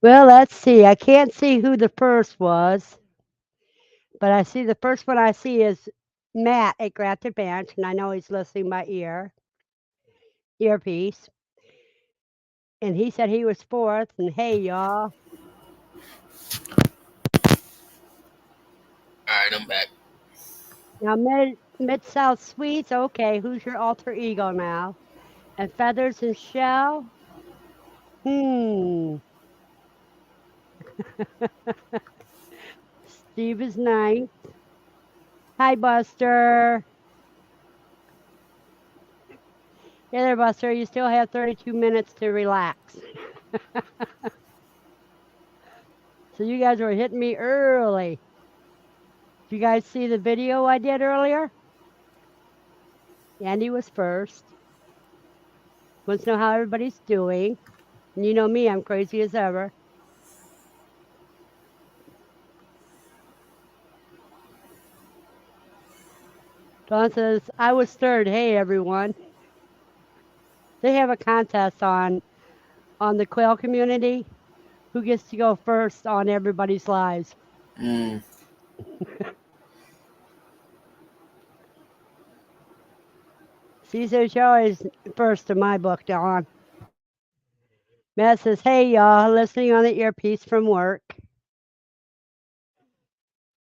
Well, let's see. I can't see who the first was, but I see the first one I see is Matt at Grafted Bench, and I know he's listening by earpiece. And he said he was fourth. And hey, y'all. All right, I'm back. Now, Mid South Sweets. Okay, who's your alter ego now? And Feathers and Shell. Hmm. Steve is ninth. Hi, Buster. Hey there, Buster. You still have 32 minutes to relax. So you guys were hitting me early. Did you guys see the video I did earlier? Andy was first. Wants to know how everybody's doing. And you know me, I'm crazy as ever. Dawn says, I was third. Hey, everyone. They have a contest on the quail community. Who gets to go first on everybody's lives? Mm. Caesar Show is first in my book, Dawn. Matt says, hey, y'all, listening on the earpiece from work.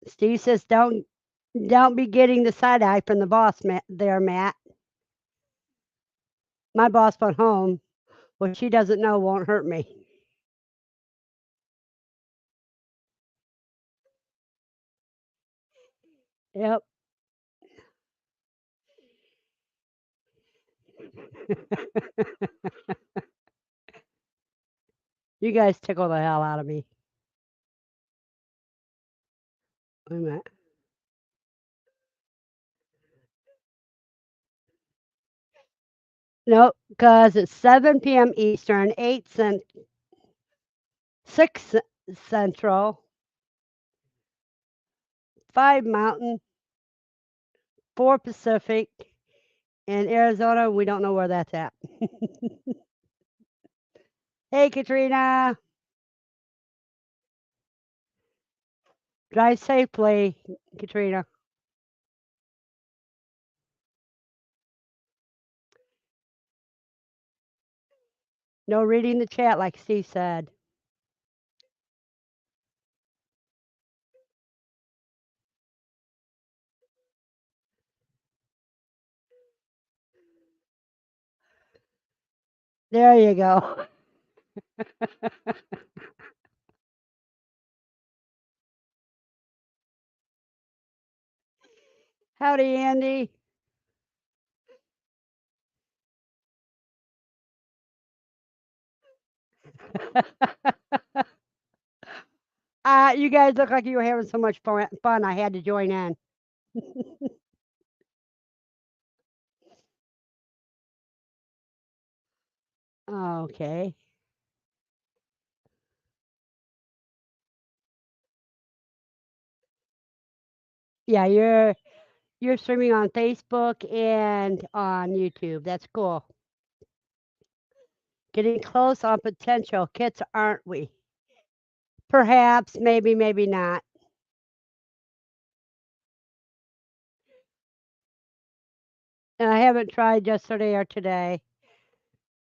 Steve says, don't be getting the side eye from the boss, Matt. My boss went home. What she doesn't know won't hurt me. Yep. You guys tickle the hell out of me. Wait a minute. Nope, because it's 7 p.m. Eastern, 6 Central, 5 Mountain, 4 Pacific. In Arizona, we don't know where that's at. Hey, Katrina. Drive safely, Katrina. No reading the chat, like Steve said. There you go. Howdy, Andy. You guys look like you were having so much fun. I had to join in. Okay. Yeah, you're streaming on Facebook and on YouTube. That's cool. Getting close on potential kits, aren't we? Perhaps, maybe, maybe not. And I haven't tried yesterday or today.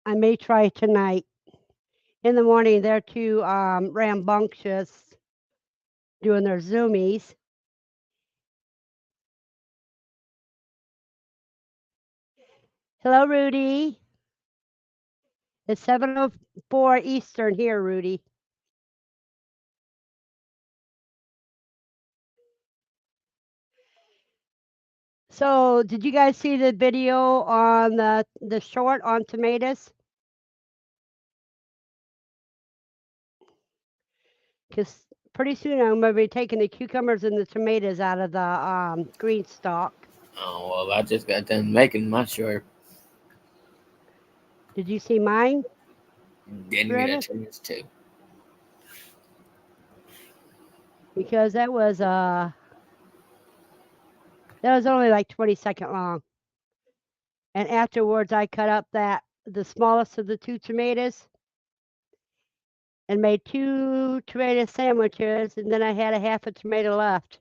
I may try tonight. In the morning, they're too rambunctious doing their zoomies. Hello, Rudy. It's 7:04 Eastern here, Rudy. So, did you guys see the video on the short on tomatoes? Because pretty soon I'm going to be taking the cucumbers and the tomatoes out of the green stalk. Oh well, I just got done making my short. Did you see mine, Didn't get a Greta? chance to. Because that was only like 20-second long. And afterwards, I cut up the smallest of the two tomatoes, and made 2 tomato sandwiches, and then I had a half a tomato left,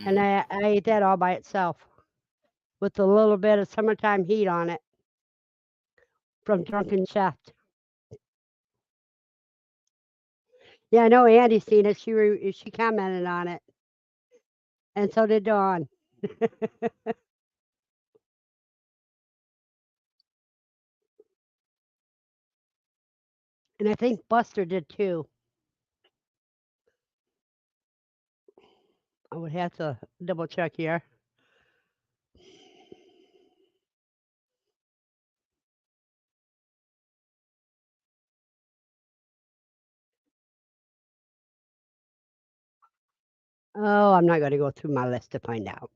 and Mm. I ate that all by itself with a little bit of summertime heat on it from Drunken Chef. Yeah, I know Andy's seen it. She commented on it, and so did Dawn. And I think Buster did too. I would have to double check here. Oh, I'm not going to go through my list to find out.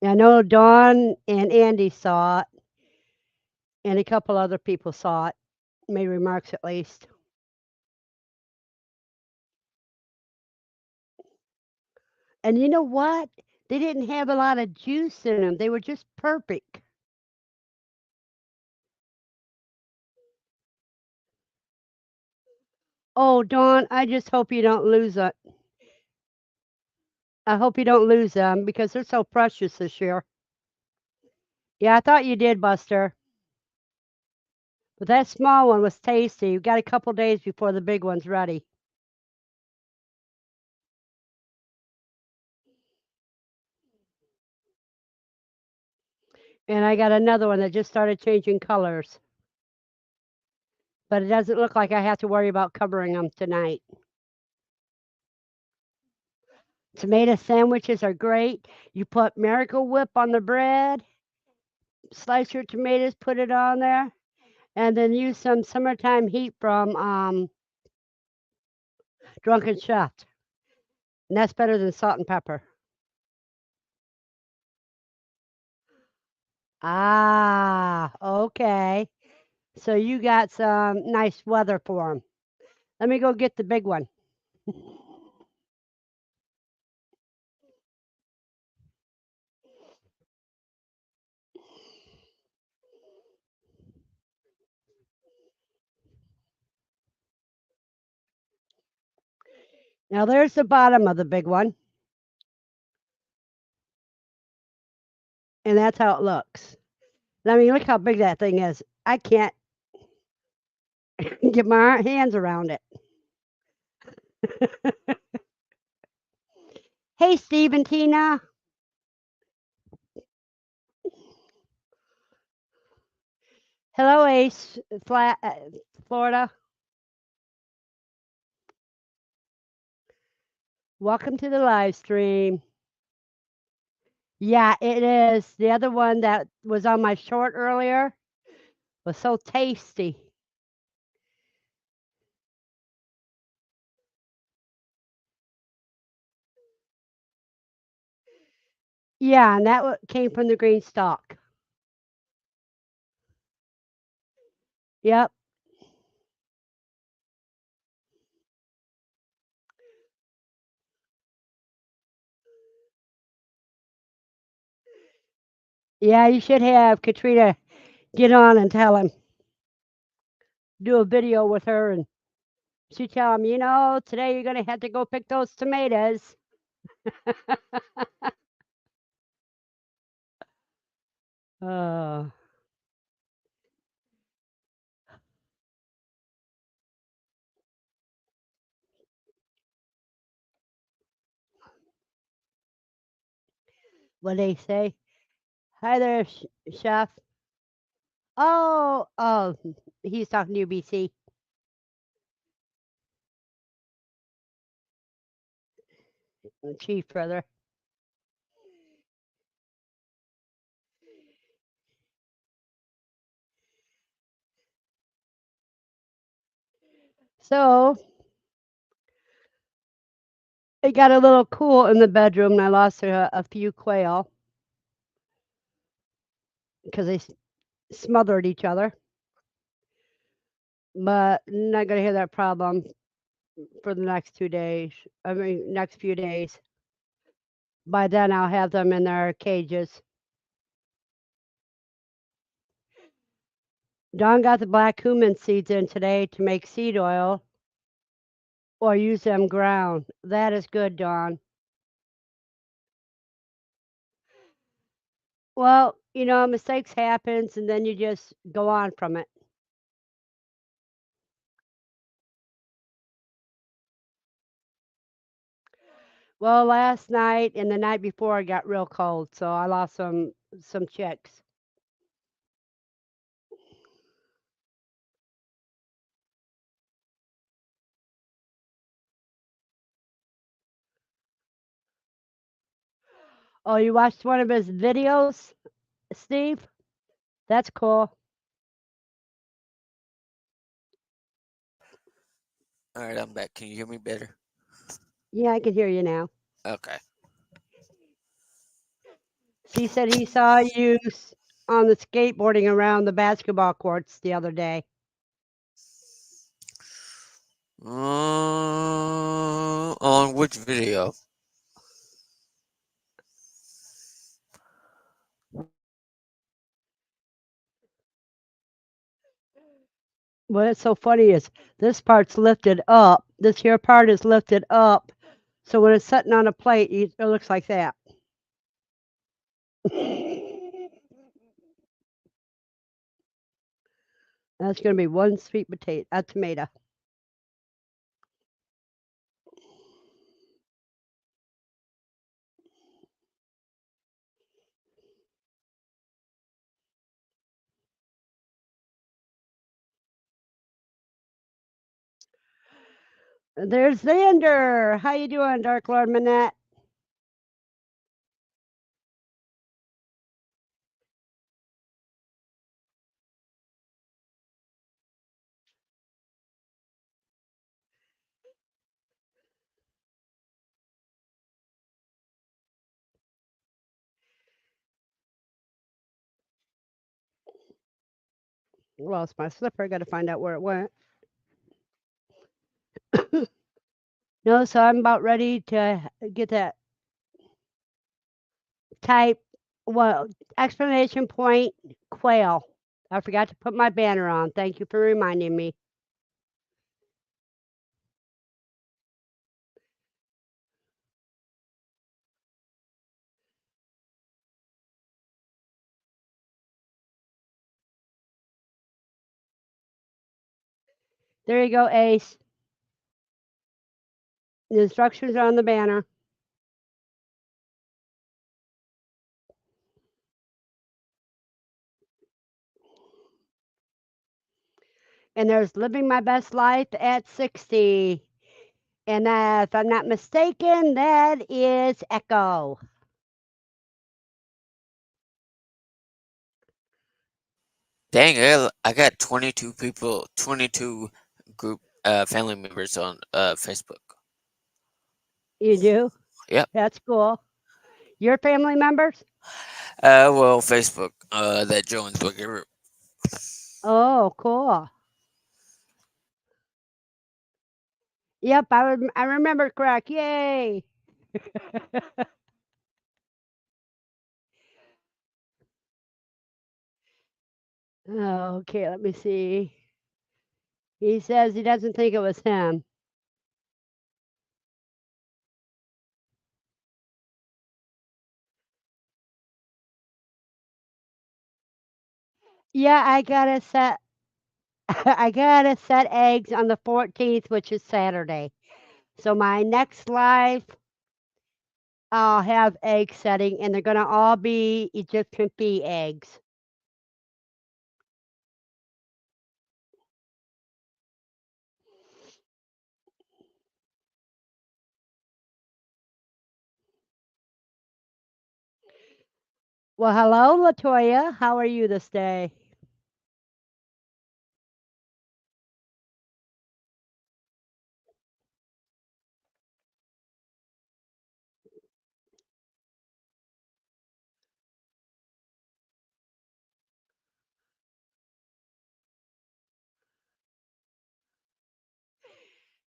I know Dawn and Andy saw it, and a couple other people saw it, made remarks at least. And you know what? They didn't have a lot of juice in them. They were just perfect. Oh, Dawn, I just hope you don't lose it. I hope you don't lose them because they're so precious this year. Yeah, I thought you did, Buster. But that small one was tasty. You got a couple days before the big one's ready. And I got another one that just started changing colors. But it doesn't look like I have to worry about covering them tonight. Tomato sandwiches are great. You put Miracle Whip on the bread, slice your tomatoes, put it on there, and then use some summertime heat from Drunken Chef. And that's better than salt and pepper. Ah, okay. So you got some nice weather for them. Let me go get the big one. Now there's the bottom of the big one, and that's how it looks. I mean, look how big that thing is. I can't get my hands around it. Hey, Steve and Tina. Hello, Ace, Florida. Welcome to the live stream. Yeah, it is. The other one that was on my short earlier was so tasty. Yeah, and that came from the green stalk. Yep. Yeah, you should have Katrina get on and tell him, do a video with her, and she tell him, today you're going to have to go pick those tomatoes. Uh, what they say? Hi there, chef. Oh, he's talking to you, BC. Chief, brother. So it got a little cool in the bedroom, and I lost a few quail because they smothered each other. But not gonna have that problem for the next 2 days. I mean, next few days. By then, I'll have them in their cages. Dawn got the black cumin seeds in today to make seed oil or use them ground. That is good, Dawn. Well, mistakes happens and then you just go on from it. Well, last night and the night before it got real cold, so I lost some chicks. Oh, you watched one of his videos, Steve? That's cool. All right, I'm back. Can you hear me better? Yeah, I can hear you now. Okay. She said he saw you on the skateboarding around the basketball courts the other day. On which video? What's so funny is this part's lifted up. This here part is lifted up. So when it's sitting on a plate, it looks like that. That's going to be one sweet potato, a tomato. There's Xander. How you doing, Dark Lord Manette? Lost my slipper. Got to find out where it went. No, so I'm about ready to get that type. Well, explanation point quail. I forgot to put my banner on. Thank you for reminding me. There you go, Ace. The instructions are on the banner. And there's living my best life at 60. And if I'm not mistaken, that is Echo. Dang, I got 22 people, 22 group family members on Facebook. You do? Yep. That's cool. Your family members? Well, Facebook that joins the group. Oh, cool. Yep, I remember correct. Yay. Okay, let me see. He says he doesn't think it was him. Yeah, I gotta set I gotta set eggs on the 14th, which is Saturday. So my next live, I'll have egg setting, and they're gonna all be Egyptian pea eggs. Well, hello, Latoya. How are you this day?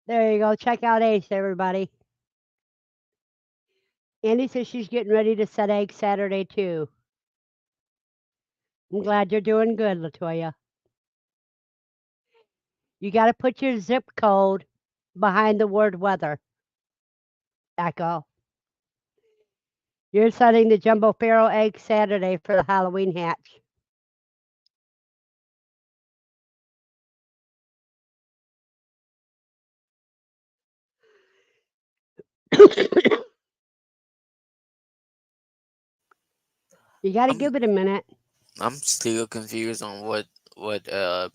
There you go. Check out Ace, everybody. Andy says she's getting ready to set eggs Saturday too. I'm glad you're doing good, Latoya. You got to put your zip code behind the word weather. Echo. You're setting the jumbo Pharaoh egg Saturday for the Halloween hatch. You got to I'm give it a minute. I'm still confused on what uh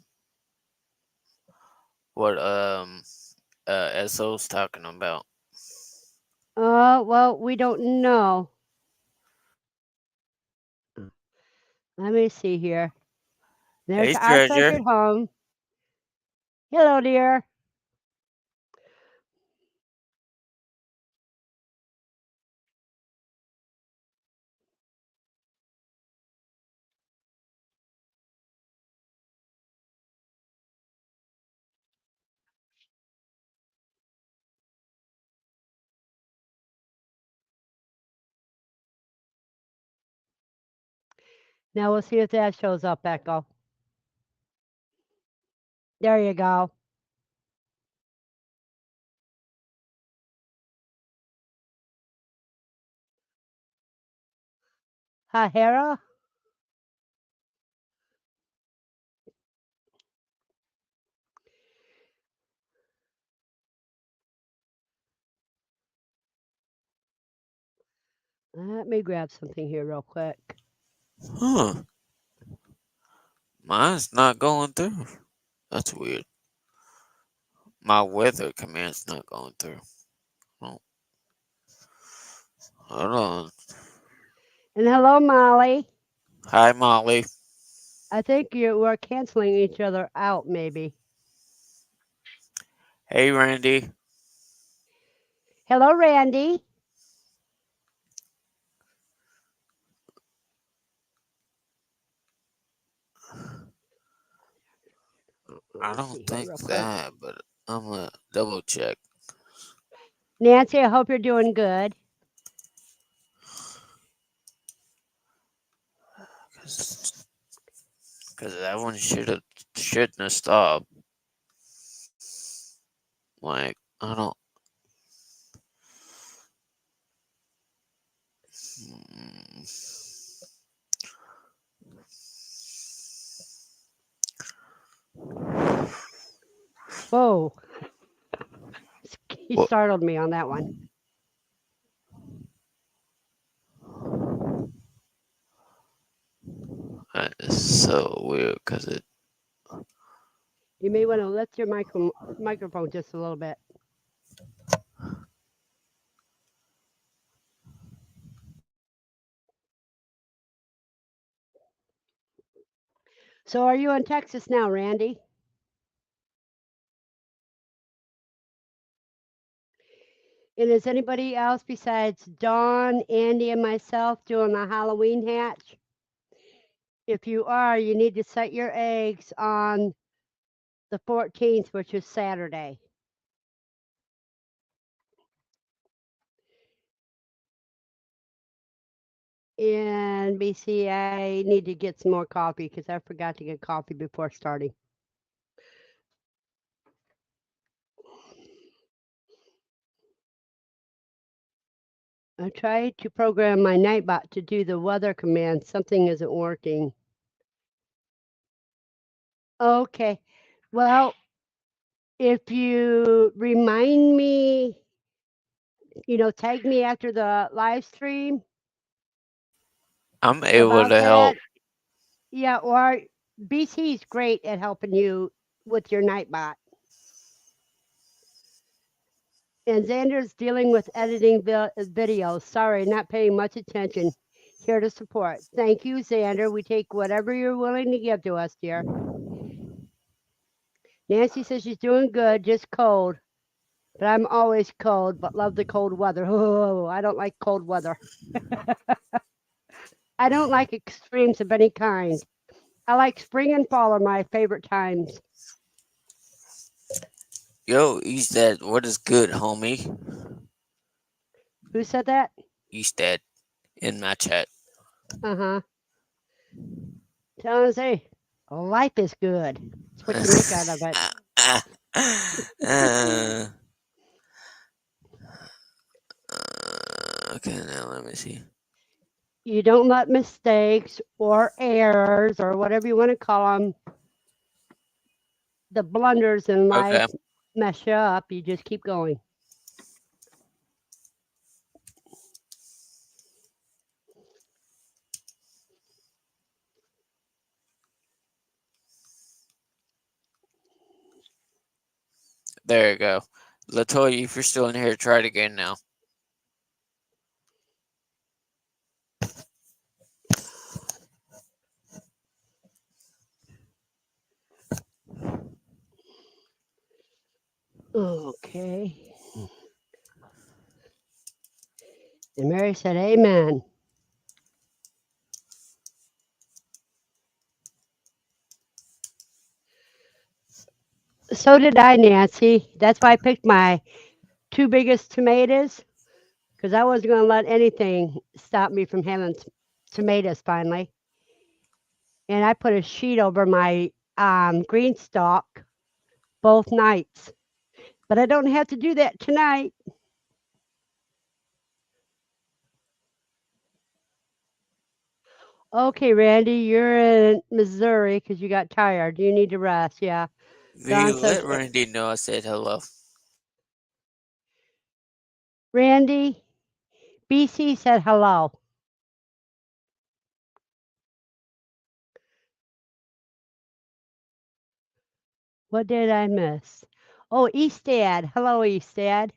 what SO's talking about. Well, we don't know. Let me see here. There's Hey our treasure. treasured home. Hello, dear. Now we'll see if that shows up, Echo. There you go. Hahera? Let me grab something here real quick. Huh. Mine's not going through. That's weird. My weather command's not going through. Oh, hold on. And hello, Molly. Hi Molly. I think you were canceling each other out, maybe. Hey Randy. Hello, Randy. Let I me don't see here think real quick. that, but I'm gonna double check. Nancy, I hope you're doing good. Cause that one shouldn't have stopped. Like I don't. mm, Whoa, you What? startled me on that one. That is so weird. Cause it. You may want to lift your microphone just a little bit. So, are you in Texas now, Randy? And is anybody else besides Dawn, Andy, and myself doing the Halloween hatch? If you are, you need to set your eggs on the 14th, which is Saturday. And BC, I need to get some more coffee because I forgot to get coffee before starting. I tried to program my Nightbot to do the weather command. Something isn't working. Okay. Well, if you remind me, tag me after the live stream I'm able about to help. that. Yeah, or BC's great at helping you with your Nightbot. And Xander's dealing with editing videos. Sorry, not paying much attention. Here to support. Thank you, Xander. We take whatever you're willing to give to us, dear. Nancy says she's doing good, just cold. But I'm always cold, but love the cold weather. Oh, I don't like cold weather. I don't like extremes of any kind. I like spring and fall are my favorite times. Yo, Eastad, what is good, homie? Who said that? Eastad in my chat. Uh huh. Tell us, hey, life is good. It's what you make out of it. uh, okay, now let me see. You don't let mistakes or errors or whatever you want to call them, the blunders in Okay, life mess you up. You just keep going. there you go. Latoya, if you're still in here, try it again now. Okay. And Mary said, Amen. So did I, Nancy. That's why I picked my two biggest tomatoes because I wasn't going to let anything stop me from having tomatoes finally. And I put a sheet over my green stalk both nights. But I don't have to do that tonight. Okay, Randy, you're in Missouri because you got tired. You need to rest. Yeah. Will Don you says, let Randy know I said hello? Randy, BC said hello. What did I miss? Oh, Eastad. Hello, Eastad.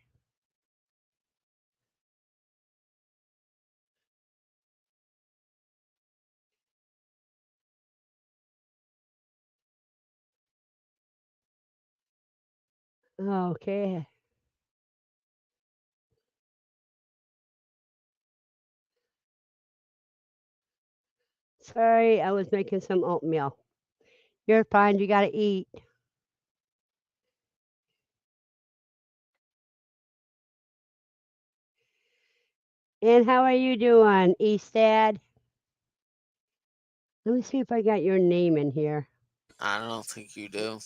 Okay. Sorry, I was making some oatmeal. You're fine. You got to eat. And how are you doing, Eastad? Let me see if I got your name in here. I don't think you do.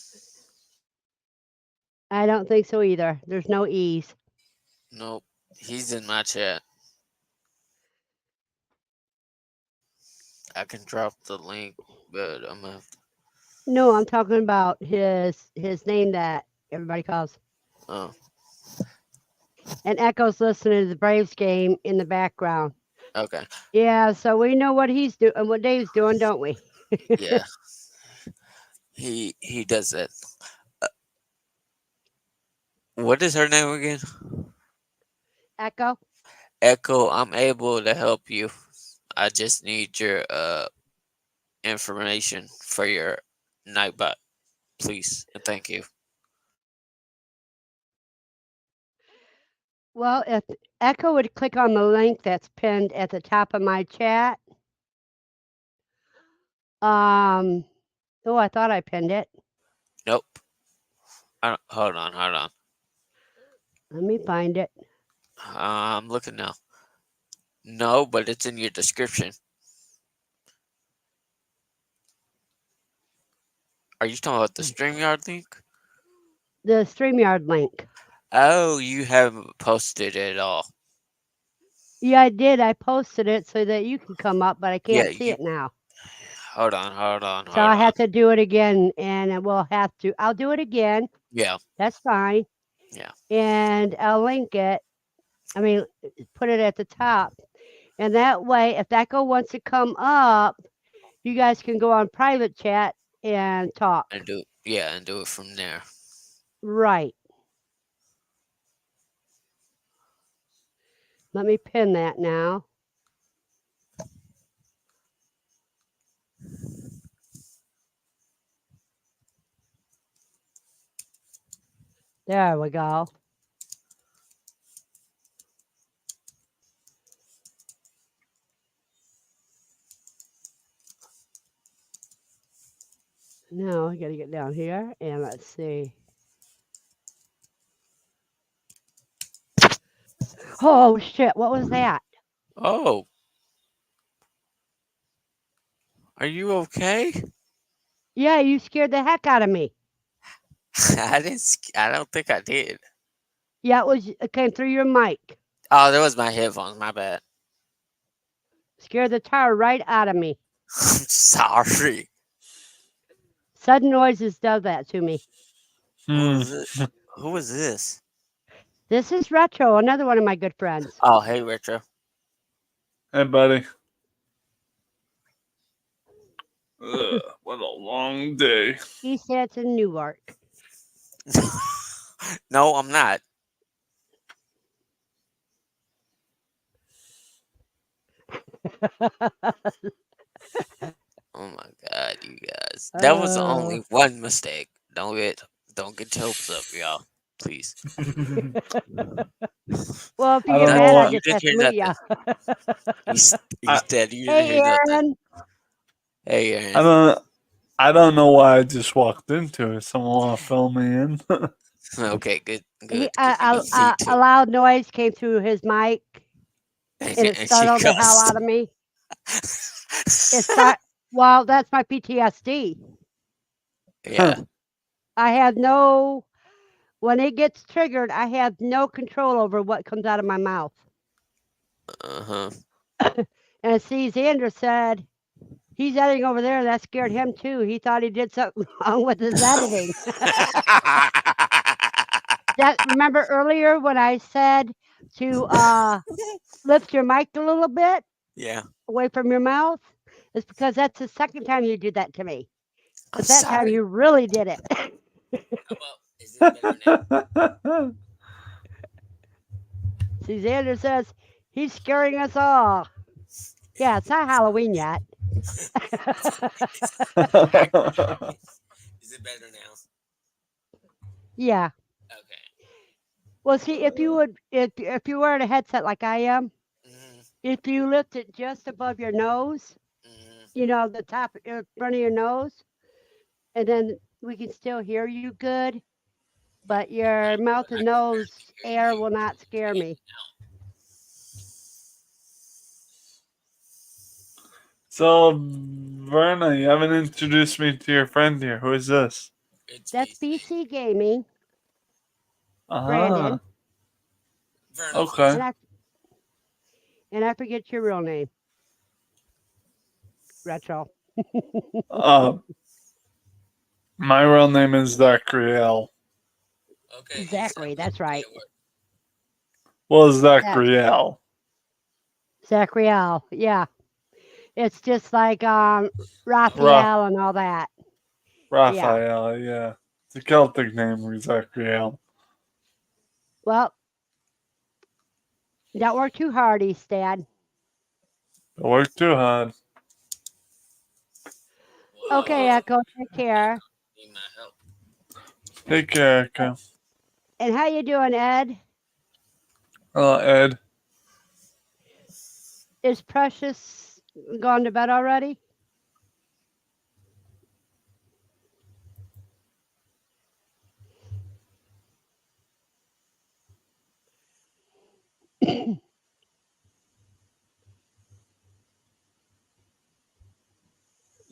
I don't think so either. There's no E's. Nope. He's in my chat. I can drop the link, but I'm gonna have to. No, I'm talking about his name that everybody calls. Oh, And Echo's listening to the Braves game in the background. okay. Yeah, so we know what he's doing, what Dave's doing, don't we? Yeah, he does that. Uh, what is her name again? Echo. Echo. I'm able to help you. I just need your information for your nightbot, please, and thank you. Well, if Echo would click on the link that's pinned at the top of my chat. Um, oh, I thought I pinned it. Nope. Hold on, hold on. Let me find it. I'm looking now. No, but it's in your description. Are you talking about the StreamYard link? The StreamYard link. Oh, you haven't posted it at all. Yeah, I did. I posted it so that you can come up, but I Yeah, can't see you. it now. Hold on, hold on, So hold I on. have to do it again, and we'll have to. I'll do it again. Yeah, That's fine, yeah, and I'll link it. I mean, put it at the top, and that way, if Echo wants to come up, you guys can go on private chat and talk. and do it from there. Right. Let me pin that now. There we go. Now I got to get down here and let's see. Oh shit! What was that? Oh, are you okay? Yeah, you scared the heck out of me. I don't think I did. Yeah, it came through your mic. Oh, that was my headphones. My bad. Scared the tar right out of me. I'm sorry. Sudden noises does that to me. Who Hmm. was it? Who was this? This is Retro, another one of my good friends. Oh, hey, Retro. Hey, buddy. What a long day. East Hampton, Newark. No, I'm not. Oh my god, you guys. That was Uh, only one mistake. Don't get your hopes up, y'all. Please. well, if you I get don't Not, know mad, I what you just didn't have to hear mute ya. nothing. He's I dead. You didn't Hey, hear nothing. Aaron. Hey, I Aaron. don't I don't know why I just walked into it. Someone want to fill me in? Okay, good, He, good, because you don't need a to. loud noise came through his mic, and it And she startled the hell cussed. out of me. It start. Well, that's my PTSD. Yeah. I have no. When it gets triggered, I have no control over what comes out of my mouth. Uh-huh. And see, Xander said he's editing over there, and that scared him too. He thought he did something wrong with his editing. That remember earlier when I said to lift your mic a little bit Yeah. away from your mouth? It's because that's the second time you did that to me. I'm But that time sorry. you really did it. How about, is it better now? See, Xander says he's scaring us all. Yeah, it's not Halloween yet. Actually, is it better now? Yeah. Okay. Well, see, if you would, if you wearing a headset like I am, Mm-hmm. if you lift it just above your nose, Mm-hmm. you know, the top in front of your nose, and then we can still hear you good, but your mouth and I could barely nose hear air you. will not Can scare you me. So, Verna, you haven't introduced me to your friend here. Who is this? It's That's BC. BC Gaming, Ah, Brandon, Verna, okay. please. and I forget your real name, Retro. Uh, my real name is Zachriel. Okay, you said Zachary, with that's the right. word. Well, That's Zachriel. Zachriel. Yeah, it's just like Ra- Raphael and all that. Yeah. Raphael, yeah. It's a Celtic name, Zachriel. Well, don't work too hard, Eastad. Don't work too hard. Okay, Whoa. Echo, take care. Need my help. Take care, Echo. And how you doing, Ed? Ed. Is Precious gone to bed already?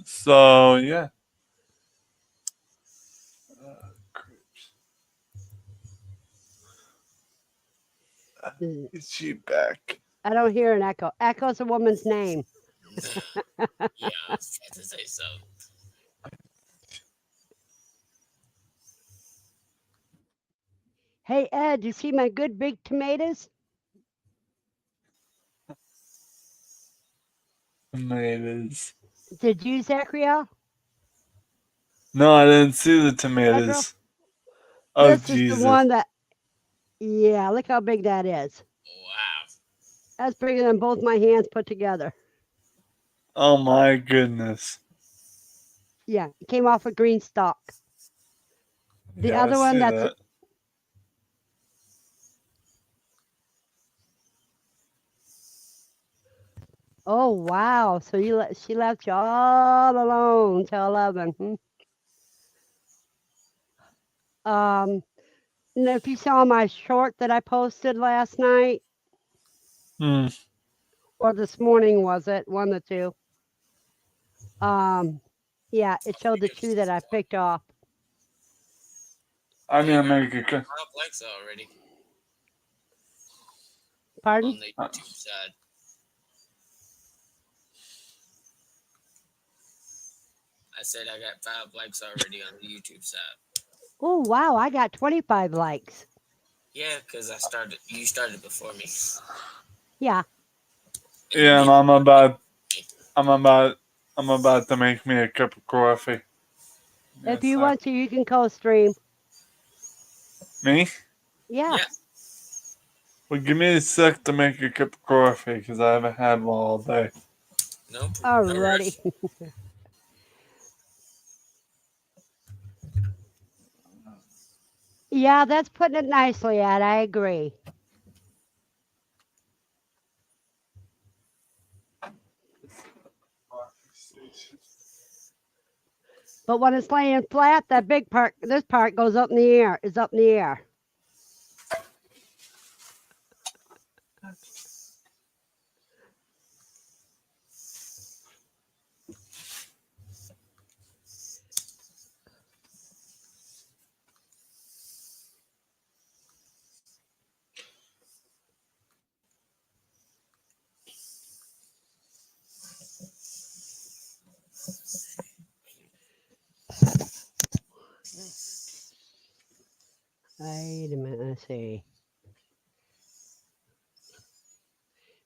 So, yeah. Is she back? I don't hear an echo. Echo's a woman's name. Yeah, I was trying to say so. Hey, Ed, you see my good big tomatoes? Tomatoes. Did you, Zachriel? No, I didn't see the Pedro? tomatoes. Oh, This is the Jesus. one that, yeah, look how big that is. Wow. That's bigger than both my hands put together. Oh, my goodness. Yeah, it came off a green stalk. The Yeah, I other one see that's, that. oh, wow. So she left you all alone till 11. Um, and if you saw my short that I posted last night, Hmm. or this morning, was it? One of the two. Um, yeah, it I showed think the it was two that this I morning. picked off. I need to Dang, I make got a. 5 likes already Pardon? on the YouTube side. I said I got 5 likes already on the YouTube side. Oh, wow. I got 25 likes. Yeah, because you started before me. Yeah. And you Yeah, and made I'm more about, me. I'm about, I'm about to make me a cup of coffee. If Yes, you want to, you can co-stream. me? Yeah. Yeah, Well, give me a sec to make a cup of coffee because I haven't had one all day. no Alrighty. rush. Yeah, that's putting it nicely, Ed. I agree. But when it's laying flat, that big part, this part goes up in the air, is up in the air. Wait a minute, let's see.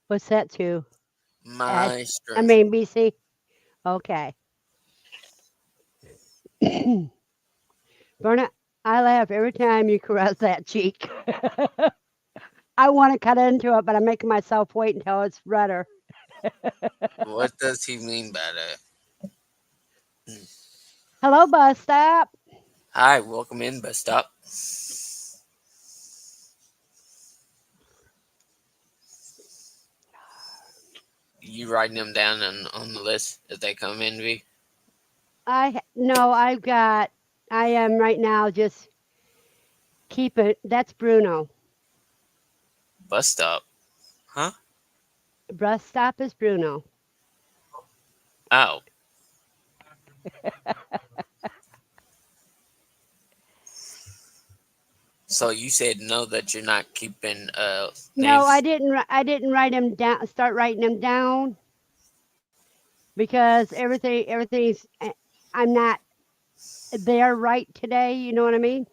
What's that to? Ed? My I strength. mean, BC? Okay. Verna, I laugh every time you caress that cheek. I want to cut into it, but I'm making myself wait until it's redder. What does he mean by that? Hello, bus stop. Hi, welcome in, bus stop. You writing them down on the list as they come in, V? No, I am right now just keep it. That's Bruno. Bus stop. Huh? Bus stop is Bruno. Oh. So you said no that you're not keeping No, I names? didn't. I didn't write him down. Start writing him down because everything's. I'm not there right today. You know what I mean?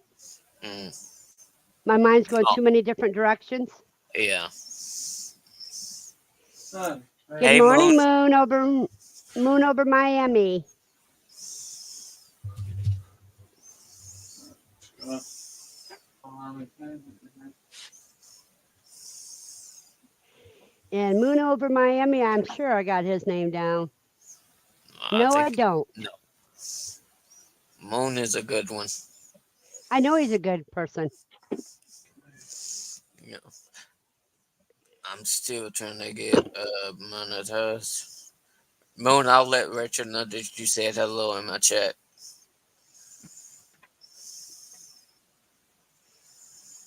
Mm. My mind's going Oh, too many different directions. yeah. Good Hey, Moon. morning, Moon over Miami. And Moon over Miami. I'm sure I got his name down. I No, I think don't. no. Moon is a good one. I know he's a good person. Yeah. I'm still trying to get monetized. Moon, I'll let Richard know that you said hello in my chat.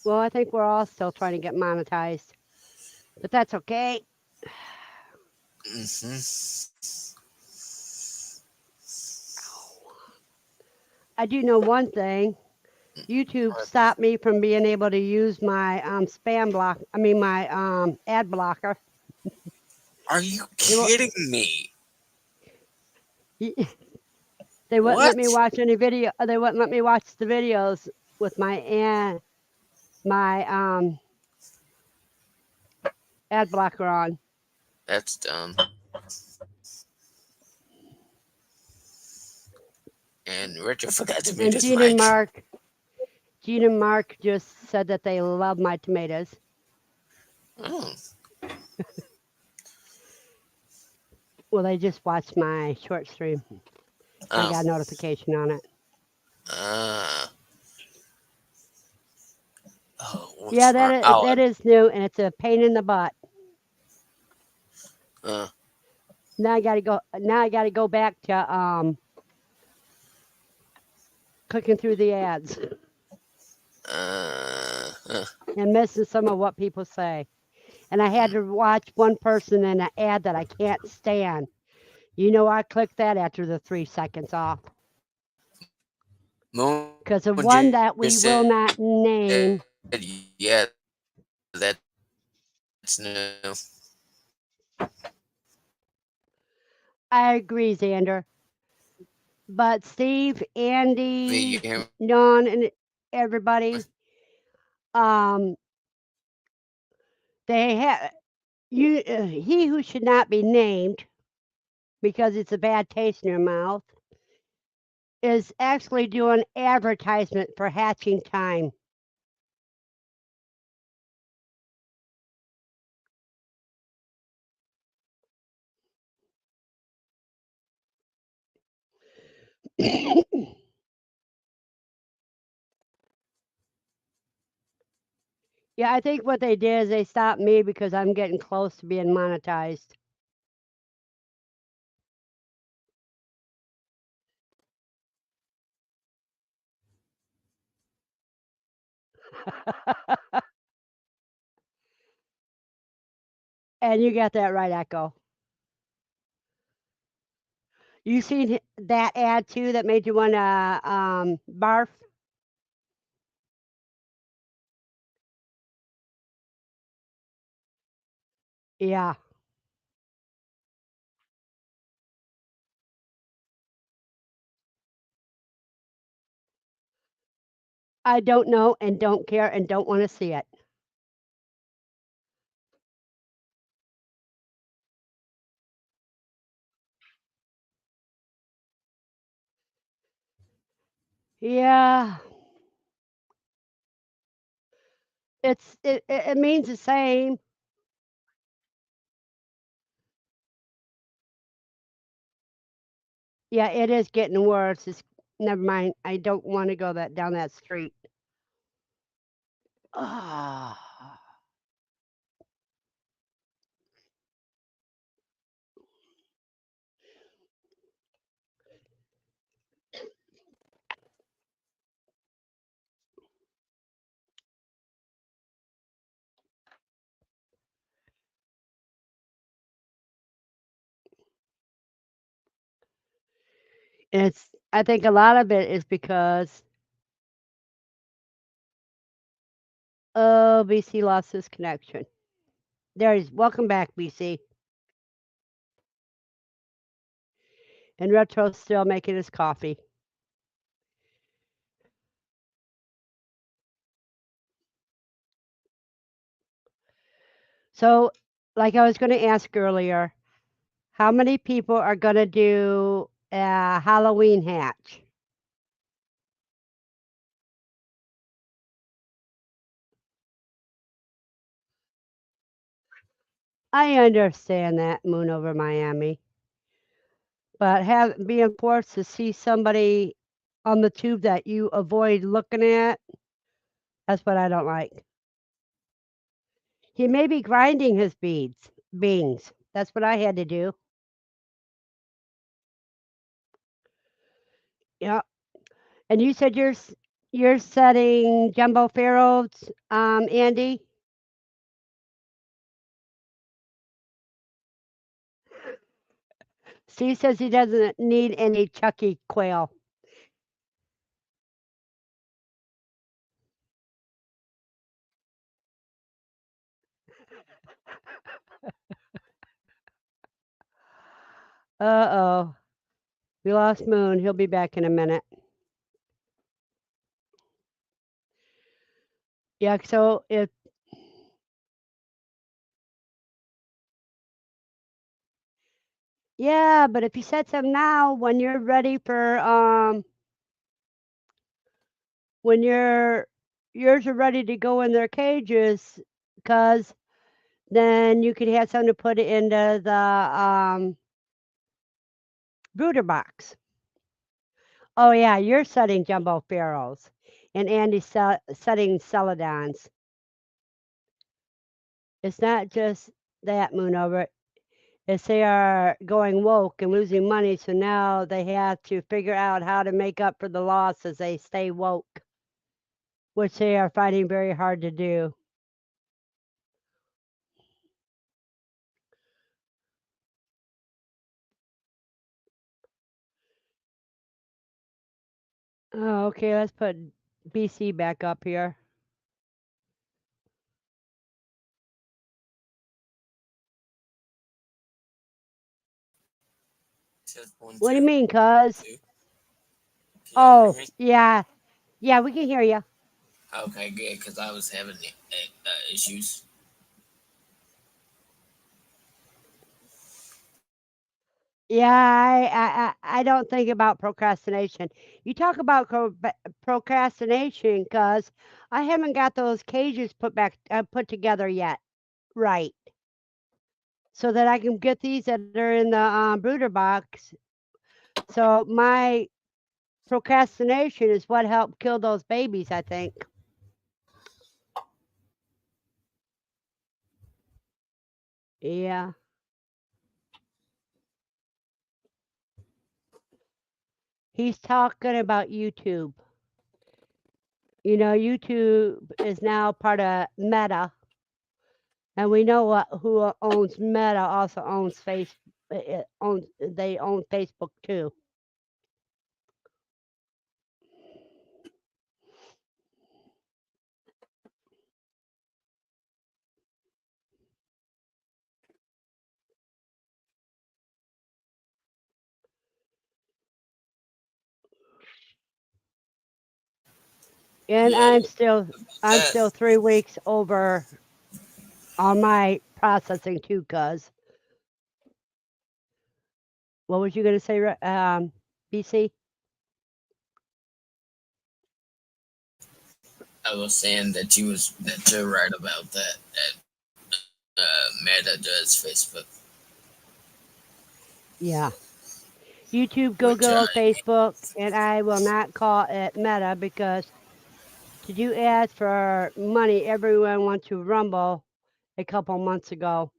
Well, I think we're all still trying to get monetized, but that's okay. Mm-hmm. I do know one thing. YouTube stopped me from being able to use my spam block. I mean my ad blocker. Are you They won't. kidding me? They wouldn't let What? me watch any video. They wouldn't let me watch the videos with my ad blocker on. That's dumb. And Richard forgot to mute And his mic. Gene and Mark just said that they love my tomatoes. Oh. Well, they just watched my short stream. I Oh. got a notification on it. Uh. Oh. Yeah, What's wrong? Oh. that is new, and it's a pain in the butt. Uh. Now I gotta go. Now I gotta go back to clicking through the ads Uh. and missing some of what people say. And I had to watch one person in an ad that I can't stand. You know, I clicked that after the 3 seconds off Moon, because the Someone one that just we will said, not name, yeah, that's new. I agree, Xander. But Steve, V, Andy, you hear me? Non, and everybody, um, they have he who should not be named because it's a bad taste in your mouth is actually doing advertisement for hatching time. Yeah, I think what they did is they stopped me because I'm getting close to being monetized. And you got that right, Echo. You seen that ad too that made you want to barf? Yeah, I don't know and don't care and don't want to see it. Yeah, it means the same. Yeah, it is getting worse. It's, never mind. I don't want to go that down that street. Ah, it's. I think a lot of it is because BC lost his connection. There he's. Welcome back, BC. And Retro's still making his coffee. So, like I was going to ask earlier, how many people are going to do a Halloween hatch? I understand that, Moon over Miami, but have being forced to see somebody on the tube that you avoid looking at, that's what I don't like. He may be grinding his beans. That's what I had to do. Yeah. And you said you're setting jumbo pharaohs, Andy. Steve says he doesn't need any Chucky quail. Uh-oh. We lost Moon. He'll be back in a minute. Yeah, so if yeah, but if you set some now when you're ready for when yours are ready to go in their cages, because then you could have some to put it into the brooder box. Oh yeah, you're setting jumbo pharaohs, and Andy's setting celadons. It's not just that, Moon over. It's they are going woke and losing money, so now they have to figure out how to make up for the loss as they stay woke, which they are finding very hard to do. Oh, okay, let's put BC back up here. Just one, What do you two, mean, cuz? two. Can y'all hear Oh, me? yeah. Yeah, we can hear you. Okay, good, because I was having issues. Yeah, I don't think about procrastination. You talk about procrastination, cuz I haven't got those cages put together yet. Right. So that I can get these that are in the brooder box. So my procrastination is what helped kill those babies, I think. Yeah. He's talking about YouTube. YouTube is now part of Meta, and we know who owns Meta also owns they own Facebook too. And Yeah, I'm that. still 3 weeks over on my processing too, cuz. What was you gonna say, BC? I was saying that you're right about that. Meta does Facebook, Yeah. YouTube, which Google, Facebook, and I will not call it Meta because to do ads for money, everyone went to Rumble a couple months ago.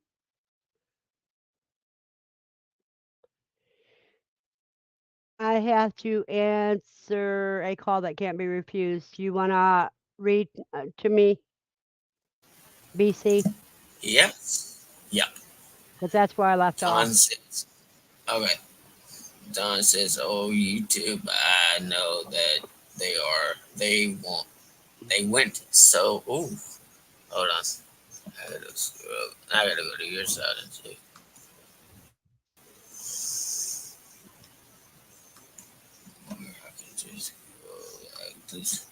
I have to answer a call that can't be refused. You want to read to me, BC? yeah, yeah. Because that's where I left Don off. says, okay. Don says, "Oh, YouTube, I know that they went so. Ooh, hold on. I gotta go to your side and see. I can just go like this.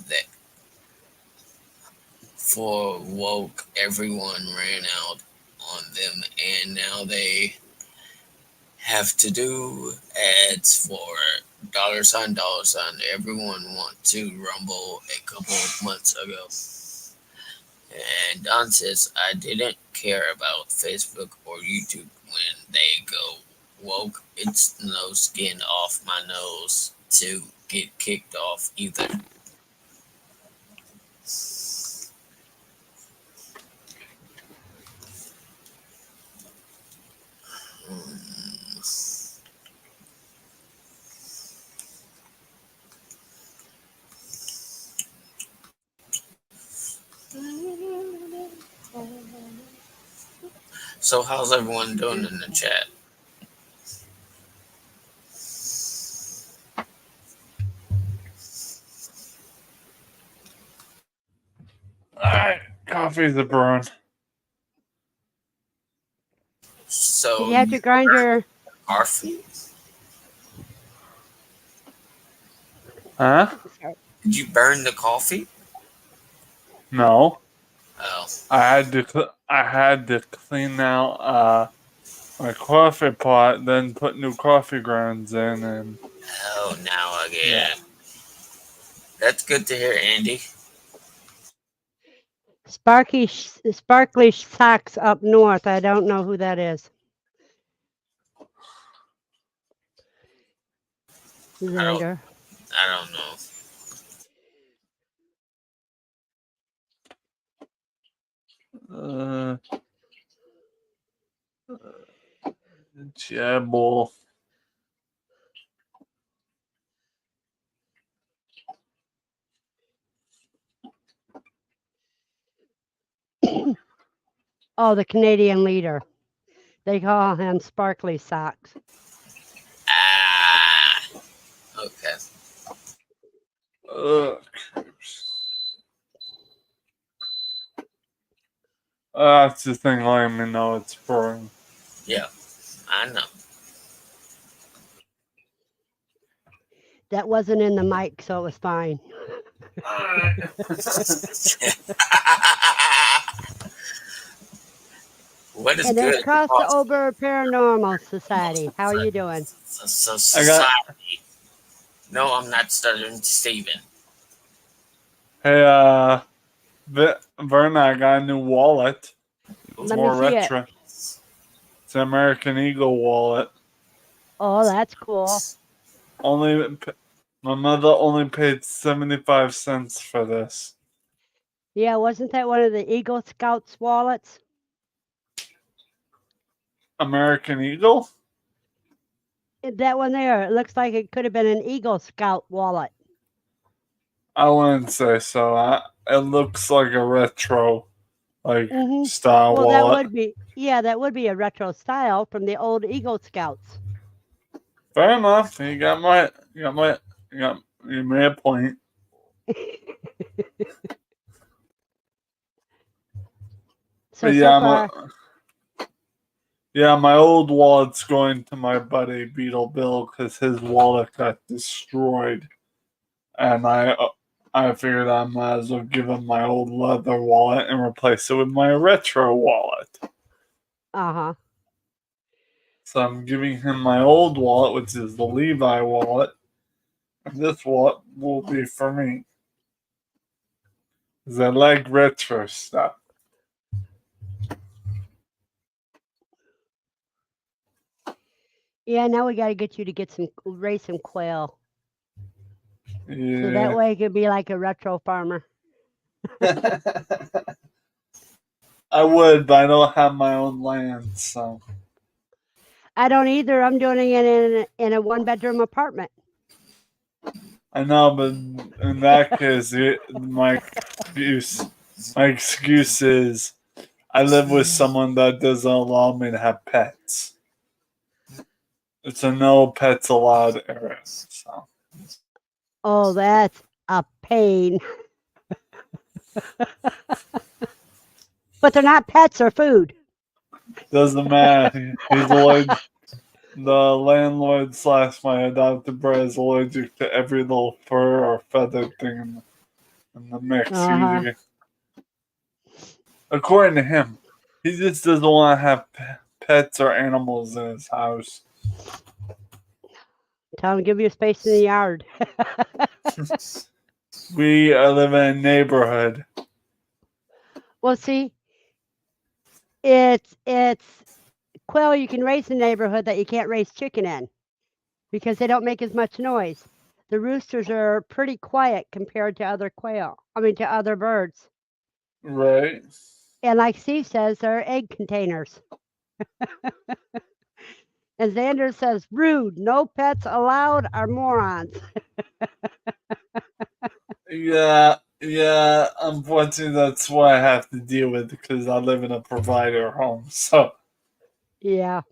That for woke, everyone ran out on them, and now they have to do ads for dollar sign. Everyone want to Rumble a couple of months ago." And Don says, "I didn't care about Facebook or YouTube when they go woke. It's no skin off my nose to get kicked off either." So, how's everyone doing in the chat? Alright, coffee's a brewing. Did So, you have you to grind your? coffee? Huh? Sorry. Did you burn the coffee? No. Oh, I had to clean out my coffee pot, then put new coffee grounds in, and oh, now I get yeah. it. That's good to hear, Andy. Sparkly socks up north. I don't know who that is. I don't, Xander. I don't know. Uh, yeah, bull. Oh, the Canadian leader. They call him Sparkly Socks. Ah, Okay. Ugh. That's the thing letting me know it's boring. Yeah, I know. That wasn't in the mic, so it was fine. What is And there's good? Because Crossover Paranormal Society. How are you doing? so I got. society. No, I'm not stuttering, Steven. Hey, Verna, I got a new wallet. It's Let me more see it. retro. It's an American Eagle wallet. Oh, that's cool. My mother only paid 75 cents for this. Yeah, wasn't that one of the Eagle Scouts wallets? American Eagle? That one there, it looks like it could have been an Eagle Scout wallet. I wouldn't say so. It looks like a retro, style Well, that wallet. would be, yeah, that would be a retro style from the old Eagle Scouts. Fair enough. You made a point. So, But so yeah, far, my old wallet's going to my buddy Beetle Bill because his wallet got destroyed, and I figured I might as well give him my old leather wallet and replace it with my retro wallet. uh-huh. So I'm giving him my old wallet, which is the Levi wallet, and this wallet will be for me. Because I like retro stuff. Yeah, now we got to get you to raise some quail. So that Yeah. way it could be like a retro farmer. I would, but I don't have my own land, so. I don't either. I'm doing it in a one-bedroom apartment. I know, but in that case, my excuse is I live with someone that doesn't allow me to have pets. It's a no pets allowed area, so. Oh, that's a pain. But they're not pets or food. Doesn't matter. He's allergic. The landlord / my adopted brother is allergic to every little fur or feather thing in the mix. Uh-huh. According to him, he just doesn't want to have pets or animals in his house. Tell them to give you space in the yard. We live in a neighborhood. Well, see, it's quail you can raise in a neighborhood that you can't raise chicken in because they don't make as much noise. The roosters are pretty quiet compared to other to other birds. Right. And like Steve says, they're egg containers. And Xander says, rude, no pets allowed are morons. Yeah. Unfortunately, that's what I have to deal with because I live in a provider home. So, Yeah.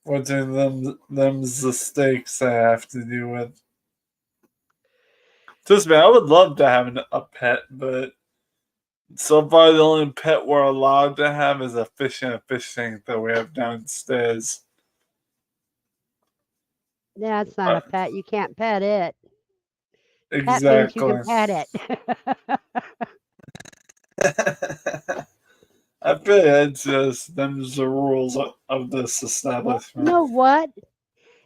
fortunately, them's the stakes I have to deal with. Trust me, I would love to have a pet, but so far the only pet we're allowed to have is a fish in a fish tank that we have downstairs. That's not Uh, a pet. You can't pet it. Pet means you can exactly. pet it. I feel it's just them's the rules of this Well, you establishment. know what?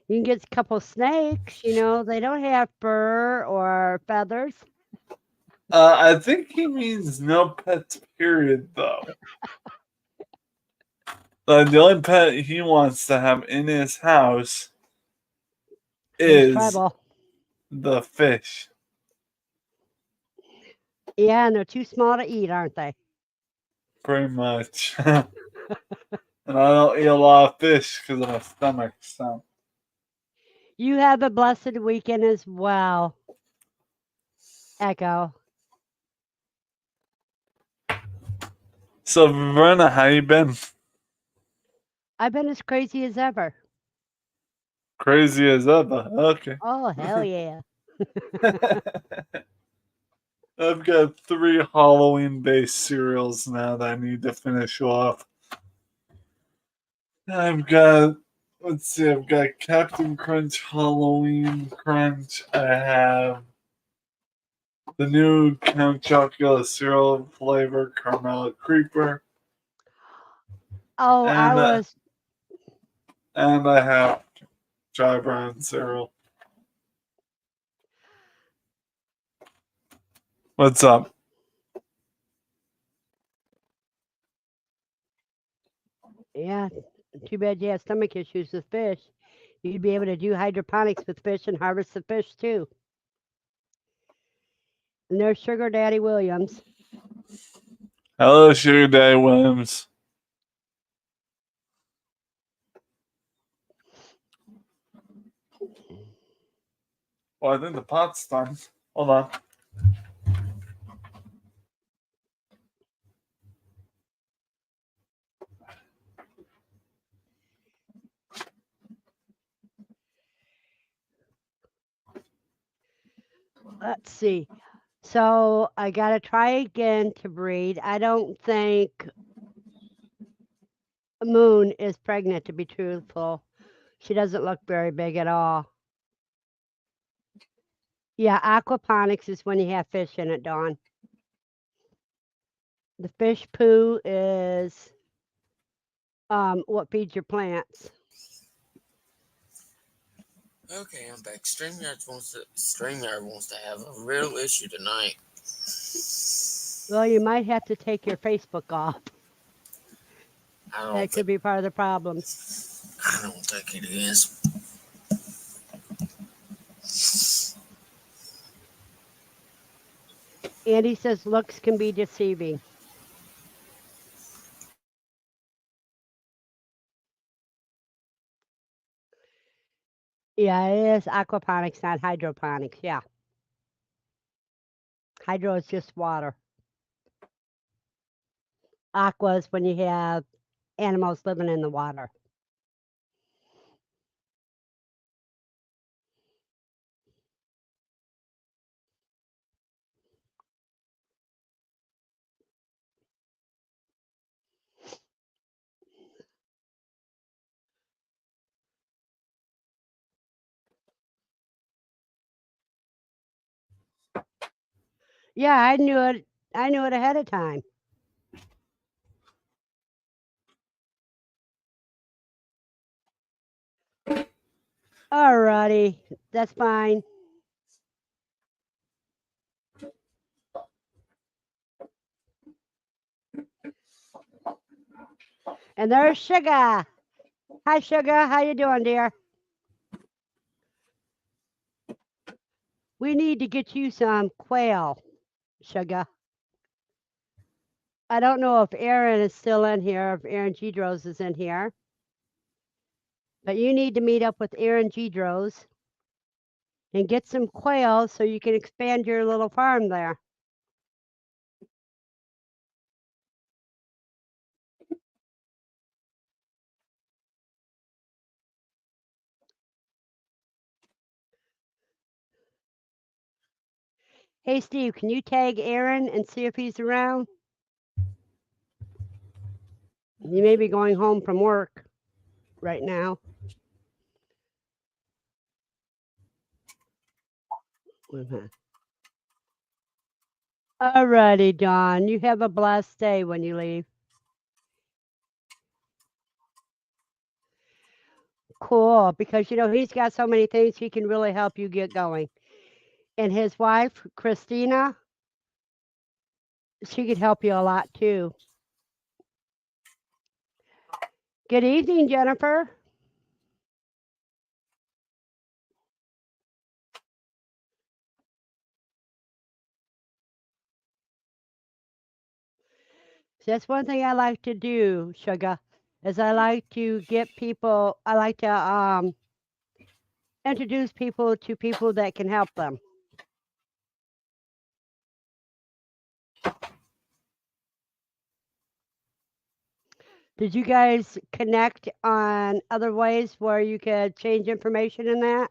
You can get a couple snakes, they don't have fur or feathers. I think he means no pets, period, though. The only pet he wants to have in his house There's is trouble. the fish. Yeah, and they're too small to eat, aren't they? Pretty much. And I don't eat a lot of fish because of my stomach, so. You have a blessed weekend as well, Echo. So, Verna, how you been? I've been as crazy as ever. Crazy as ever. Okay. Oh, hell yeah. I've got 3 Halloween based cereals now that I need to finish off. I've got, let's see, I've got Captain Crunch Halloween Crunch. I have the new Count Chocula cereal flavor Caramel Creeper. Oh, I And, uh, was and I have Dry Brown cereal. What's up? Yeah, too bad you have stomach issues with fish. You'd be able to do hydroponics with fish and harvest the fish too. And there's Sugar Daddy Williams. Hello, Sugar Daddy Williams. Well, I think the pot's done. Hold on. Let's see. So I got to try again to breed. I don't think Moon is pregnant, to be truthful. She doesn't look very big at all. Yeah, aquaponics is when you have fish in it, Dawn. The fish poo is what feeds your plants. Okay, I'm back. StreamYard wants to have a real issue tonight. Well, you might have to take your Facebook off. I don't That think could be part of the problem. I don't think it is. Andy says looks can be deceiving. Yeah, it is aquaponics, not hydroponics. Yeah. Hydro is just water. Aqua is when you have animals living in the water. Yeah, I knew it. I knew it ahead of time. Alrighty, that's fine. And there's Sugar. Hi, Sugar. How you doing, dear? We need to get you some quail, Sugar. I don't know if Aaron is still in here, if Aaron Gedros is in here. But you need to meet up with Aaron Gedros and get some quail so you can expand your little farm there. Hey, Steve, can you tag Aaron and see if he's around? He may be going home from work right now. Alrighty, Dawn. You have a blessed day when you leave. Cool, because he's got so many things he can really help you get going. And his wife, Christina, she could help you a lot too. Good evening, Jennifer. That's one thing I like to do, Sugar, is I like to introduce people to people that can help them. Did you guys connect on other ways where you could change information in that?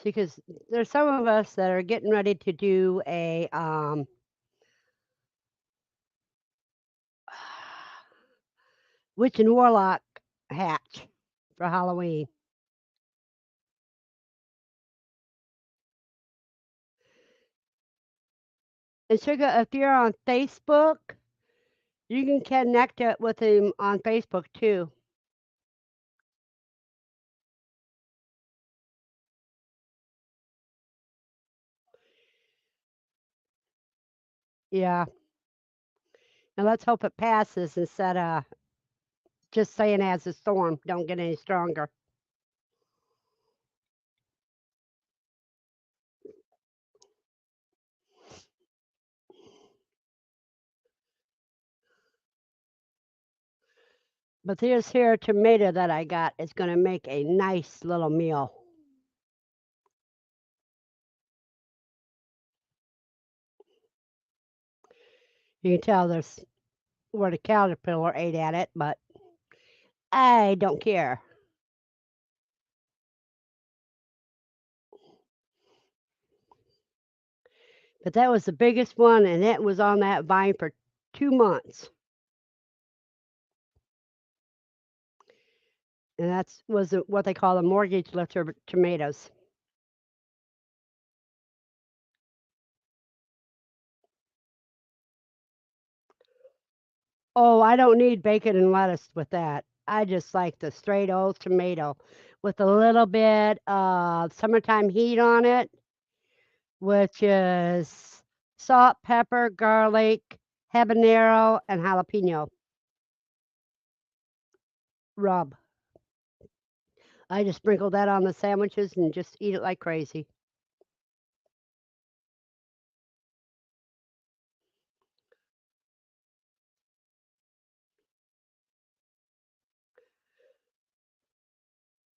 See, because there's some of us that are getting ready to do a witch and warlock hatch for Halloween. And Sugar, if you're on Facebook, you can connect it with him on Facebook too. Yeah. And let's hope it passes instead of just saying as a storm, don't get any stronger. But this here tomato that I got is going to make a nice little meal. You can tell there's where the caterpillar ate at it, but I don't care. But that was the biggest one, and it was on that vine for 2 months. And that's was what they call the mortgage lifter tomatoes. Oh, I don't need bacon and lettuce with that. I just like the straight old tomato with a little bit of summertime heat on it, which is salt, pepper, garlic, habanero, and jalapeno rub. I just sprinkle that on the sandwiches and just eat it like crazy.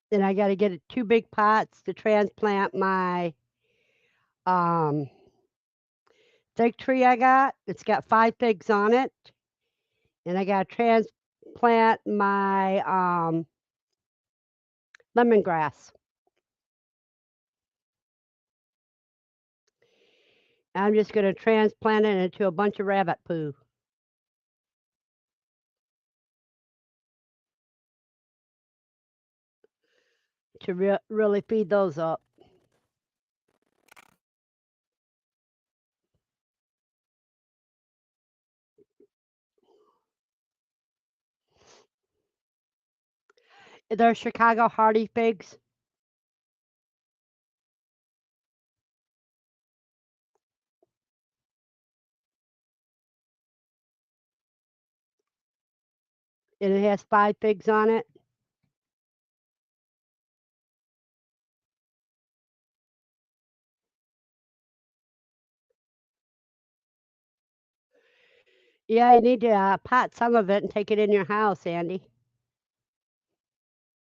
Then I got to get 2 big pots to transplant my um, fig tree I got. It's got 5 figs on it, and I got to transplant my lemongrass. I'm just going to transplant it into a bunch of rabbit poo to really feed those up. They're Chicago hardy figs, and it has 5 figs on it. Yeah, you need to pot some of it and take it in your house, Andy.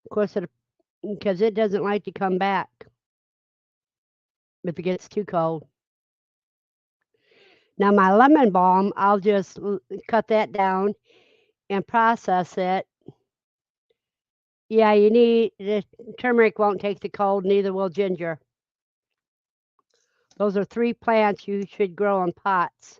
Of course, because it doesn't like to come back if it gets too cold. Now, my lemon balm, I'll just cut that down and process it. Yeah, you need the turmeric won't take the cold, neither will ginger. Those are 3 plants you should grow in pots.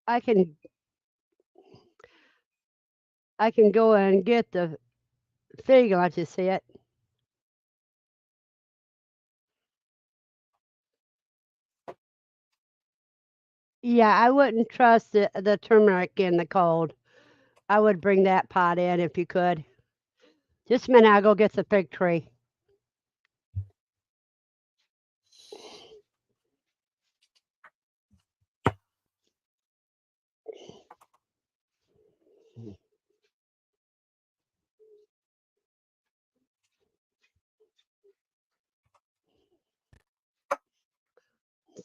I can I can go and get the fig and let you see it. Yeah, I wouldn't trust the turmeric in the cold. I would bring that pot in if you could. Just a minute, I'll go get the fig tree.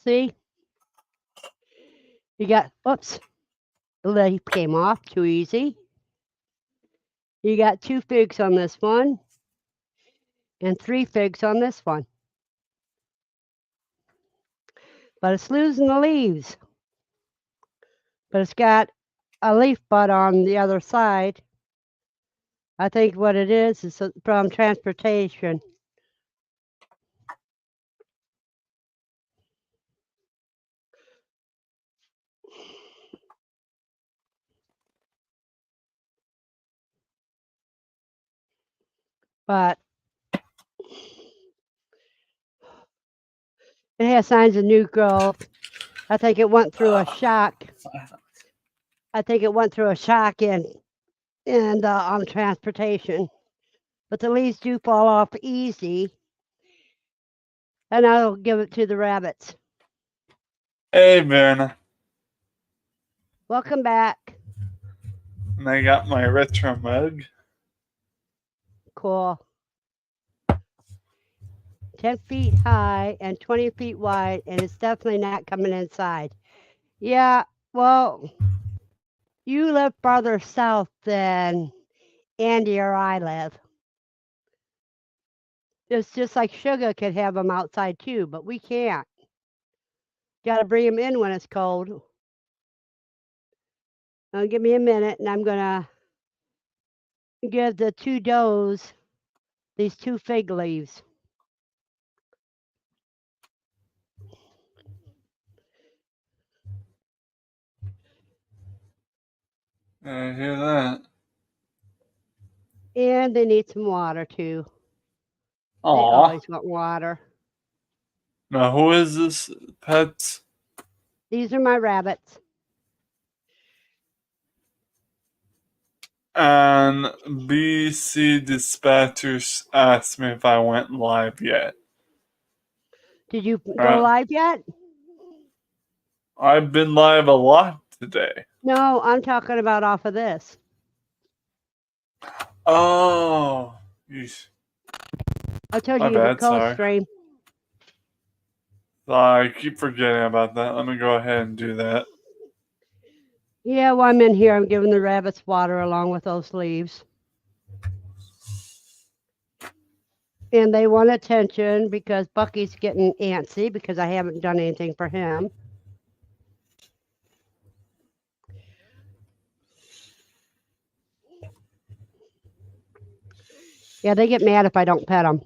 See? You got, oops, the leaf came off too easy. You got 2 figs on this one and 3 figs on this one. But it's losing the leaves. But it's got a leaf bud on the other side. I think what it is from transportation. But it has signs of new growth. I think it went through a shock. I think it went through a shock and on transportation. But the leaves do fall off easy, and I'll give it to the rabbits. Hey, Ben. Welcome back. And I got my retro mug. Cool. 10 feet high and 20 feet wide, and it's definitely not coming inside. Yeah, well, you live farther south than Andy or I live. It's just like Sugar could have them outside too, but we can't. Got to bring them in when it's cold. Give me a minute, and I'm going to give the 2 does these 2 fig leaves. I hear that. And they need some water too. They Aw. always want water. Now, who is this pet? These are my rabbits. And BC Dispatchers asked me if I went live yet. Did you go live yet? I've been live a lot today. No, I'm talking about off of this. Oh. Yeesh. I told My you the bad, cold sorry. stream. I keep forgetting about that. Let me go ahead and do that. Yeah, while I'm in here, I'm giving the rabbits water along with those leaves. And they want attention because Bucky's getting antsy because I haven't done anything for him. Yeah, they get mad if I don't pet them.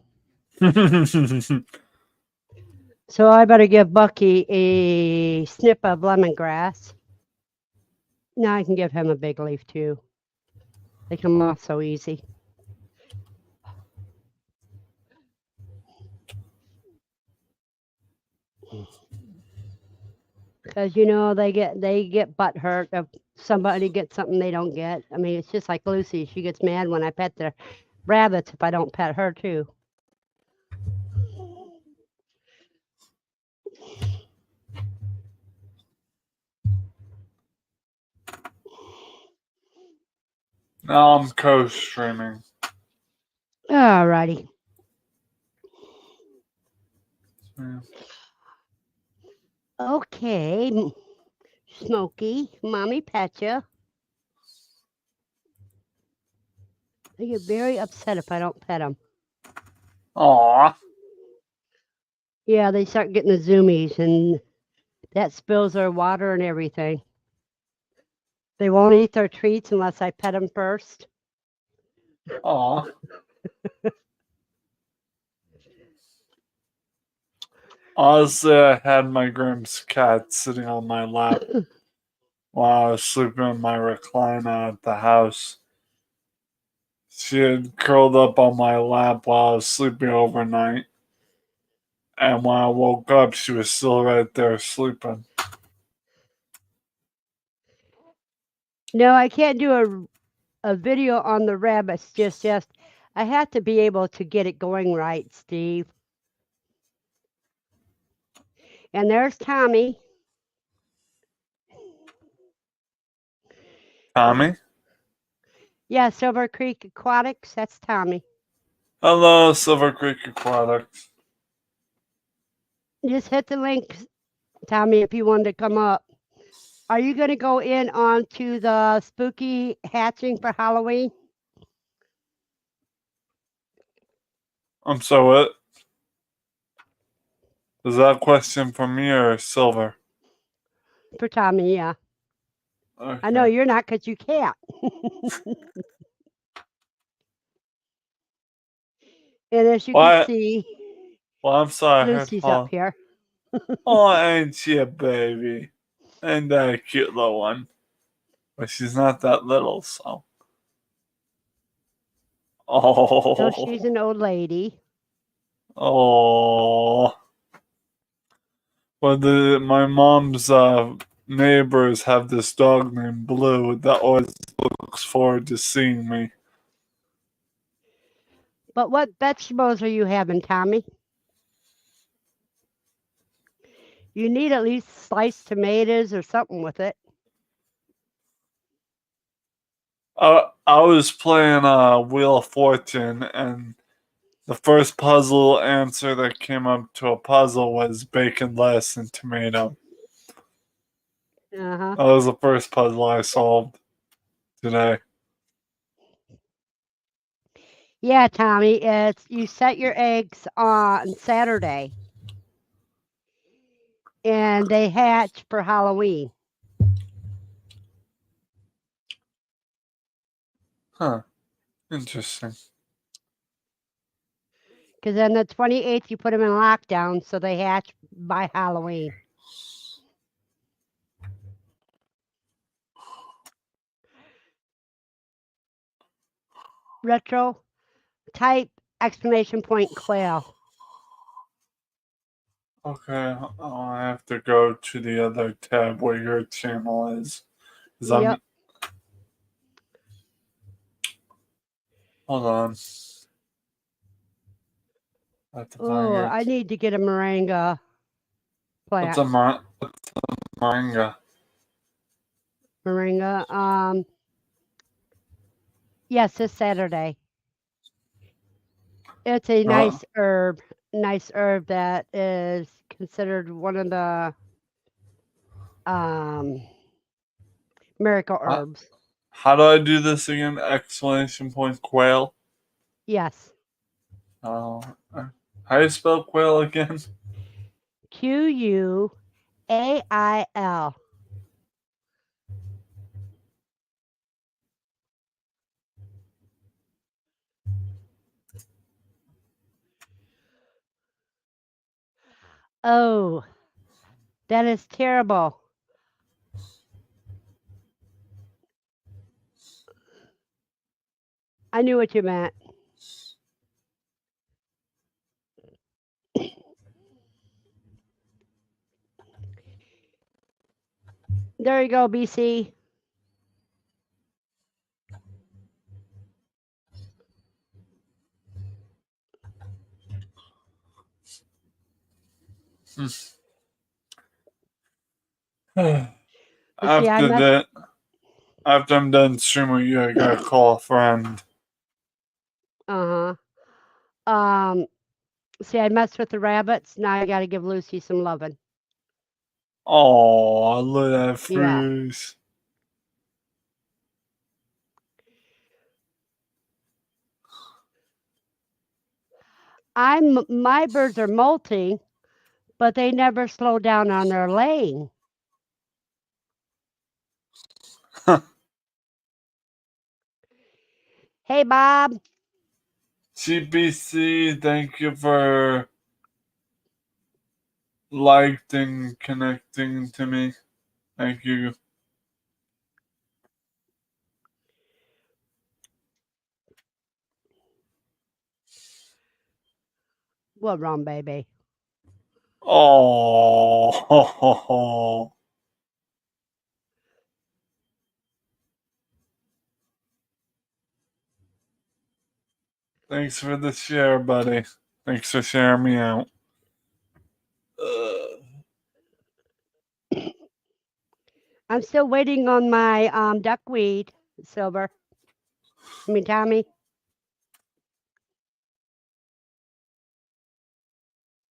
So I better give Bucky a snip of lemongrass. Now I can give him a big leaf too. They come off so easy. Because they get butt hurt if somebody gets something they don't get. I mean, it's just like Lucy. She gets mad when I pet the rabbits if I don't pet her too. Now I'm co-streaming. Alrighty. Yeah. Okay, Smokey, mommy pet you. They get very upset if I don't pet them. Aw. Yeah, they start getting the zoomies, and that spills their water and everything. They won't eat their treats unless I pet them first. Aw. Honestly, I had my Grimm's cat sitting on my lap while I was sleeping in my recliner at the house. She had curled up on my lap while I was sleeping overnight. And when I woke up, she was still right there sleeping. No, I can't do a video on the rabbits just yet. I have to be able to get it going right, Steve. And there's Tommy. Tommy? Yeah, Silver Creek Aquatics. That's Tommy. Hello, Silver Creek Aquatics. Just hit the link, Tommy, if you wanted to come up. Are you going to go in onto the spooky hatching for Halloween? I'm so what? Is that a question for me or Silver? For Tommy, yeah. Okay. I know you're not because you can't. And as you can see, Well, I'm sorry. Lucy's up here. Oh, ain't she a baby? Ain't that a cute little one? But she's not that little, so. Oh. So she's an old lady. Oh. Well, my mom's neighbors have this dog named Blue that always looks forward to seeing me. But what vegetables are you having, Tommy? You need at least sliced tomatoes or something with it. I was playing Wheel of Fortune, and the first puzzle answer that came up to a puzzle was bacon, lettuce, and tomato. Uh-huh. That was the first puzzle I solved today. Yeah, Tommy, it's you set your eggs on Saturday and they hatch for Halloween. Huh. Interesting. Because then the 28th you put them in lockdown so they hatch by Halloween. Retro type exclamation point quail. Okay, I have to go to the other tab where your channel is. Yep. Hold on. I have to find Oh, your. I need to get a moringa plant. What's a moringa? Moringa. Yes, this Saturday. It's a nice herb that is considered one of the miracle herbs. How do I do this again? Exclamation point quail. Yes. How do you spell quail again? Quail. Oh, that is terrible. I knew what you meant. There you go, BC. After I'm done streaming with you, I gotta call a friend. Uh-huh. See, I messed with the rabbits. Now I got to give Lucy some loving. Oh, look at that fruit. My birds are molting, but they never slow down on their laying. Hey, Bob. GBC, thank you for liked and connecting to me. Thank you. What wrong, baby? Oh, Thanks for the share, buddy. Thanks for sharing me out. I'm still waiting on my duckweed, Silver. I mean, Tommy.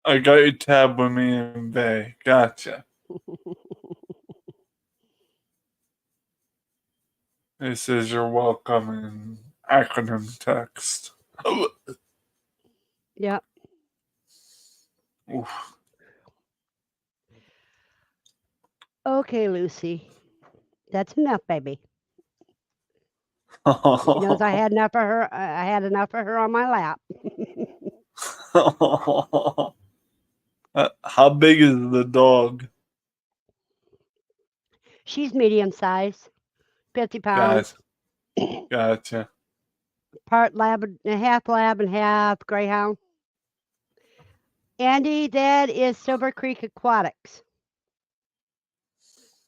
I got you tabbed with me and Bay. Gotcha. This is your welcome in acronym text. Yep. Oof. Okay, Lucy. That's enough, baby. She knows I had enough of her. I had enough of her on my lap. How big is the dog? She's medium size, 50 pounds, Gotcha. part lab, half lab and half greyhound. Andy, that is Silver Creek Aquatics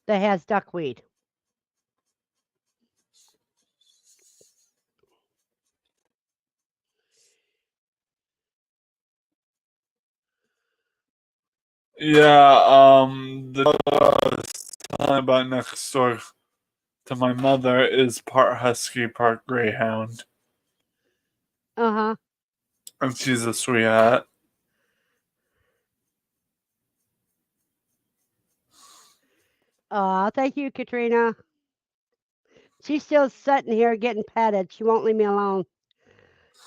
that has duckweed. Yeah, the dog I was telling about next door to my mother is part husky, part greyhound, Uh-huh. and she's a sweetheart. Oh, thank you, Katrina. She's still sitting here getting petted. She won't leave me alone.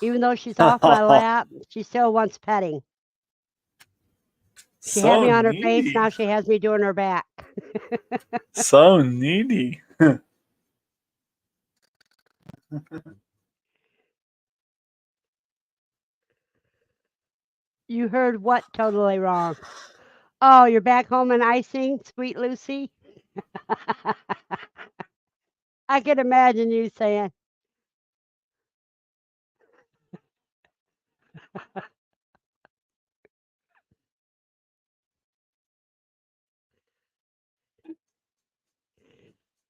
Even though she's off my lap, she still wants petting. She had So me on her face, needy. now she has me doing her back. So needy. You heard what totally wrong? Oh, you're back home in icing, sweet Lucy? I can imagine you saying,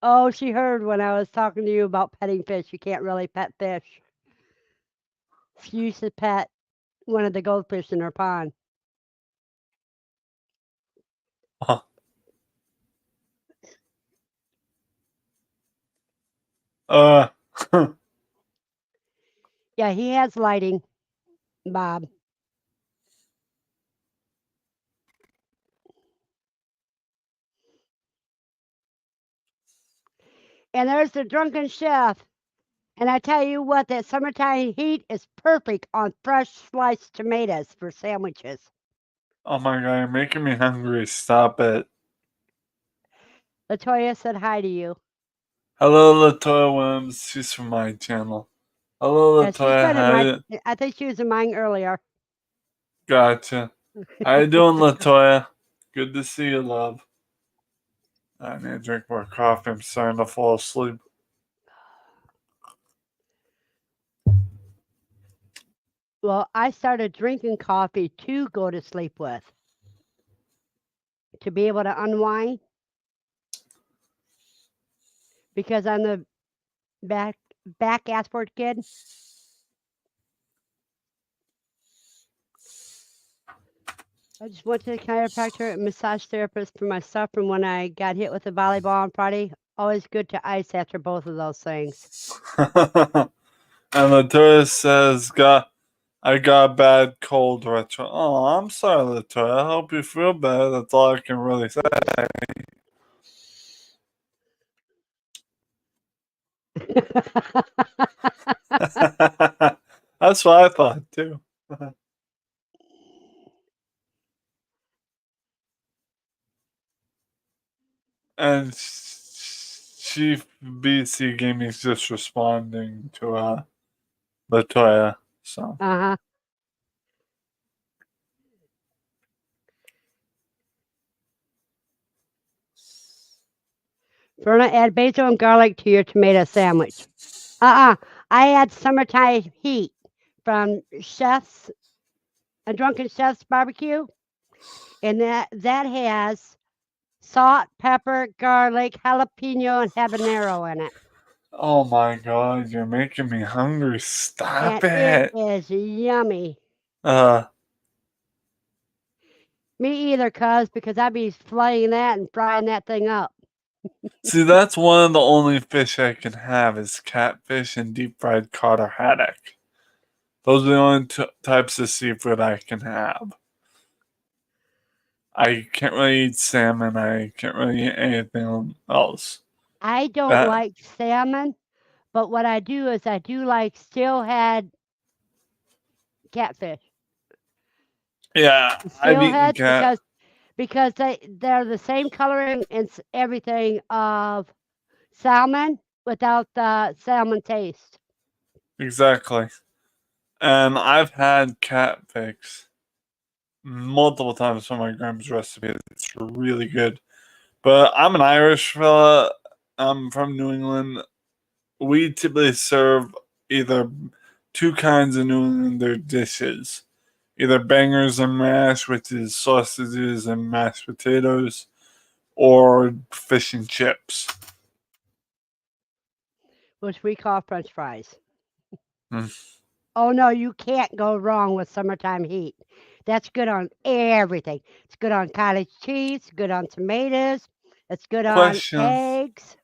oh, she heard when I was talking to you about petting fish. You can't really pet fish. She used to pet one of the goldfish in her pond. uh, Yeah, he has lighting, Bob. And there's the drunken chef. And I tell you what, that summertime heat is perfect on fresh sliced tomatoes for sandwiches. oh my god, you're making me hungry. Stop it. Latoya said hi to you. Hello, Latoya Williams. She's from my channel. Hello, Yeah, she's Latoya. been in How my. you? I think she was in mine earlier. Gotcha. How you doing, Latoya? Good to see you, love. I need to drink more coffee. I'm starting to fall asleep. Well, I started drinking coffee to go to sleep with, to be able to unwind, because I'm the back asport kid. I just went to the chiropractor and massage therapist for myself from when I got hit with the volleyball on Friday. Always good to ice after both of those things. And Latoya says, I got a bad cold retro. Oh, I'm sorry, Latoya. I hope you feel better. That's all I can really say. That's what I thought, too. And Chief BC Gaming's just responding to Latoya. So Uh-huh. Verna, add basil and garlic to your tomato sandwich. I add summertime heat from Chef's, a Drunken Chef's barbecue, and that has salt, pepper, garlic, jalapeno, and habanero in it. Oh my god, you're making me hungry. Stop and it it. is yummy. Uh, Me either, cuz, because I'd be flaying that and frying that thing up. see, that's one of the only fish I can have is catfish and deep fried cod or haddock. Those are the only types of seafood I can have. I can't really eat salmon. I can't really eat anything else. I don't That like salmon, but what I do is I do like steelhead catfish. yeah, I've eaten Steelhead cat because they're the same coloring and everything of salmon without the salmon taste. exactly, and I've had catfish multiple times from my grandma's recipe. It's really good. But I'm an Irish fella. I'm from New England. We typically serve either two kinds of New Englander dishes. Either bangers and mash, which is sausages and mashed potatoes, or fish and chips. Which we call French fries. Mm. Oh no, you can't go wrong with summertime heat. That's good on everything. It's good on cottage cheese, good on tomatoes, it's good on Question. eggs.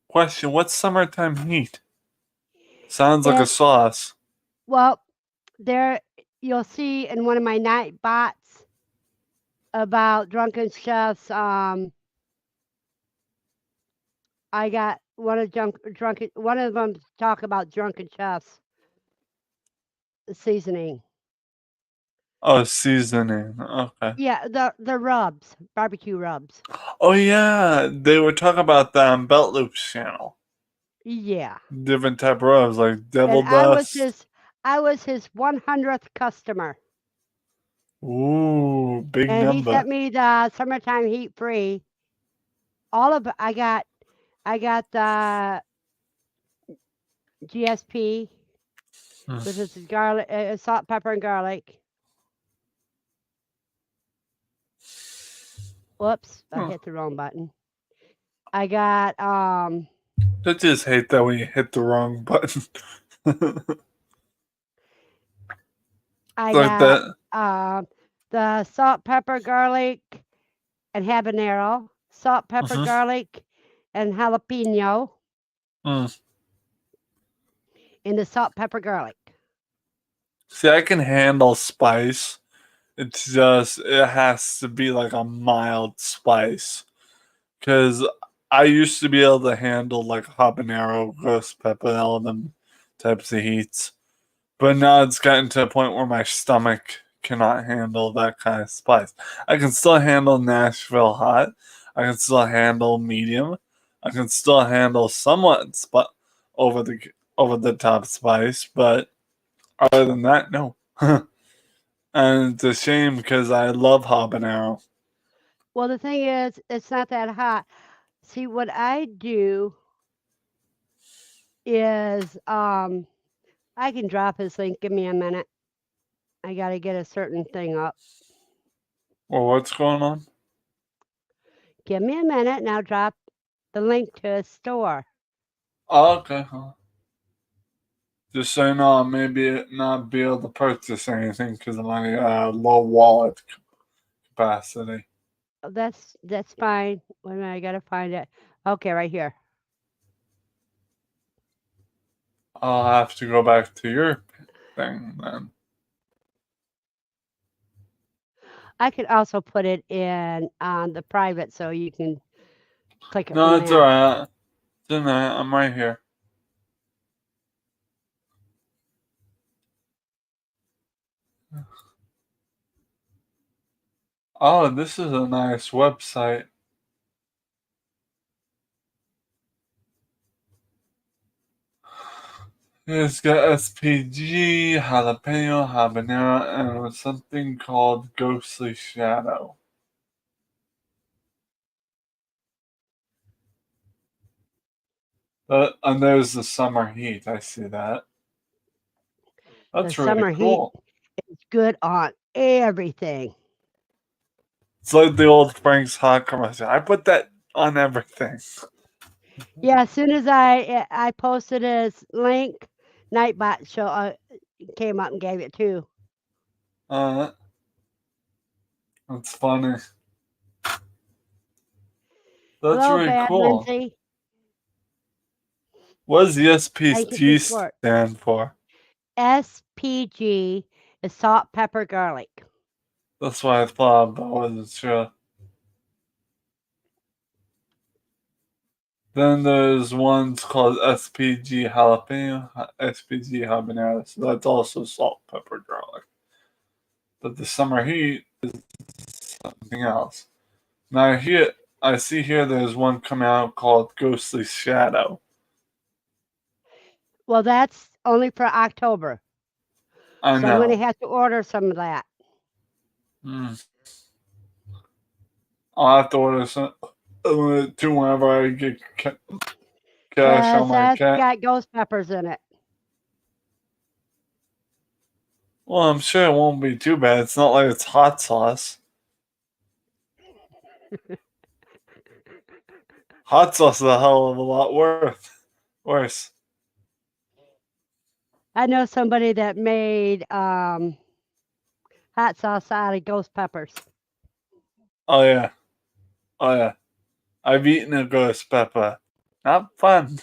What's summertime heat? Sounds like a It's sauce. well, there you'll see in one of my night bots about drunken chefs. I got one of them talk about drunken chefs seasoning. Oh, seasoning. Okay. Yeah, the rubs, barbecue rubs. Oh yeah, they were talking about that on Belt Loop's channel. Yeah. Different type of rubs like And devil dust. I was his 100th customer. Ooh, big And he number. sent me the summertime heat free. All of it. I got the GSP, which is garlic, salt, pepper, and garlic. Whoops, I hit the wrong button. I got I just hate that when you hit the wrong button. I Like got that. the salt, pepper, garlic, and habanero. Salt, pepper, Hmm. garlic, and jalapeno Mm. in the salt, pepper, garlic. See, I can handle spice. It's just it has to be like a mild spice. Cause I used to be able to handle like habanero, ghost pepper, all of them types of heats. But now it's gotten to a point where my stomach cannot handle that kind of spice. I can still handle Nashville hot. I can still handle medium. I can still handle somewhat over the over the top spice, but other than that, no. And it's a shame because I love habanero. Well, the thing is, it's not that hot. See, what I do is I can drop his link. Give me a minute. I got to get a certain thing up. Well, what's going on? Give me a minute and I'll drop the link to his store. Oh, okay. Just so you know, I may not be able to purchase anything because of my low wallet capacity. That's fine. Wait a minute, I got to find it. Okay, right here. I'll have to go back to your thing then. I could also put it in on the private so you can click it No, from it's there. alright. It's in there. I'm right here. Oh, this is a nice website. It's got SPG, jalapeno, habanero, and something called Ghostly Shadow. And there's the summer heat. I see that. The That's really summer heat cool. is good on everything. It's like the old Frank's Hot commercial. I put that on everything. Yeah, as soon as I posted his link, Nightbot came up and gave it too. Uh, that's funny. That's Hello, really Bad cool. Lindsay. What does the Thank you for SPT support. stand for? SPG is salt, pepper, garlic. That's what I thought, but I wasn't sure. Then there's ones called SPG jalapeno, SPG habanero. So that's also salt, pepper, garlic. But the summer heat is something else. Now here, I see here there's one coming out called Ghostly Shadow. Well, that's only for October. I So I'm going to know. have to order some of that. Mm. I'll have to order some too whenever I get cash on Because my that's cat. got ghost peppers in it. Well, I'm sure it won't be too bad. It's not like it's hot sauce. Hot sauce is a hell of a lot worse. I know somebody that made hot sauce out of ghost peppers. Oh yeah, oh yeah. I've eaten a ghost pepper. Not fun.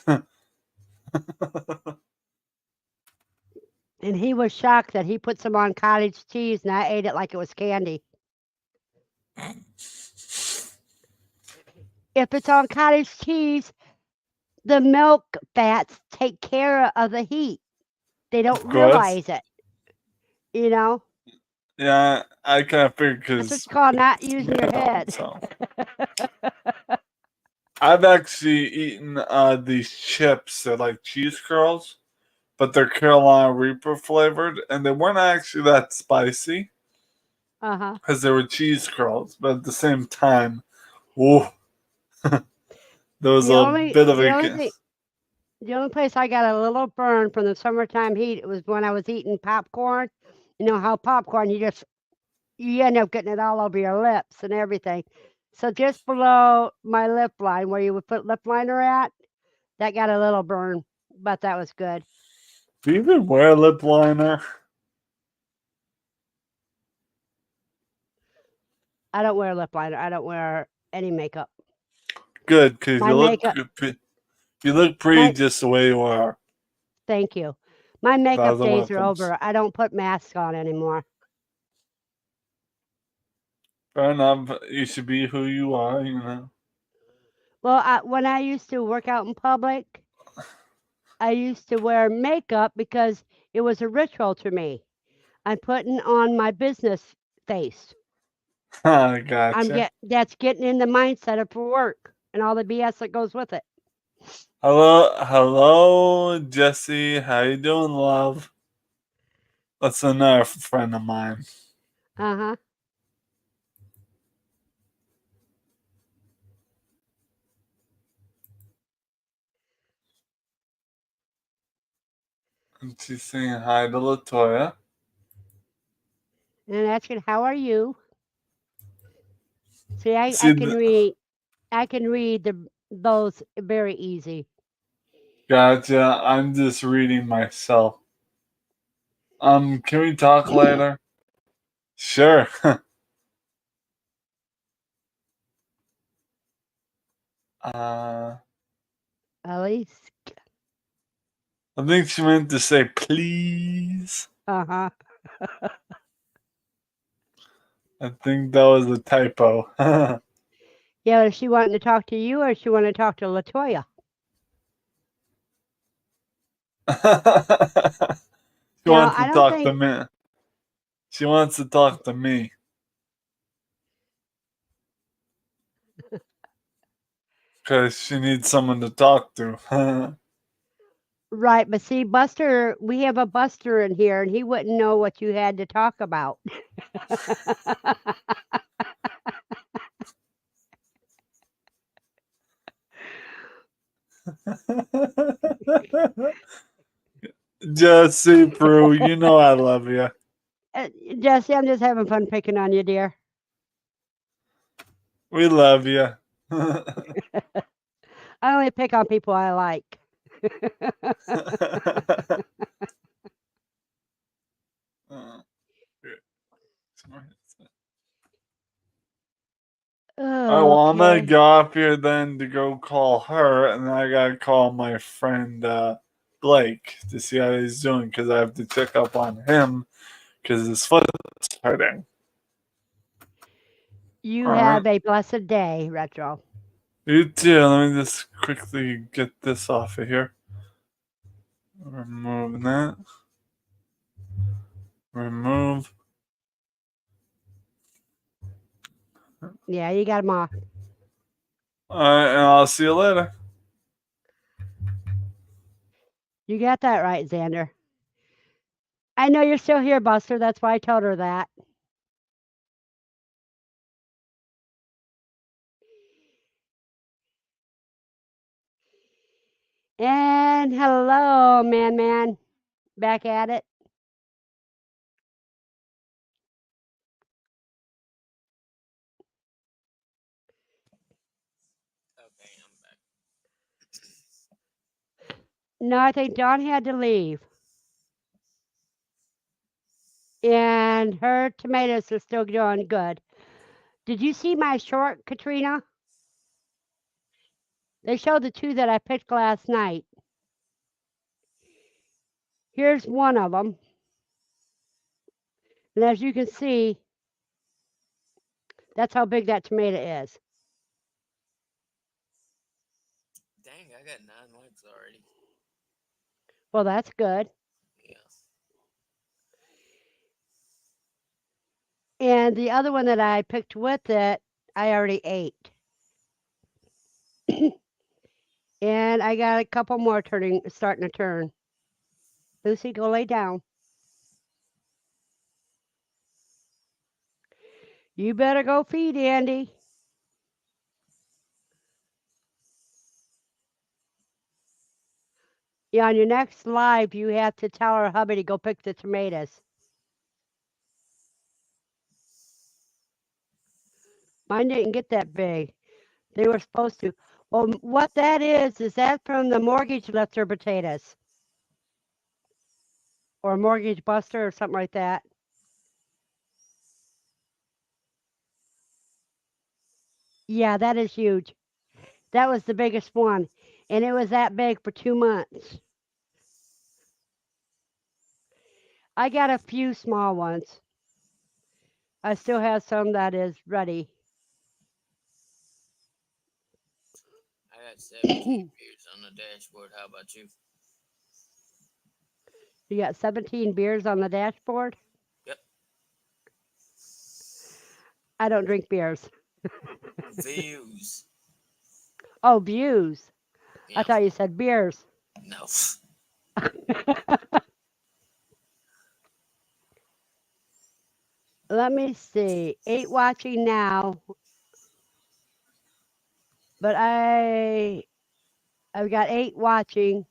And he was shocked that he put some on cottage cheese and I ate it like it was candy. If it's on cottage cheese, the milk fats take care of the heat. They Of don't course. realize it, you know? Yeah, I kind of figured That's what's because called not using your head. so. I've actually eaten these chips. They're like cheese curls, but they're Carolina Reaper flavored, and they weren't actually that spicy Uh-huh. because they were cheese curls. But at the same time, whoa, there was The a only bit of the a. only thing the only place I got a little burn from the summertime heat, it was when I was eating popcorn. You know how popcorn you end up getting it all over your lips and everything. So just below my lip line where you would put lip liner at, that got a little burn, but that was good. Do you even wear lip liner? I don't wear lip liner. I don't wear any makeup. Good, because My makeup you look pretty my just the way you are. Thank you. My makeup Thousand days are welcomes. over. I don't put masks on anymore. Fair enough. You should be who you are, you know. Well, when I used to work out in public, I used to wear makeup because it was a ritual to me. I'm putting on my business face. I gotcha. That's getting in the mindset of for work and all the BS that goes with it. Hello, Jesse. How you doing, love? That's another friend of mine. Uh-huh. And she's saying hi to Latoya. And asking, how are you? See, See, I can read those very easy. gotcha. I'm just reading myself. Can we talk later? Sure. uh, Elise. I think she meant to say please. Uh-huh. I think that was a typo. Yeah, is she wanting to talk to you or she want to talk to Latoya? She Now, wants I to don't talk to think me. She wants to talk to me. Because she needs someone to talk to. right, but see, Buster, we have a Buster in here and he wouldn't know what you had to talk about. Jesse Prue, you know I love you. Jesse, I'm just having fun picking on you, dear. We love you. I only pick on people I like. Uh, here, sorry. Oh, I'm gonna okay. go off here then to go call her, and then I gotta call my friend Blake to see how he's doing because I have to check up on him because his foot's hurting. You All right. have a blessed day, Retro. You too. Let me just quickly get this off of here. Remove that. Remove. Yeah, you got them off. Alright, and I'll see you later. You got that right, Xander. I know you're still here, Buster. That's why I told her that. And hello, man. Back at it. Okay, I'm back. No, I think Dawn had to leave. And her tomatoes are still doing good. Did you see my short, Katrina? They showed the two that I picked last night. Here's one of them. And as you can see, that's how big that tomato is. Dang, I got 9 likes already. Well, that's good. Yeah. And the other one that I picked with it, I already ate. And I got a couple more starting to turn. Lucy, go lay down. You better go feed Andy. Yeah, on your next live, you have to tell her hubby to go pick the tomatoes. Mine didn't get that big. They were supposed to. Well, what that is that from the mortgage lifter potatoes? Or mortgage buster or something like that. Yeah, that is huge. That was the biggest one. And it was that big for 2 months. I got a few small ones. I still have some that is ready. I got 17 beers on the dashboard. How about you? You got 17 beers on the dashboard? Yep. I don't drink beers. Views. Oh, views. I Yeah. thought you said beers. No. Let me see. 8 watching now, but I've got 8 watching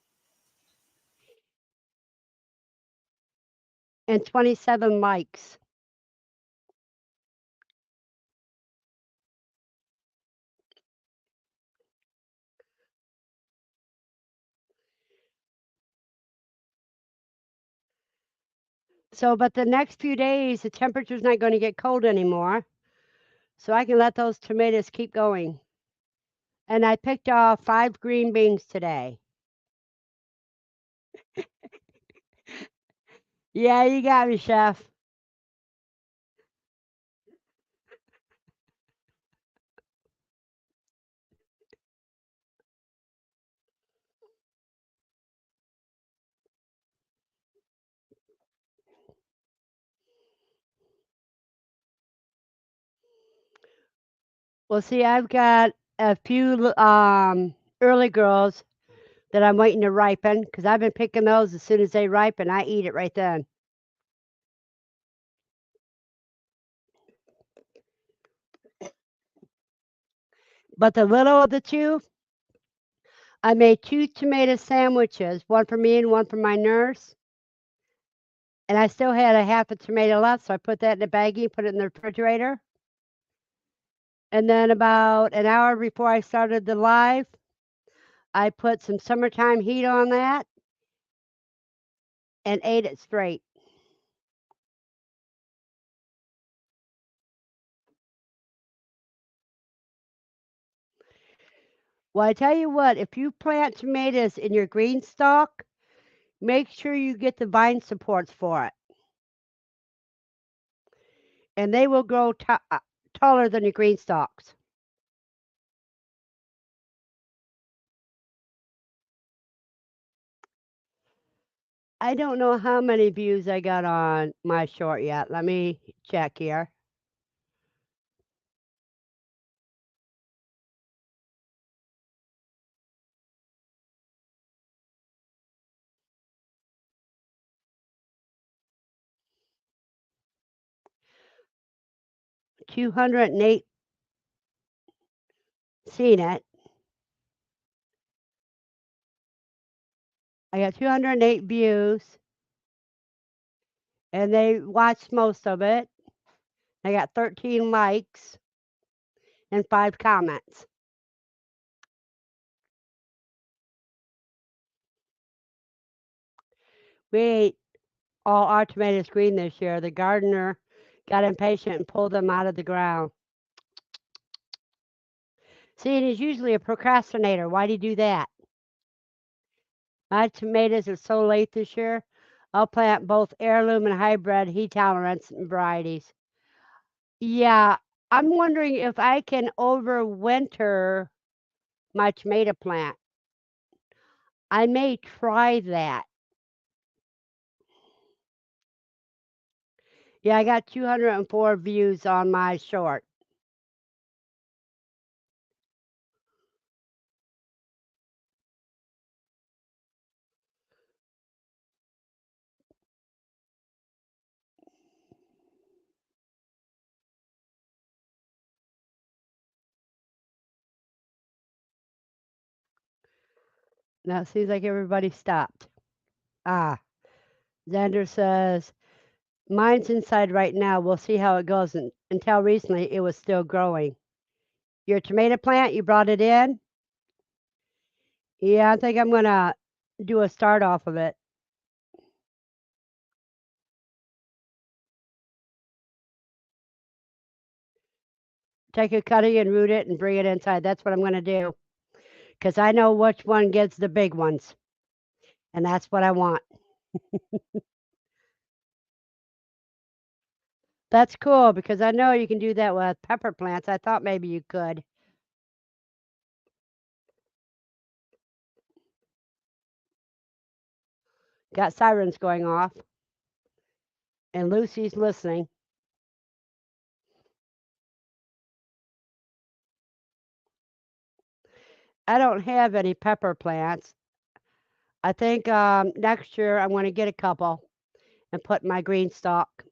and 27 likes. So, but the next few days, the temperature's not going to get cold anymore. So I can let those tomatoes keep going. And I picked off 5 green beans today. Yeah, you got me, chef. Well, see, I've got a few early girls that I'm waiting to ripen because I've been picking those as soon as they ripen. I eat it right then. But the little of the two, I made 2 tomato sandwiches, one for me and one for my nurse. And I still had a half a tomato left, so I put that in a baggie, put it in the refrigerator. And then about an hour before I started the live, I put some summertime heat on that and ate it straight. Well, I tell you what, if you plant tomatoes in your green stalk, make sure you get the vine supports for it, and they will grow taller than your green stalks. I don't know how many views I got on my short yet. Let me check here. $208 seen it. I got 208 views, and they watched most of it. I got 13 likes and 5 comments. We ate all our tomatoes green this year. The gardener got impatient and pulled them out of the ground. See, and he's usually a procrastinator. Why'd he do that? My tomatoes are so late this year. I'll plant both heirloom and hybrid heat tolerance varieties. Yeah, I'm wondering if I can overwinter my tomato plant. I may try that. Yeah, I got 204 views on my short. Now it seems like everybody stopped. Ah, Xander says, mine's inside right now. We'll see how it goes. Until recently, it was still growing. Your tomato plant, you brought it in? Yeah, I think I'm going to do a start off of it. Take a cutting and root it and bring it inside. That's what I'm going to do. Because I know which one gets the big ones. And that's what I want. That's cool because I know you can do that with pepper plants. I thought maybe you could. Got sirens going off. And Lucy's listening. I don't have any pepper plants. I think next year I'm going to get a couple and put in my green stalk.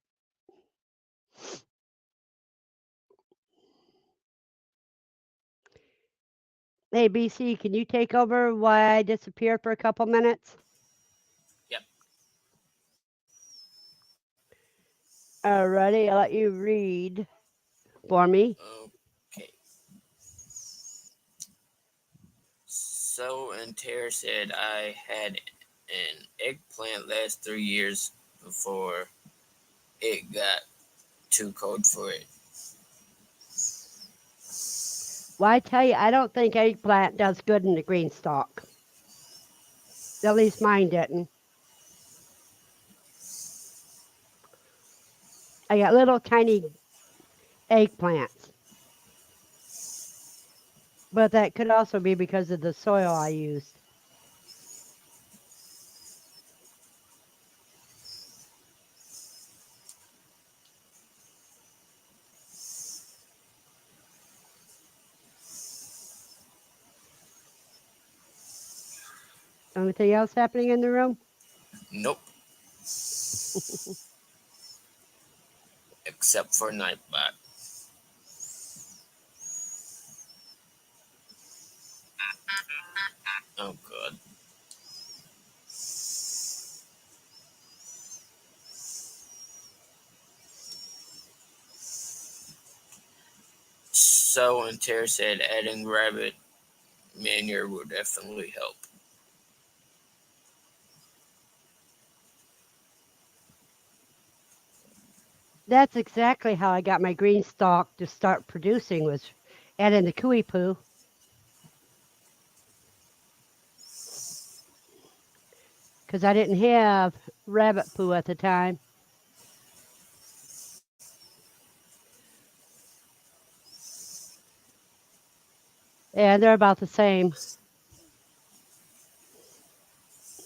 Hey, BC, can you take over while I disappear for a couple minutes? Yep. Alrighty, I'll let you read for me. Okay. So and Tara said I had an eggplant last 3 years before it got too cold for it. Well, I tell you, I don't think eggplant does good in the green stalk. At least mine didn't. I got little tiny eggplants. But that could also be because of the soil I used. Anything else happening in the room? Nope. Except for Nightbot. Oh god. So and Tara said adding rabbit manure will definitely help. That's exactly how I got my green stalk to start producing was adding the cooey poo. Because I didn't have rabbit poo at the time. And they're about the same.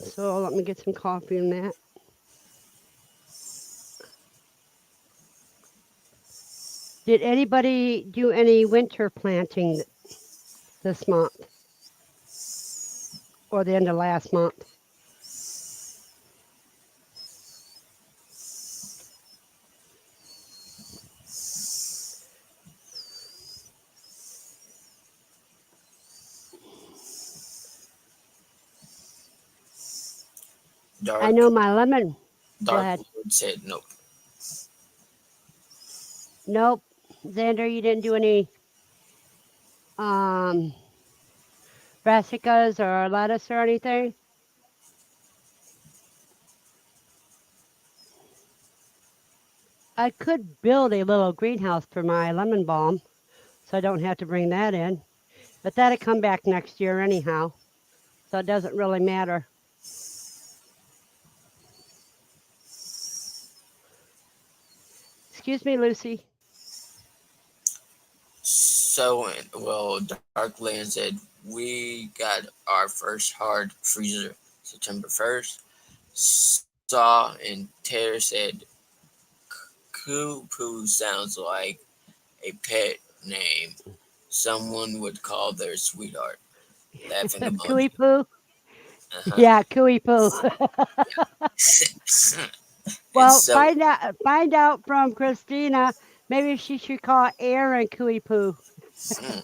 So let me get some coffee in that. Did anybody do any winter planting this month or the end of last month? I Dark know my lemon. Go Dark ahead. Lord said nope. Nope. Xander, you didn't do any um, brassicas or lettuce or anything? I could build a little greenhouse for my lemon balm so I don't have to bring that in. But that'll come back next year anyhow. So it doesn't really matter. Excuse me, Lucy. So, well, Darkland said we got our first hard freezer September 1st. Saw and Taylor said Coo Poo sounds like a pet name someone would call their sweetheart. Laughing Cooey emoji. poo? Uh-huh. Yeah, cooey poo. And Well, so, find out from Christina. Maybe she should call Aaron cooey poo mm,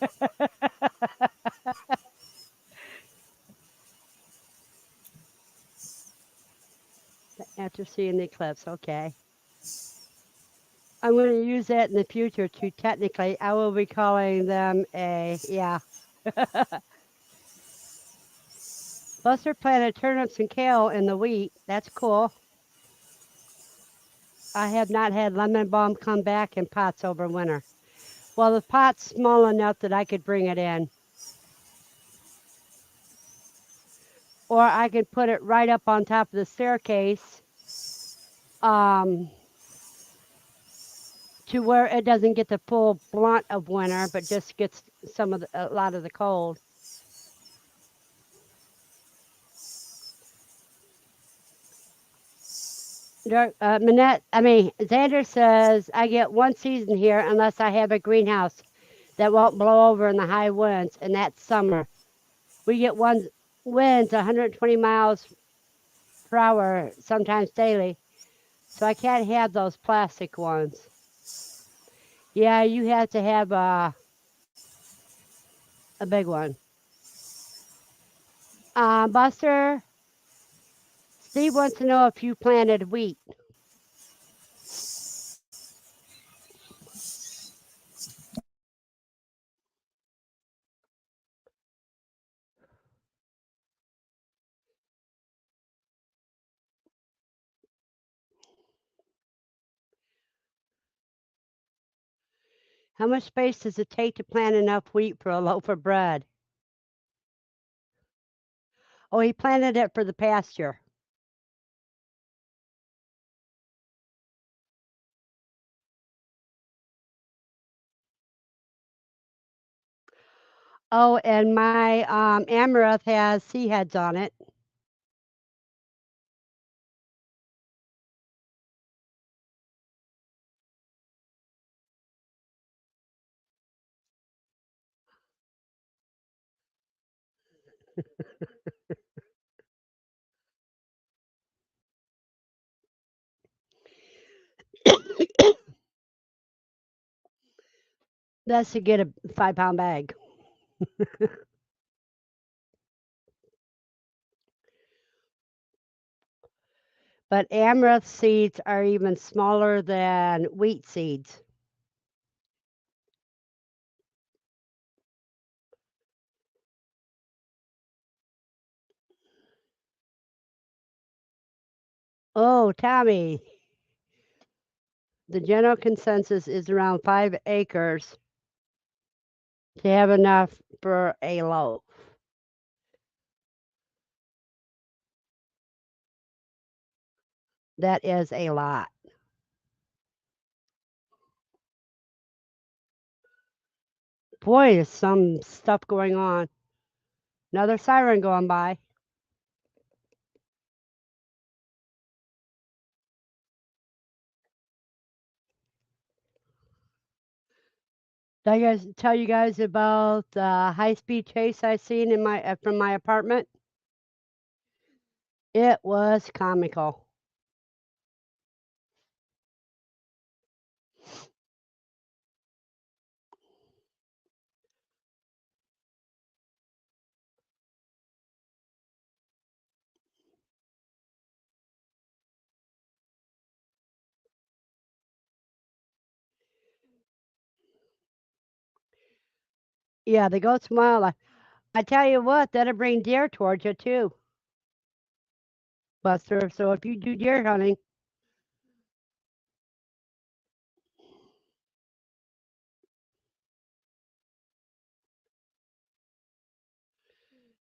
after seeing the eclipse. Okay. I'm going to use that in the future to technically, I will be calling them a, yeah. Buster planted turnips and kale in the wheat. That's cool. I have not had lemon balm come back in pots over winter. Well, the pot's small enough that I could bring it in, or I could put it right up on top of the staircase, um, to where it doesn't get the full blunt of winter, but just gets a lot of the cold. Xander says I get one season here unless I have a greenhouse that won't blow over in the high winds, and that's summer. We get winds 120 miles per hour, sometimes daily, so I can't have those plastic ones. Yeah, you have to have a big one. Buster, Steve wants to know if you planted wheat. How much space does it take to plant enough wheat for a loaf of bread? Oh, he planted it for the pasture. Oh, and my amaranth has sea heads on it. That's to get a 5 pound bag. But amaranth seeds are even smaller than wheat seeds. Oh, Tommy, the general consensus is around 5 acres to have enough for a loaf. That is a lot. Boy, there's some stuff going on. Another siren going by. Did I guys tell you guys about the high-speed chase I seen in my from my apartment? It was comical. Yeah, the goats mile. I tell you what, that'll bring deer towards you too, Buster. So if you do deer hunting,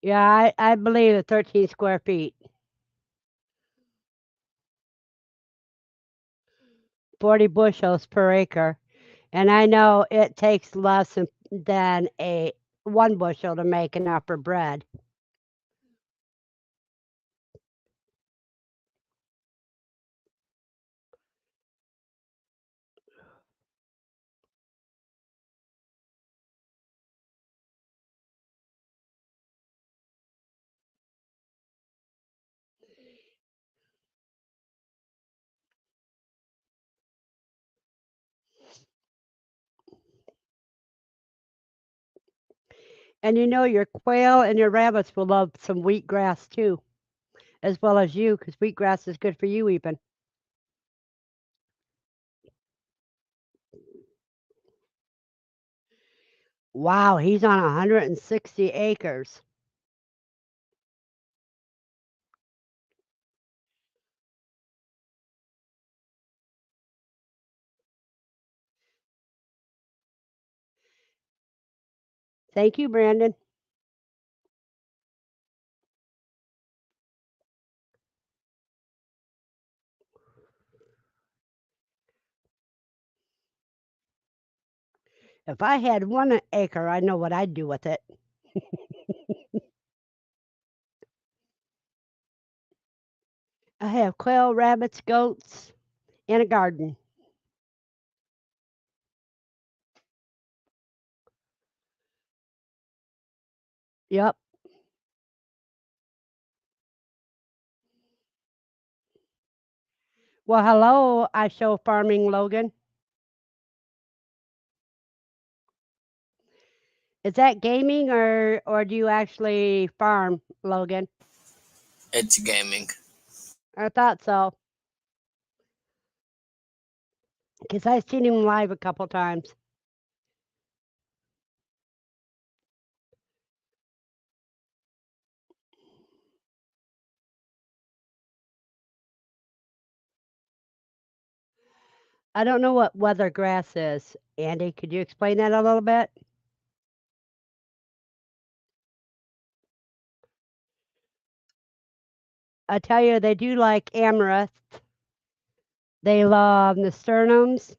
yeah, I believe the 13 square feet, 40 bushels per acre, and I know it takes less than a 1 bushel to make enough for bread. And you know your quail and your rabbits will love some wheatgrass too, as well as you, because wheatgrass is good for you even. Wow, he's on 160 acres. Thank you, Brandon. If I had 1 acre, I know what I'd do with it. I have quail, rabbits, goats, and a garden. Yep. Well, hello, I show farming Logan. Is that gaming or do you actually farm, Logan? It's gaming. I thought so, because I've seen him live a couple times. I don't know what weather grass is. Andy, could you explain that a little bit? I tell you, they do like amaranth. They love nasturtiums.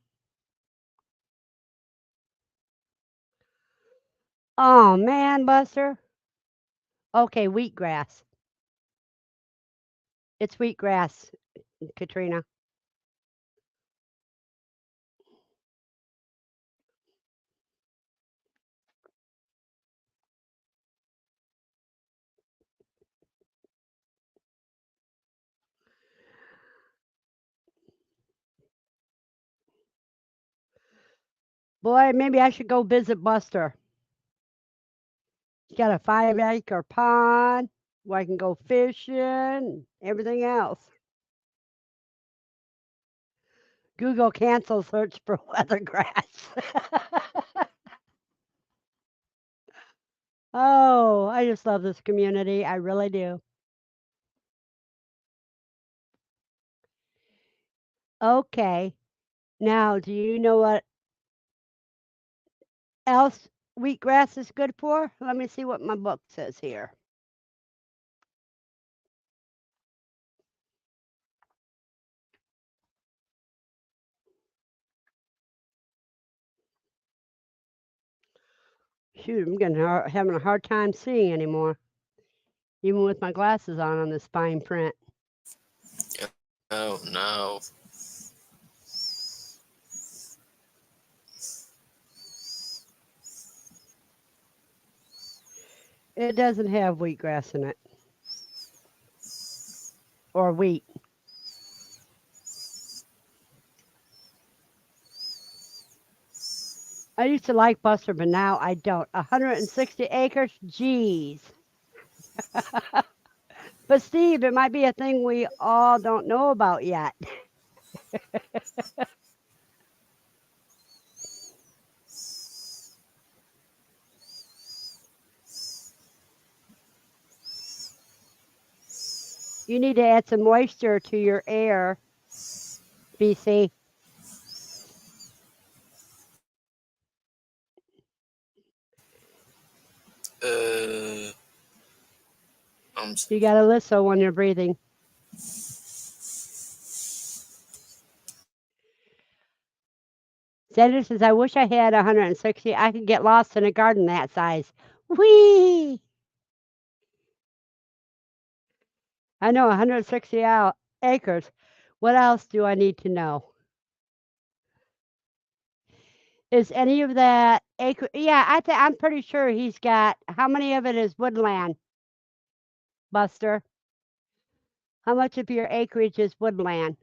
Oh man, Buster. Okay, wheatgrass. It's wheatgrass, Katrina. Boy, maybe I should go visit Buster. He's got a 5 acre pond where I can go fishing, everything else. Google cancel search for weathergrass. Oh, I just love this community. I really do. Okay. Now, do you know what else wheatgrass is good for? Let me see what my book says here. Shoot, I'm having a hard time seeing anymore, even with my glasses on this fine print. Oh no. It doesn't have wheatgrass in it or wheat. I used to like Buster, but now I don't. 160 acres? Geez. But Steve, it might be a thing we all don't know about yet. You need to add some moisture to your air, BC. Uh, You got to listen when you're breathing. Sandra says, I wish I had 160. I could get lost in a garden that size. Whee! I know 160 acres. What else do I need to know? Is any of that acre? Yeah, I'm pretty sure he's got. How many of it is woodland, Buster? How much of your acreage is woodland?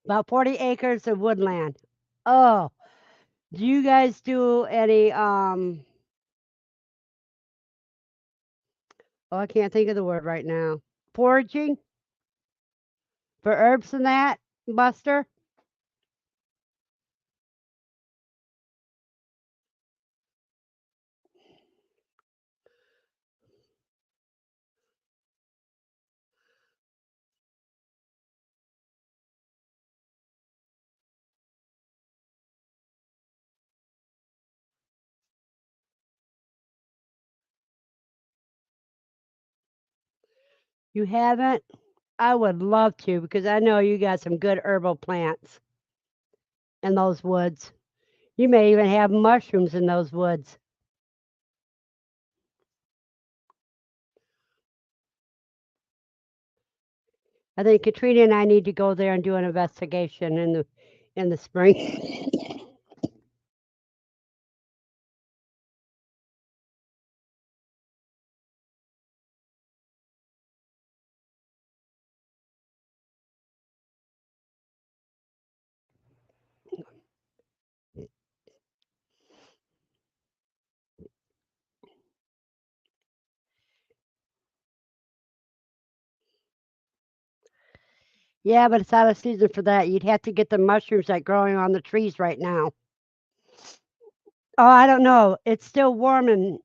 About 40 acres of woodland. Oh, do you guys do any oh, I can't think of the word right now. Foraging for herbs and that, Buster? You haven't? I would love to because I know you got some good herbal plants in those woods. You may even have mushrooms in those woods. I think Katrina and I need to go there and do an investigation in the spring. Yeah, but it's out of season for that. You'd have to get the mushrooms that growing on the trees right now. Oh, I don't know. It's still warm in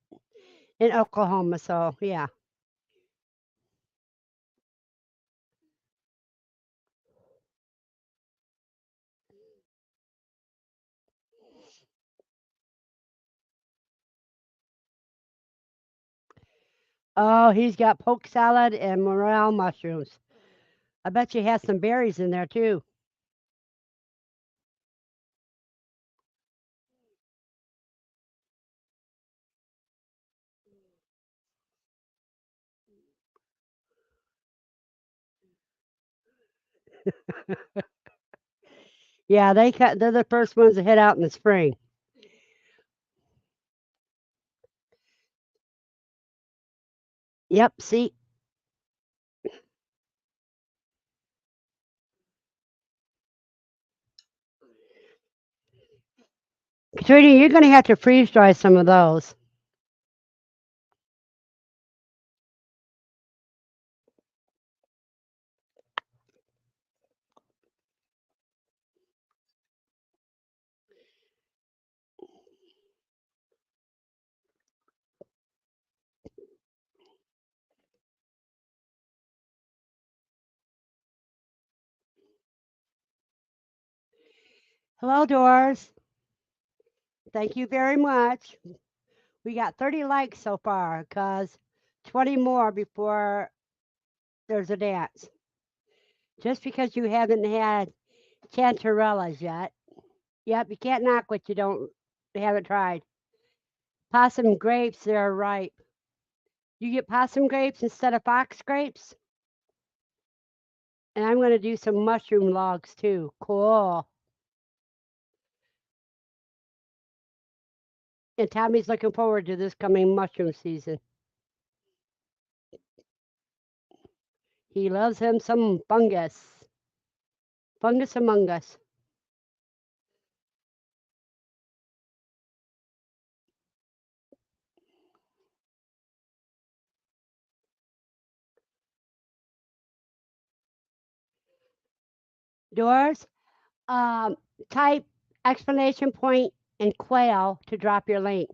Oklahoma, so yeah. Oh, he's got poke salad and morel mushrooms. I bet you has some berries in there too. Yeah, they're the first ones to hit out in the spring. Yep, see, Katrina, you're going to have to freeze dry some of those. Hello, Doors. Thank you very much. We got 30 likes so far, cause 20 more before there's a dance. Just because you haven't had chanterellas yet. Yep, you can't knock what you haven't tried. Possum grapes, they're ripe. You get possum grapes instead of fox grapes? And I'm going to do some mushroom logs too. Cool. And Tommy's looking forward to this coming mushroom season. He loves him some fungus. Fungus among us. Doors, um, type explanation point and quail to drop your link.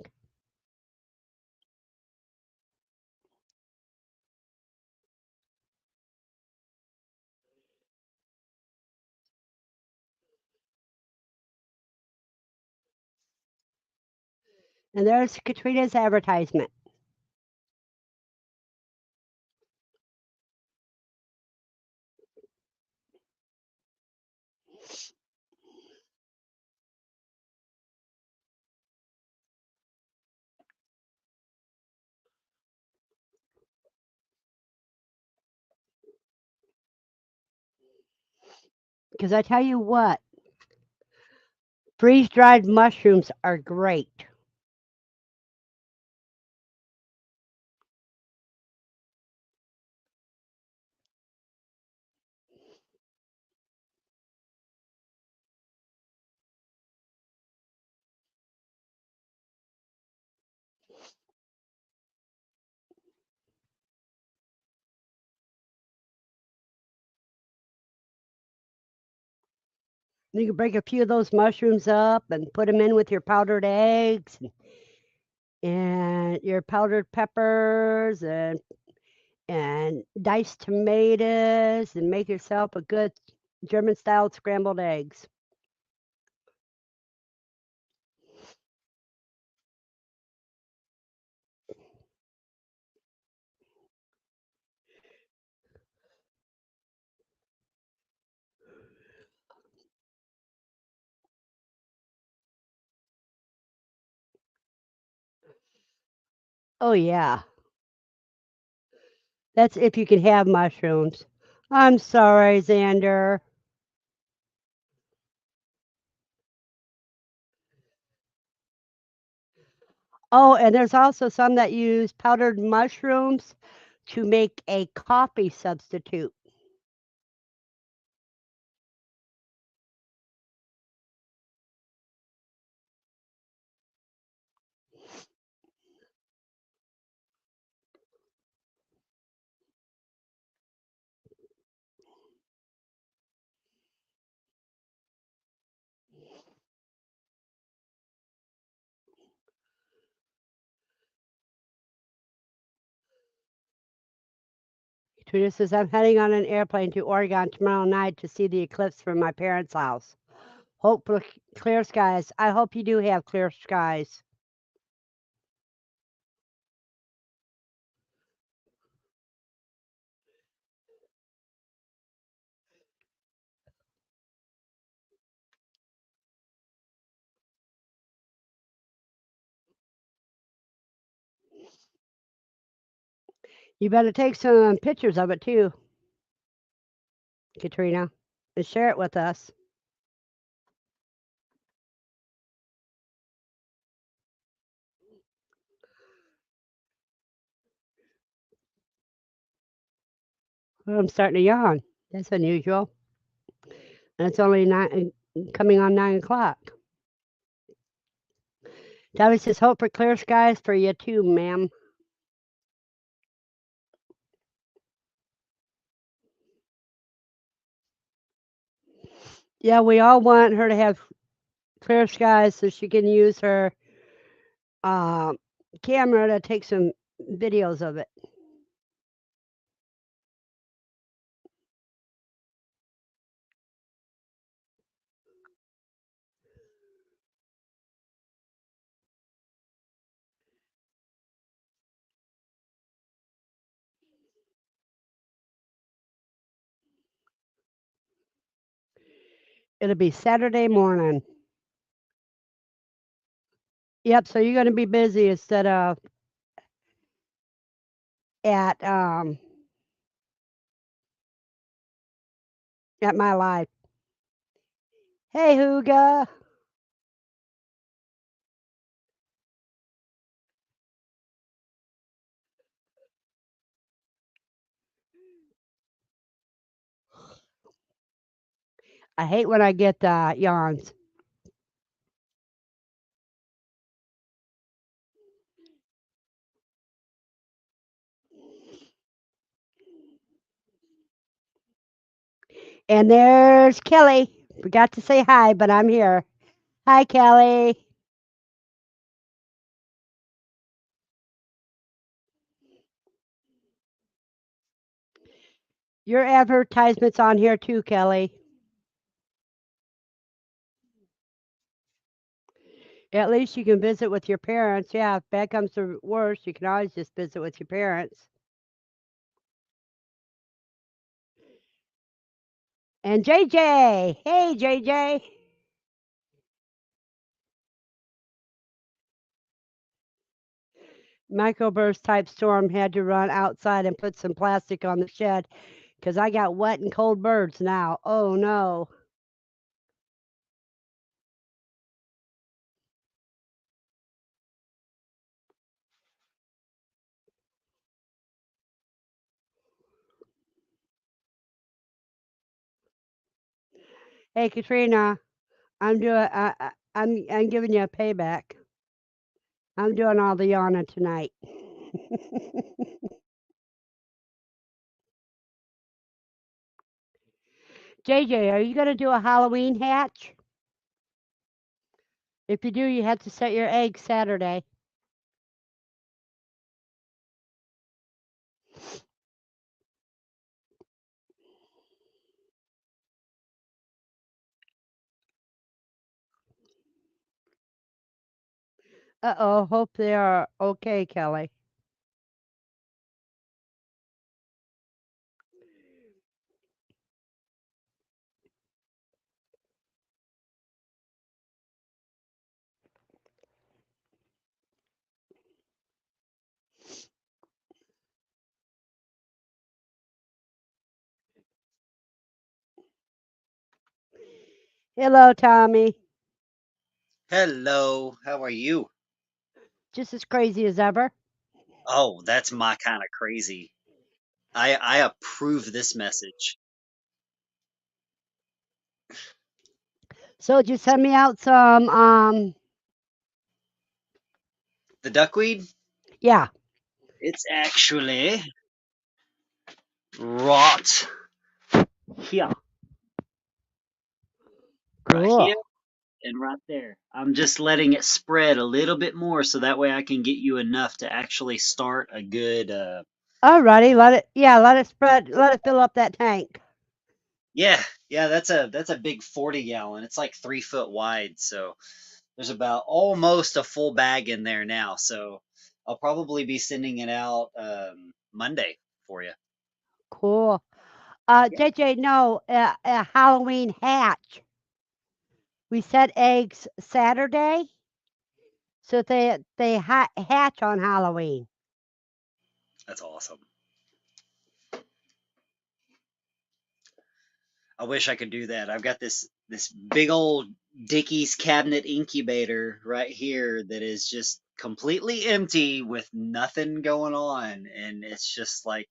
And there's Katrina's advertisement. Because I tell you what, freeze dried mushrooms are great. You can break a few of those mushrooms up and put them in with your powdered eggs and your powdered peppers and diced tomatoes and make yourself a good German style scrambled eggs. Oh yeah. That's if you can have mushrooms. I'm sorry, Xander. Oh, and there's also some that use powdered mushrooms to make a coffee substitute. Teresa says, I'm heading on an airplane to Oregon tomorrow night to see the eclipse from my parents' house. Hope for clear skies. I hope you do have clear skies. You better take some pictures of it too, Katrina, and share it with us. Well, I'm starting to yawn. That's unusual. And it's only coming on 9 o'clock. Tommy says, hope for clear skies for you too, ma'am. Yeah, we all want her to have clear skies so she can use her uh, camera to take some videos of it. It'll be Saturday morning. Yep, so you're going to be busy instead of at at my live. Hey, Hooga. I hate when I get yawns. And there's Kelly. Forgot to say hi, but I'm here. Hi, Kelly. Your advertisement's on here too, Kelly. At least you can visit with your parents. Yeah, if bad comes to worse, you can always just visit with your parents. And JJ. Hey, JJ. Microburst type storm had to run outside and put some plastic on the shed because I got wet and cold birds now. Oh no. Hey, Katrina. I'm giving you a payback. I'm doing all the yawning tonight. JJ, are you gonna do a Halloween hatch? If you do, you have to set your eggs Saturday. Uh-oh, hope they are okay, Kelly. Hello, Tommy. Hello, how are you? Just as crazy as ever. Oh, that's my kind of crazy. I approve this message. So just send me out some The duckweed, yeah, it's actually rot here, right cool. here, and right there. I'm just letting it spread a little bit more so that way I can get you enough to actually start a good Alrighty, let it spread, let it fill up that tank. yeah, yeah, that's a big 40 gallon. It's like 3 foot wide, so there's about almost a full bag in there now. So I'll probably be sending it out Monday for you. Cool. JJ, no, a Halloween hatch. We set eggs Saturday, so they hatch on Halloween. That's awesome. I wish I could do that. I've got this big old Dickies cabinet incubator right here that is just completely empty with nothing going on, and it's just like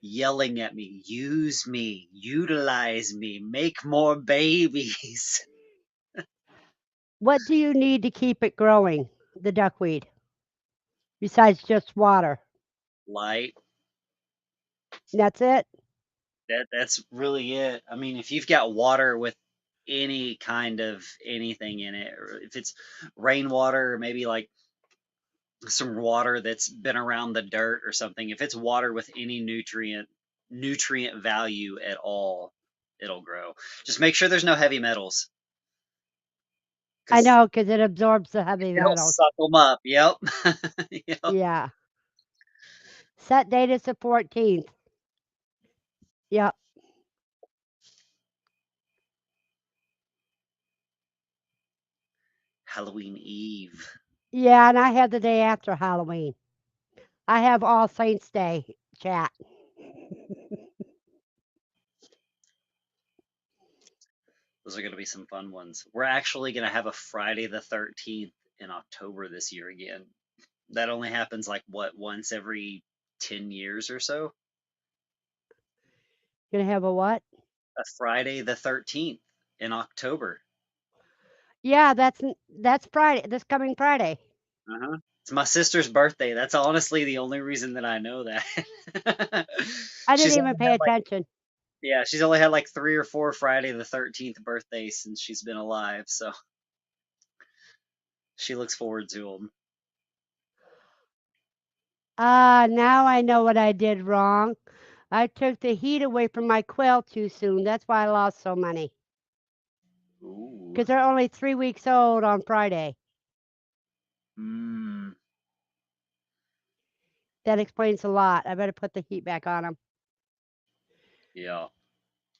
yelling at me, use me, utilize me, make more babies. What do you need to keep it growing, the duckweed, besides just water? Light. That's it? That's really it. I mean, if you've got water with any kind of anything in it, or if it's rainwater, or maybe like some water that's been around the dirt or something, if it's water with any nutrient value at all, it'll grow. Just make sure there's no heavy metals I because know, because it absorbs the heavy it'll metals. suck them up. Yep. Yep. Yeah. Set date is the 14th. Yep. Halloween Eve. Yeah, and I have the day after Halloween. I have All Saints Day chat. Those are going to be some fun ones. We're actually going to have a Friday the 13th in October this year again. That only happens like what, once every 10 years or so? Gonna have a what? A Friday the 13th in October. Yeah, that's Friday. This coming Friday. Uh-huh. It's my sister's birthday. That's honestly the only reason that I know that. I didn't She's even only pay had like, attention. yeah, she's only had like 3 or 4 Friday the 13th birthdays since she's been alive, so she looks forward to them. Ah, now I know what I did wrong. I took the heat away from my quail too soon. That's why I lost so many. Ooh. Because they're only 3 weeks old on Friday. Mmm. That explains a lot. I better put the heat back on them. Yeah,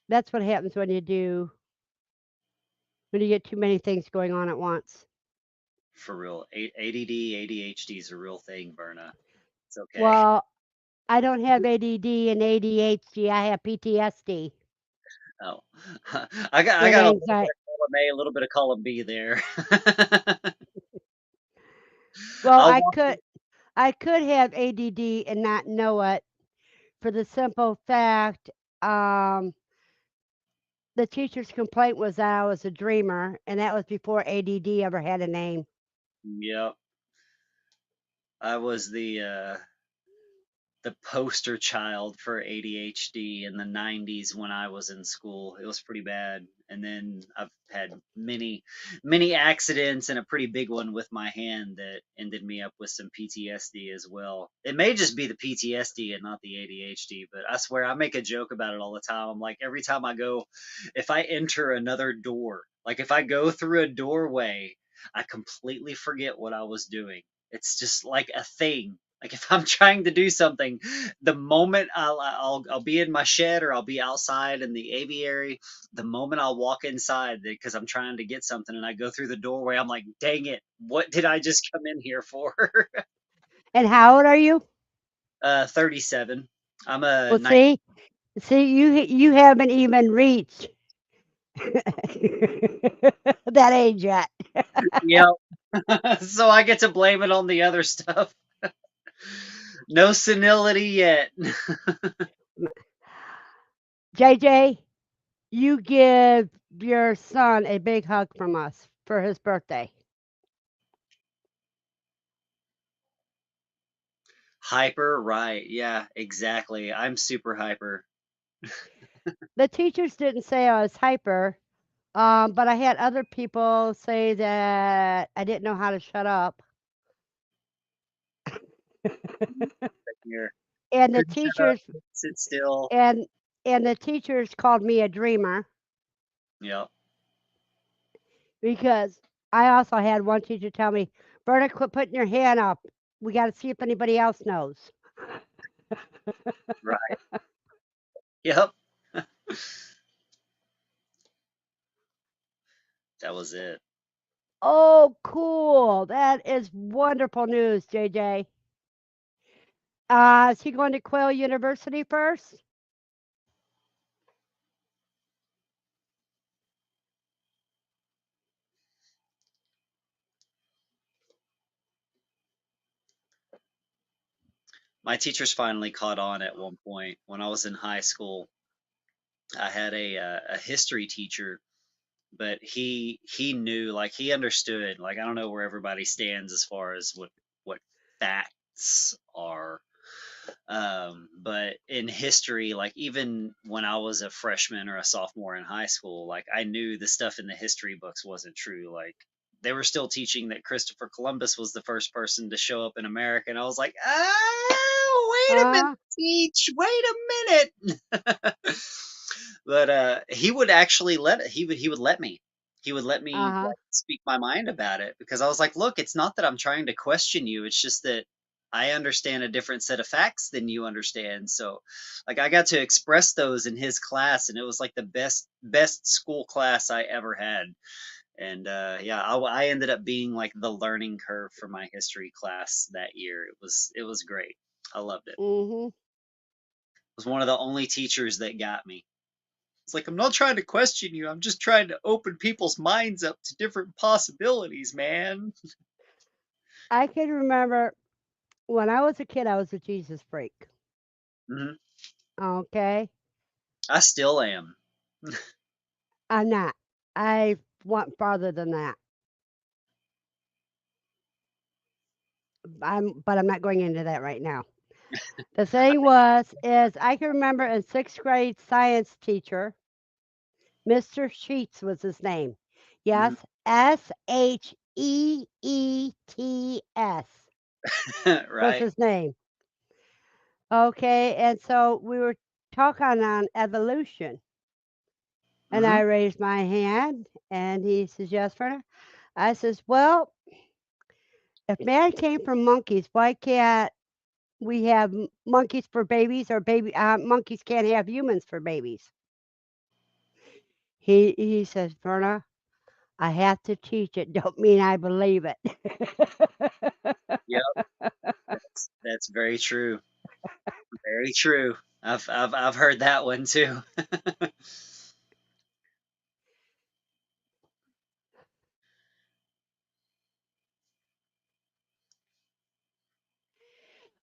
That's what happens when you get too many things going on at once. for real. ADD, ADHD is a real thing, Berna. It's okay. Well, I don't have ADD and ADHD. I have PTSD Oh, I and got a little bit anxiety. of column A, a little bit of column B there. Well, I'll walk you. I could have ADD and not know it for the simple fact um, the teacher's complaint was that I was a dreamer, and that was before ADD ever had a name. Yep, I was the poster child for ADHD in the 90s when I was in school. It was pretty bad. And then I've had many accidents and a pretty big one with my hand that ended me up with some PTSD as well. It may just be the PTSD and not the ADHD, but I swear I make a joke about it all the time. I'm like, every time I go, if I enter another door, like if I go through a doorway, I completely forget what I was doing. It's just like a thing. Like if I'm trying to do something, the moment I'll be in my shed or I'll be outside in the aviary, the moment I'll walk inside because I'm trying to get something and I go through the doorway, I'm like, dang it, what did I just come in here for? And how old are you? 37. I'm a Well, 19. see, you haven't even reached that age yet. Yep. So I get to blame it on the other stuff. No senility yet. JJ, you give your son a big hug from us for his birthday. Hyper, right. Yeah, exactly. I'm super hyper. The teachers didn't say I was hyper, but I had other people say that I didn't know how to shut up. Here. and the Couldn't shut up, teachers sit still. and and the teachers called me a dreamer Yep. because I also had one teacher tell me, Berta, quit putting your hand up. We got to see if anybody else knows. Right. Yep. That was it. Oh, cool. That is wonderful news, JJ. Is he going to Quail University first? My teachers finally caught on at one point when I was in high school. I had a history teacher but he knew, like he understood. Like I don't know where everybody stands as far as what facts are. But in history, like even when I was a freshman or a sophomore in high school, like I knew the stuff in the history books wasn't true. Like they were still teaching that Christopher Columbus was the first person to show up in America, and I was like, wait a minute, Uh-huh. teach, wait a minute. But he would actually he would let me. He would let me Uh-huh. like speak my mind about it because I was like, look, it's not that I'm trying to question you. It's just that I understand a different set of facts than you understand. So, like, I got to express those in his class, and it was like the best school class I ever had. And yeah, I ended up being like the learning curve for my history class that year. It was great. I loved it. It Mhm. was one of the only teachers that got me. It's like I'm not trying to question you. I'm just trying to open people's minds up to different possibilities, man. I can remember when I was a kid, I was a Jesus freak. Hmm. Okay? I still am. I'm not. I went farther than that. But I'm not going into that right now. The thing is I can remember in 6th grade science teacher, Mr. Sheets was his name. Mhm. Yes, Sheets was Right. his name. Okay, and so we were talking on evolution, and Hmm. I raised my hand, and he says, "Yes, Verna." I says, "Well, if man came from monkeys, why can't we have monkeys for babies, or monkeys can't have humans for babies?" He says, "Verna, I have to teach it. Don't mean I believe it." Yep. That's very true. Very true. I've heard that one too.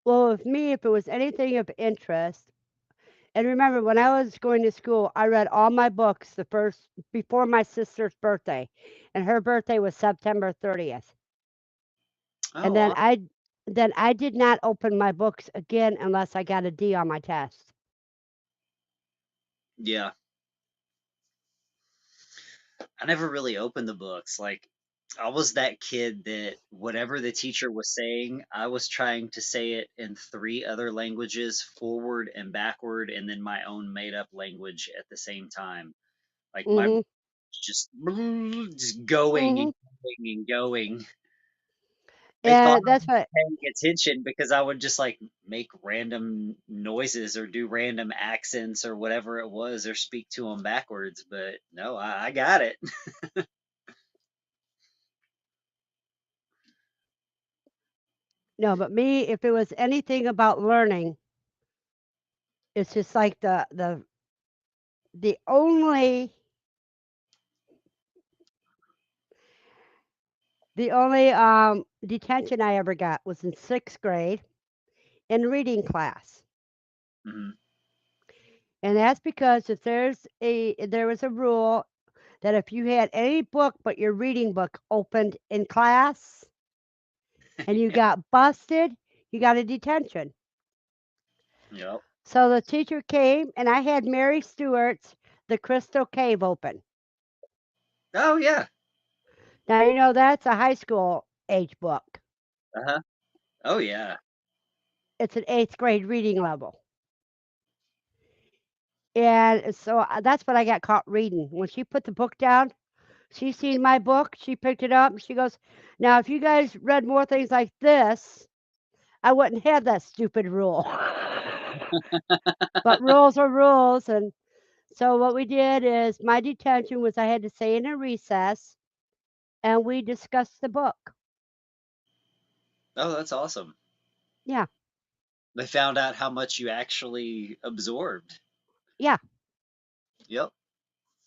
Well, with me, if it was anything of interest, and remember when I was going to school, I read all my books the first before my sister's birthday, and her birthday was September 30th. And Oh, then I did not open my books again unless I got a D on my test. yeah. I never really opened the books. Like I was that kid that whatever the teacher was saying, I was trying to say it in three other languages, forward and backward, and then my own made up language at the same time. Like my Mhm. just just going and Mhm. going and going. They thought And I that's was what paying attention because I would just like make random noises or do random accents or whatever it was or speak to them backwards. But no, I got it. no, but me, if it was anything about learning, it's just like the only detention I ever got was in 6th grade in reading class. Mhm. And that's because if there was a rule that if you had any book but your reading book opened in class and you Yeah. got busted, you got a detention. Yep. So the teacher came and I had Mary Stewart's The Crystal Cave open. Oh yeah. Now you know that's a high school age book. Uh-huh. Oh yeah. It's an 8th grade reading level. And so that's what I got caught reading. When she put the book down, she seen my book, she picked it up, and she goes, "Now, if you guys read more things like this, I wouldn't have that stupid rule." But rules are rules. And so what we did is my detention was I had to stay in a recess and we discussed the book. Oh, that's awesome. Yeah, They found out how much you actually absorbed. yeah. Yep.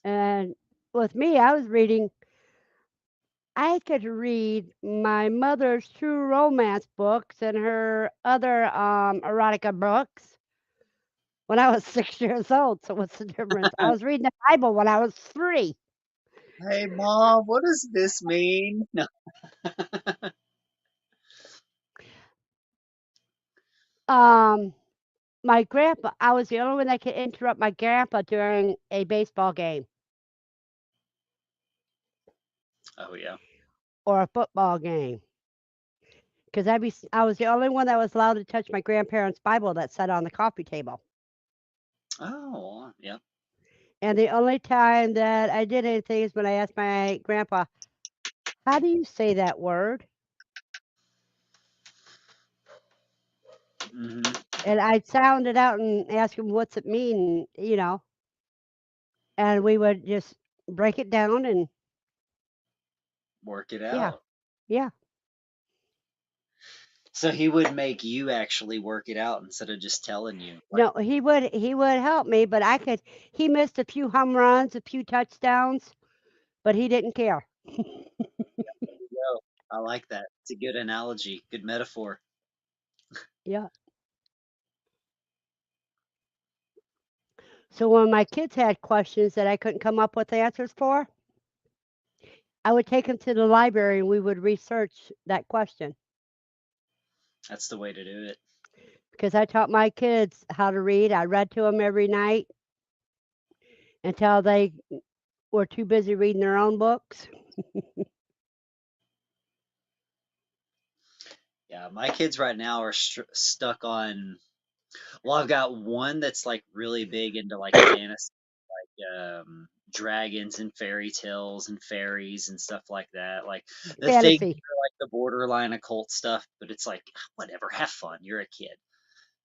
And with me, I was reading, I could read my mother's true romance books and her other erotica books when I was 6 years old. So what's the difference? I was reading the Bible when I was 3. Hey, Mom, what does this mean? No. Um, my grandpa, I was the only one that could interrupt my grandpa during a baseball game Oh, yeah. or a football game. Because I was the only one that was allowed to touch my grandparents' Bible that sat on the coffee table. Oh, yeah. And the only time that I did anything is when I asked my grandpa, "How do you say that word?" Hmm. And I'd sound it out and ask him, "What's it mean?" You know, and we would just break it down and Work it yeah, out. yeah. So he would make you actually work it out instead of just telling you. Like, No, he would help me, but he missed a few home runs, a few touchdowns, but he didn't care. there you go. I like that. It's a good analogy, good metaphor. Yeah. So when my kids had questions that I couldn't come up with answers for, I would take them to the library and we would research that question That's the way to do it. because I taught my kids how to read. I read to them every night until they were too busy reading their own books. Yeah, my kids right now are stuck on. Well, I've got one that's like really big into like fantasy, dragons and fairy tales and fairies and stuff like that. Like the things Fantasy. are like the borderline occult stuff, but it's like whatever, have fun. You're a kid.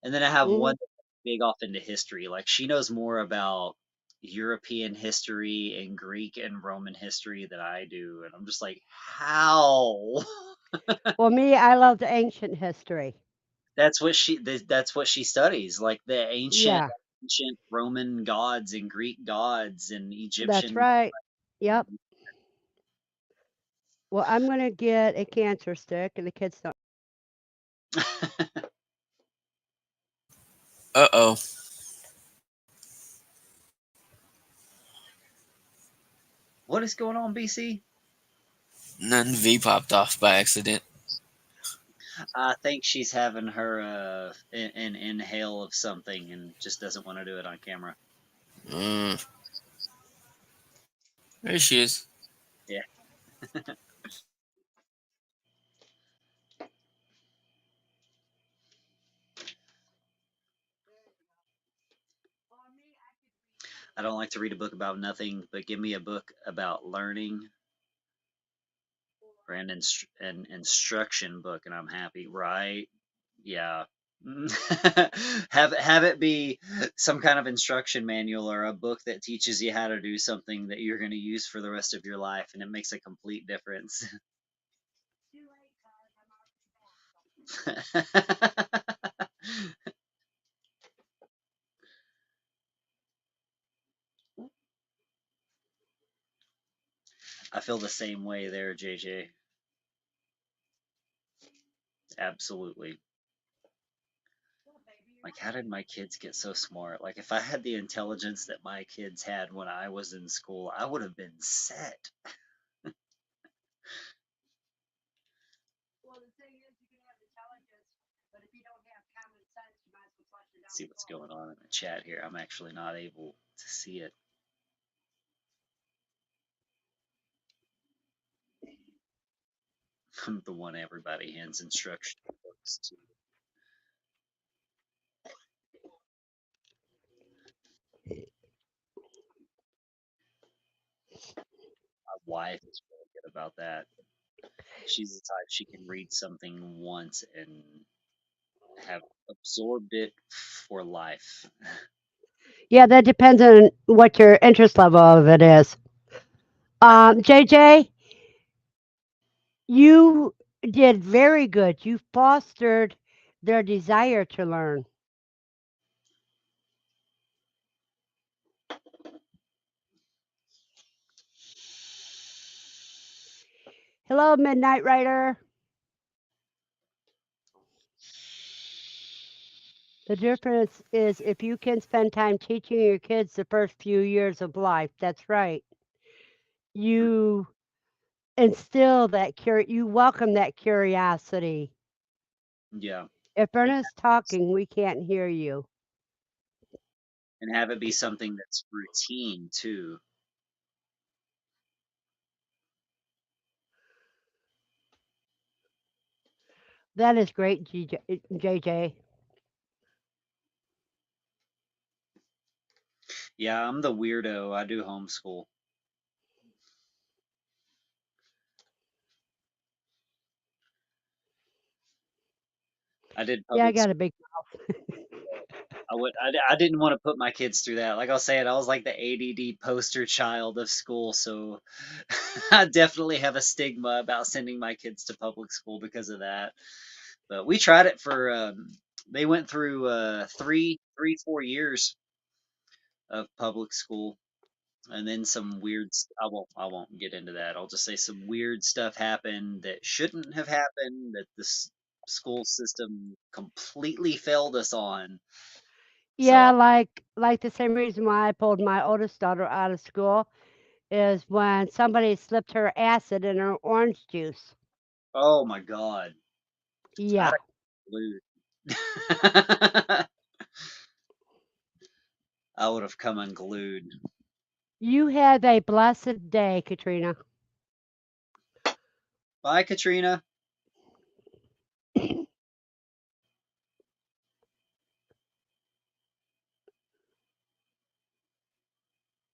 And then I have Hmm. one that's big off into history. Like she knows more about European history and Greek and Roman history than I do, and I'm just like, how? Well, me, I love the ancient history. That's what she studies, like the Yeah, ancient Roman gods and Greek gods and that's Egyptian. right. Yep. Well, I'm going to get a cancer stick, and the kids don't. Uh oh. What is going on, BC? Nothing V popped off by accident. I think she's having her an inhale of something and just doesn't want to do it on camera. Mm, there she is. Yeah. I don't like to read a book about nothing, but give me a book about learning or an instruction book, and I'm happy. Right? Yeah. Have it be some kind of instruction manual or a book that teaches you how to do something that you're going to use for the rest of your life, and it makes a complete difference. I feel the same way there, JJ. Absolutely. Like, how did my kids get so smart? Like, if I had the intelligence that my kids had when I was in school, I would have been set. See what's going on in the chat here. I'm actually not able to see it. I'm the one everybody hands instruction books to. My wife is really good about that. She's the type she can read something once and have absorbed it for life. Yeah, that depends on what your interest level of it is. JJ, you did very good. You fostered their desire to learn. Hello, Midnight Rider. The difference is if you can spend time teaching your kids the first few years of life. That's right. you instill that you welcome that curiosity. Yeah. If And Berna's talking, we can't hear you. have it be something that's routine too. That is great, JJ. Yeah, I'm the weirdo. I do homeschool. I did Yeah, I public got a school. big mouth. I didn't want to put my kids through that. Like I was saying, I was like the ADD poster child of school, so I definitely have a stigma about sending my kids to public school because of that. But we tried it for they went through 4 years of public school, and then some weird. I won't get into that. I'll just say some weird stuff happened that shouldn't have happened. That this school system completely failed us on. So, Yeah, like the same reason why I pulled my oldest daughter out of school is when somebody slipped her acid in her orange juice. oh my God, I'd Yeah. have glued. I would have come unglued. You have a blessed day, Katrina. Bye, Katrina.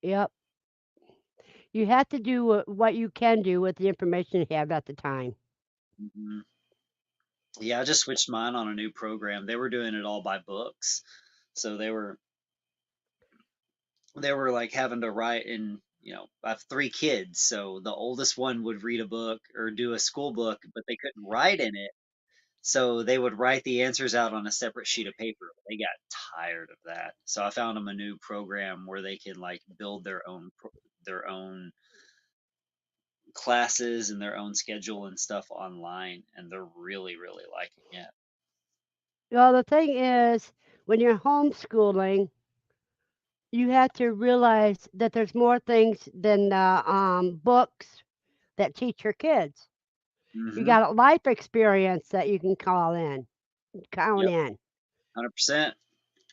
Yep. You have to do what you can do with the information you have at the time. Hmm. Yeah, I just switched mine on a new program. They were doing it all by books, so they were like having to write in. I have 3 kids, so the oldest one would read a book or do a school book, but they couldn't write in it. So they would write the answers out on a separate sheet of paper. They got tired of that. So I found them a new program where they can like build their own classes and their own schedule and stuff online, and they're really, really liking it. Well, the thing is, when you're homeschooling, you have to realize that there's more things than the books that teach your kids. You Hmm. got a life experience that you can count Yep, in. 100%.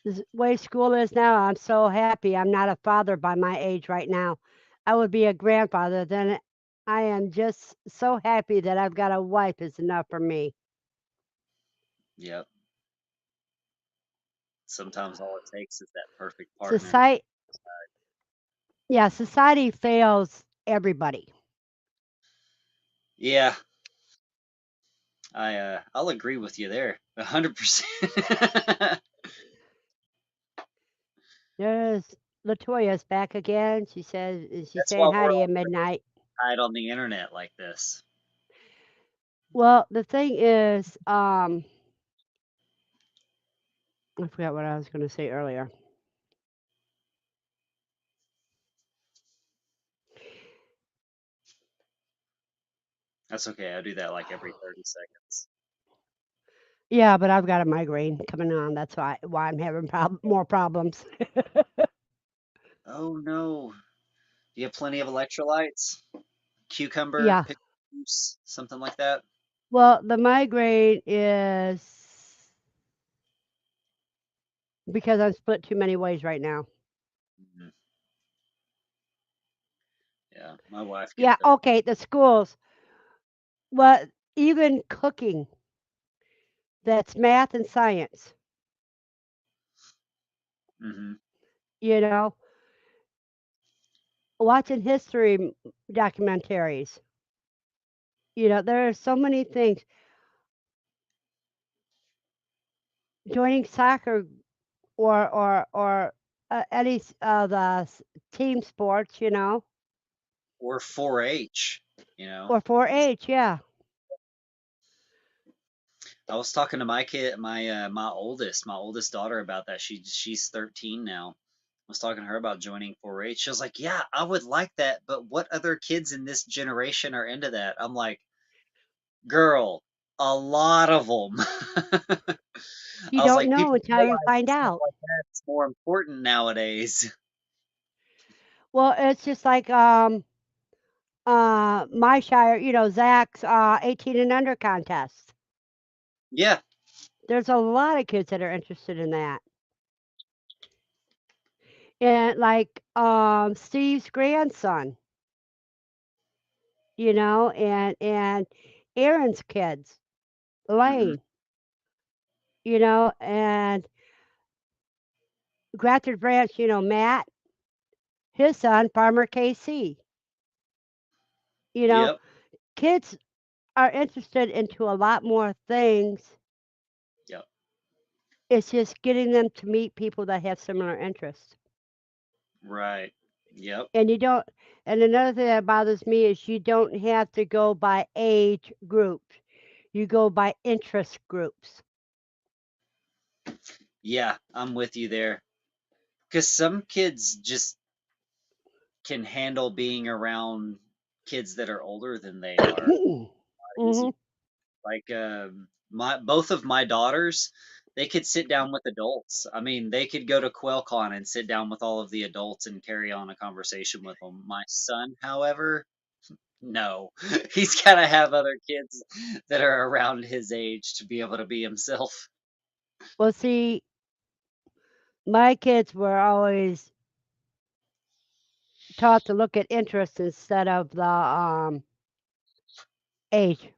The way school is now, I'm so happy I'm not a father by my age right now. I would be a grandfather. Then I am just so happy that I've got a wife is enough for me. Yep. Sometimes all it takes is that perfect partner. Society, yeah, society fails everybody. Yeah, I'll agree with you there, 100%. There's Latoya's back again. She says she's That's why saying hi we're to you all at midnight. tied on the internet like this. Well, the thing is, I forgot what I was going to say earlier. That's okay. I do that like every 30 seconds. Yeah, but I've got a migraine coming on. That's why I'm having more problems. Oh no. Do you have plenty of electrolytes? Cucumber, Yeah. pickle juice, something like that? Well, the migraine is because I'm split too many ways right now. Mhm. Yeah, my wife gets Yeah, them. okay, the schools. Well, even cooking, that's math and science, Hmm. you know, watching history documentaries. There are so many things. Joining soccer or any the team sports, Or 4-H, you know. or 4-H, yeah. I was talking to my kid, my oldest daughter about that. She's 13 now. I was talking to her about joining 4-H. She was like, "Yeah, I would like that, but what other kids in this generation are into that?" I'm like, "Girl, a lot of them." You I was don't like, know "People until you realize find that stuff out. like that's more important nowadays." Well, it's just like my shire, Zach's 18 and under contest. Yeah. There's a lot of kids that are interested in that. And like Steve's grandson, and Aaron's kids, Hmm. Lane, and Grattan Branch, Matt, his son, Farmer KC. You know, Yep. kids are interested into a lot more things. Yep. It's just getting them to meet people that have similar interests. Right. Yep. And you don't, and another thing that bothers me is you don't have to go by age groups. You go by interest groups. Yeah, I'm with you there. Because some kids just can handle being around kids that are older than they are Hmm. easy. Like my both of my daughters, they could sit down with adults. I mean, they could go to QuailCon and sit down with all of the adults and carry on a conversation with them. My son, however, no. He's got to have other kids that are around his age to be able to be himself. Well, see, my kids were always taught to look at interest instead of the age.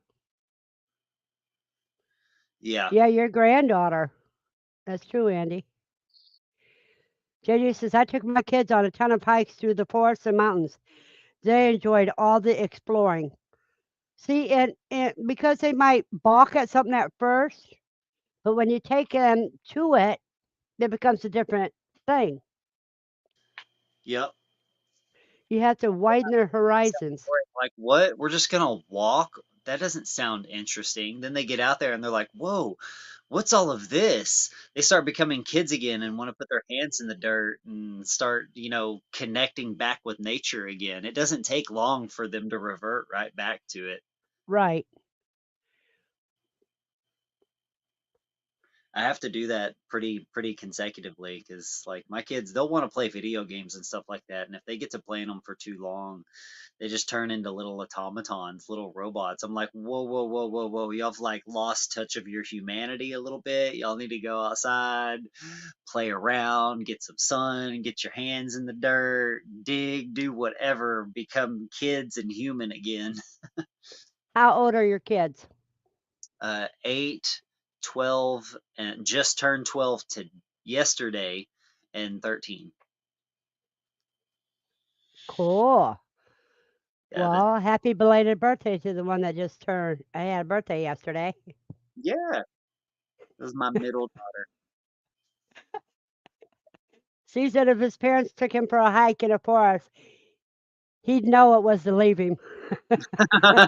Yeah. Yeah, your granddaughter. That's true, Andy. JJ says, I took my kids on a ton of hikes through the forests and mountains. They enjoyed all the exploring. See, and because they might balk at something at first, but when you take them to it, it becomes a different thing. Yep. You have to widen their horizons. Like, what? We're just gonna walk? That doesn't sound interesting. Then they get out there and they're like, whoa, what's all of this? They start becoming kids again and want to put their hands in the dirt and start, connecting back with nature again. It doesn't take long for them to revert right back to it. Right. I have to do that pretty consecutively because like my kids, they'll want to play video games and stuff like that, and if they get to playing them for too long, they just turn into little automatons, little robots. I'm like, whoa, whoa, whoa, whoa, whoa. Y'all have like lost touch of your humanity a little bit. Y'all need to go outside, play around, get some sun, get your hands in the dirt, dig, do whatever, become kids and human again. How old are your kids? 8, 12, and just turned 12 to yesterday, and 13. Cool. Yeah, Well, happy belated birthday to the one that just turned. I had a birthday yesterday. yeah, this is my middle She said if his parents took him for a hike in a forest, he'd know it was to leave him. daughter.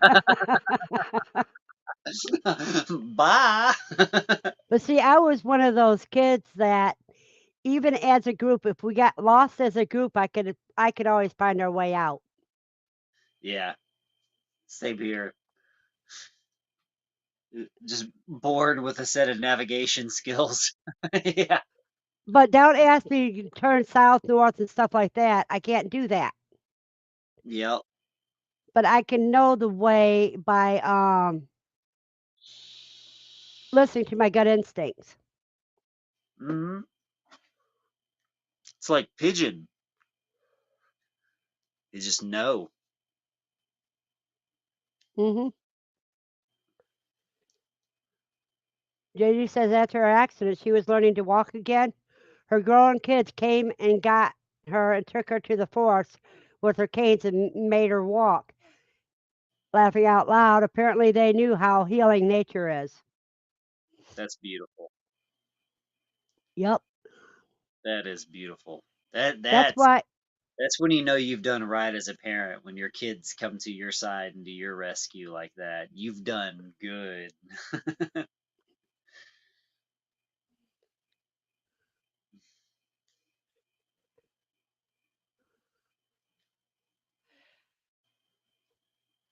Bye. But see, I was one of those kids that even as a group, if we got lost as a group, I could always find our way out. Yeah, same here. Just born with a set of navigation skills. Yeah. But don't ask me to turn south, north, and stuff like that. I can't do that. Yep. But I can know the way by listening to my gut instincts. Hmm. It's like pigeon. You just know. Hmm. JD says after her accident, she was learning to walk again. Her grown kids came and got her and took her to the forest with her canes and made her walk. Laughing out loud, apparently they knew how healing nature is. That's beautiful. Yep. That is beautiful. That That's that's why that's when you know you've done right as a parent, when your kids come to your side and to your rescue like that. You've done good.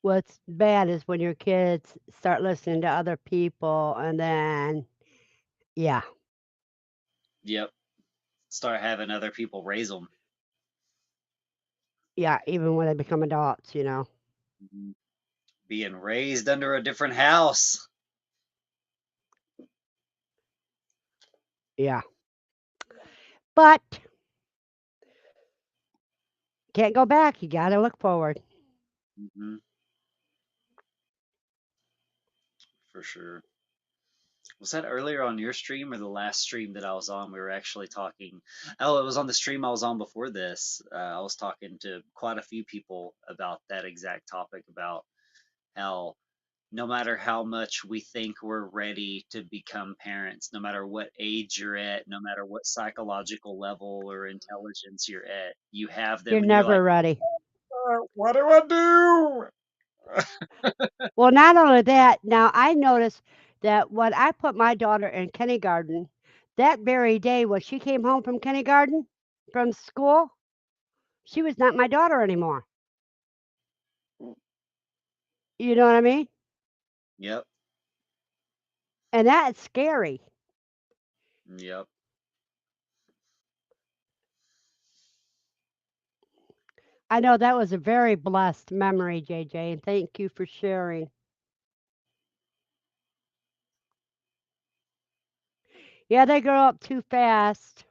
what's bad is when your kids start listening to other people and then, yeah, Yep. Start having other people raise them. yeah, even when they become adults. Mhm. Being raised under a different house. Yeah. But can't go back. You got to look forward. Hmm. For sure. Was that earlier on your stream or the last stream that I was on? We were actually talking. Oh, it was on the stream I was on before this. I was talking to quite a few people about that exact topic about how no matter how much we think we're ready to become parents, no matter what age you're at, no matter what psychological level or intelligence you're at, you have You're them and you're like, never ready. what do I do? Well, not only that, now I noticed that when I put my daughter in kindergarten, that very day when she came home from kindergarten, from school, she was not my daughter anymore. You know what I mean? Yep, And that's scary. yep. I know that was a very blessed memory, JJ, and thank you for sharing. Yeah, they grow up too fast,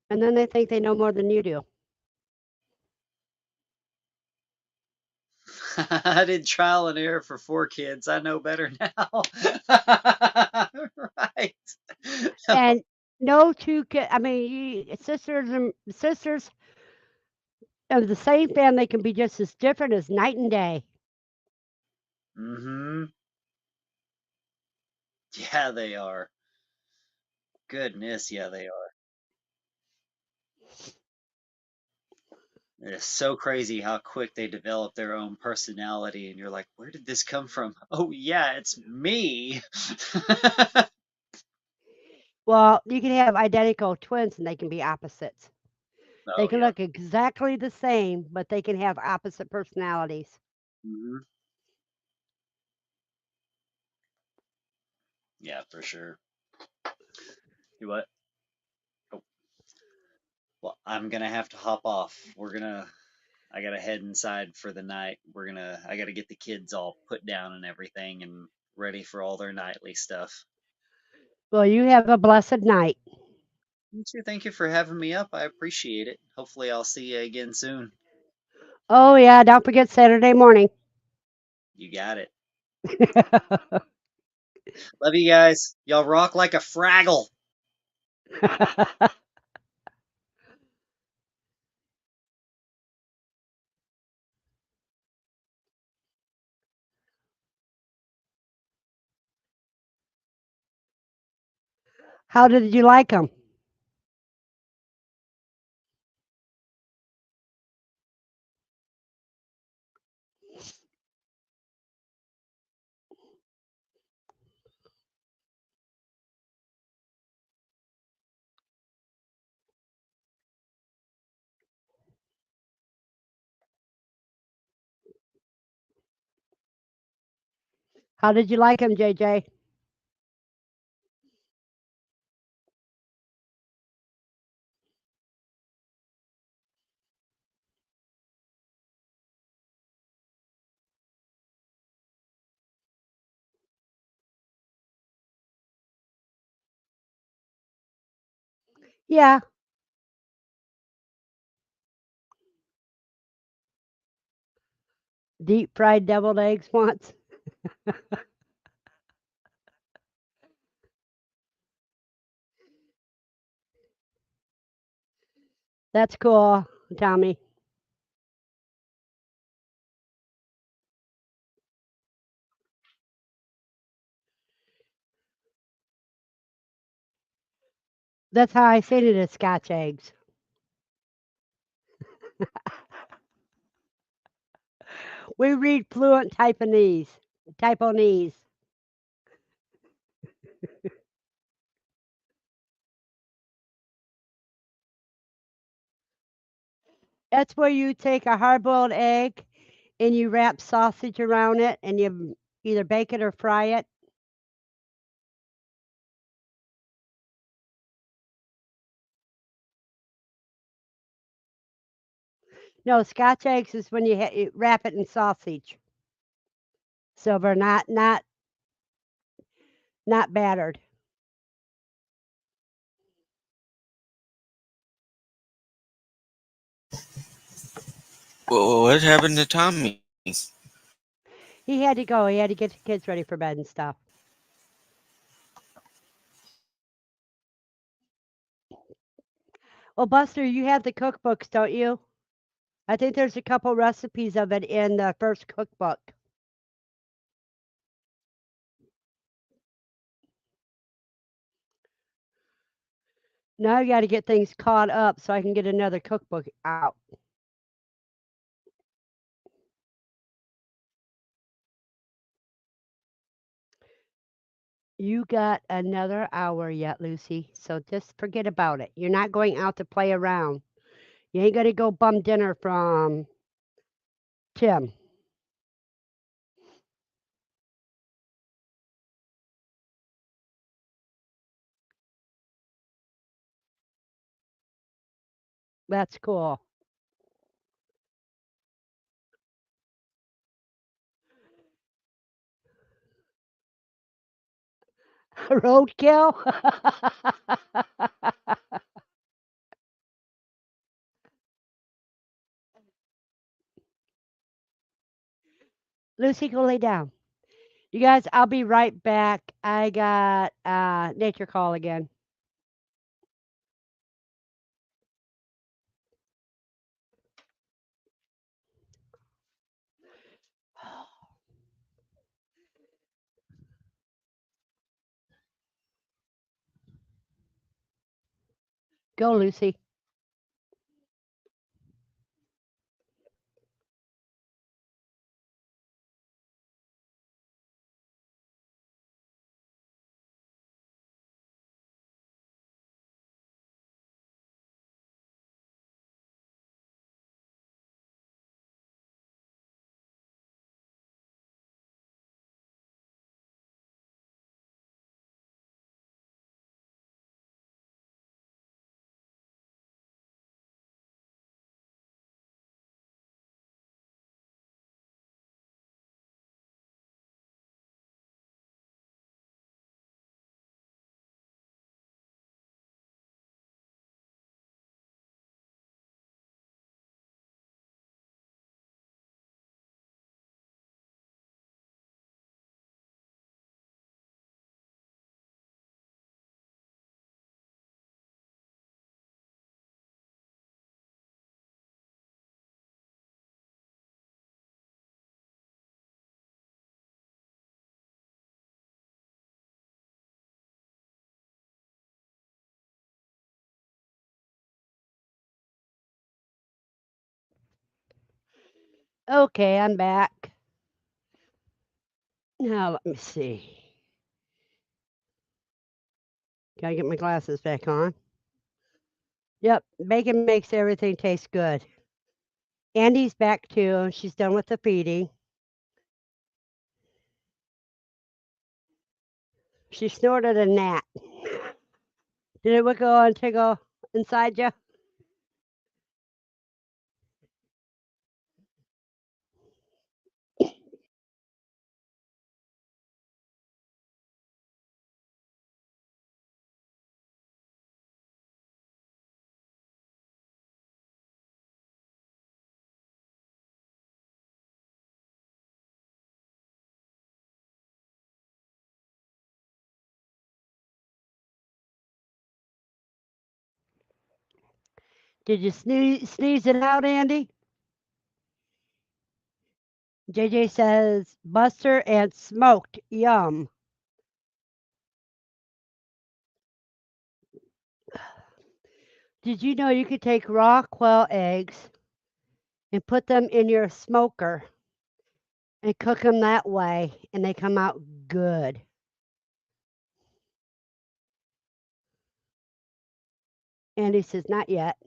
and then they think they know more than you do. I did trial and error for 4 kids. I know better now. Right. And no two can, I mean, sisters and sisters of the same family can be just as different as night and day. Mm-hmm. Yeah, they are. Goodness, yeah, they are. It's so crazy how quick they develop their own personality, and you're like, where did this come from? Oh, yeah, it's me. Well, you can have identical twins and they can be opposites. They Oh, can yeah. look exactly the same, but they can have opposite personalities. Hmm. Yeah, for sure. You what? Oh, well, I'm gonna have to hop off. I gotta head inside for the night. I gotta get the kids all put down and everything and ready for all their nightly stuff. Well, you have a blessed night. You too. Thank you for having me up. I appreciate it. Hopefully, I'll see you again soon. Oh, yeah, don't forget Saturday morning. You got it. Love you guys. Y'all rock like a Fraggle. How did you like them? How did you like them, JJ? Yeah, deep fried deviled eggs once. That's cool, Tommy. That's how I say it is Scotch eggs. We read fluent Taiwanese. Taiwanese. That's where you take a hard-boiled egg and you wrap sausage around it and you either bake it or fry it. No, Scotch eggs is when you wrap it in sausage. Silver, not battered. Well, what happened to Tommy? He had to go. He had to get the kids ready for bed and stuff. Well, Buster, you have the cookbooks, don't you? I think there's a couple recipes of it in the first cookbook. Now I got to get things caught up so I can get another cookbook out. You got another hour yet, Lucy, so just forget about it. You're not going out to play around. You ain't gonna go bum dinner from Tim. That's cool. Roadkill? Lucy, go lay down. You guys, I'll be right back. I got nature call again. Go, Lucy. Okay, I'm back. Now let me see. Gotta get my glasses back on. Yep, bacon makes everything taste good. Andy's back too. She's done with the feeding. She snorted a gnat. Did it wiggle and tickle inside you? Did you sneeze it out, Andy? JJ says Buster and smoked. Yum. Did you know you could take raw quail eggs and put them in your smoker and cook them that way, and they come out good? Andy says, not yet.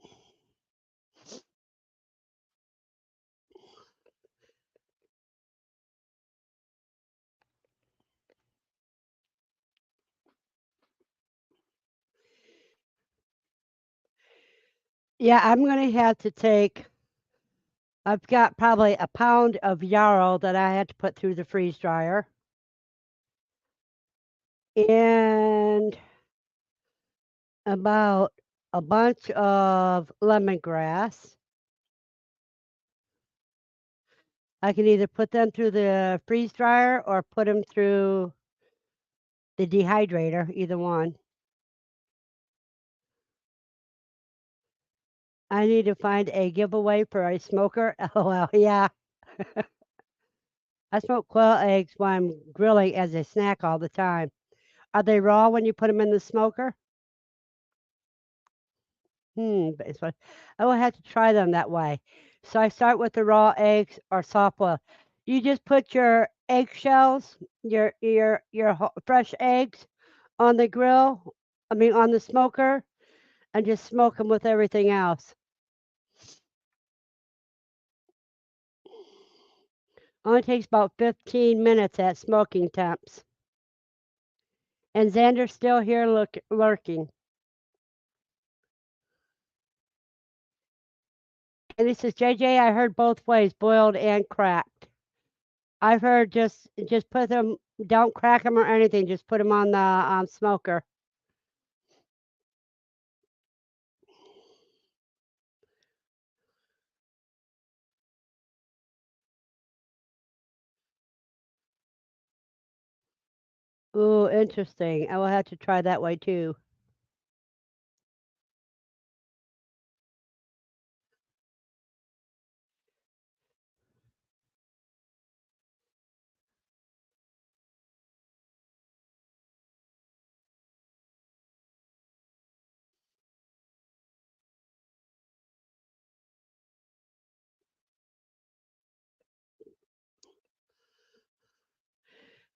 Yeah, I'm going to have to take I've got probably a pound of yarrow that I had to put through the freeze dryer. And about a bunch of lemongrass. I can either put them through the freeze dryer or put them through the dehydrator, either one. I need to find a giveaway for a smoker. LOL, yeah. I smoke quail eggs while I'm grilling as a snack all the time. Are they raw when you put them in the smoker? But it's what I will have to try them that way. So I start with the raw eggs or soft boil. You just put your eggshells, your fresh eggs on the grill. I mean on the smoker, and just smoke them with everything else. Only takes about 15 minutes at smoking temps. And Xander's still here lurking. And he says, JJ, I heard both ways, boiled and cracked. I've heard just put them, don't crack them or anything, just put them on the smoker. Ooh, interesting. I will have to try that way too.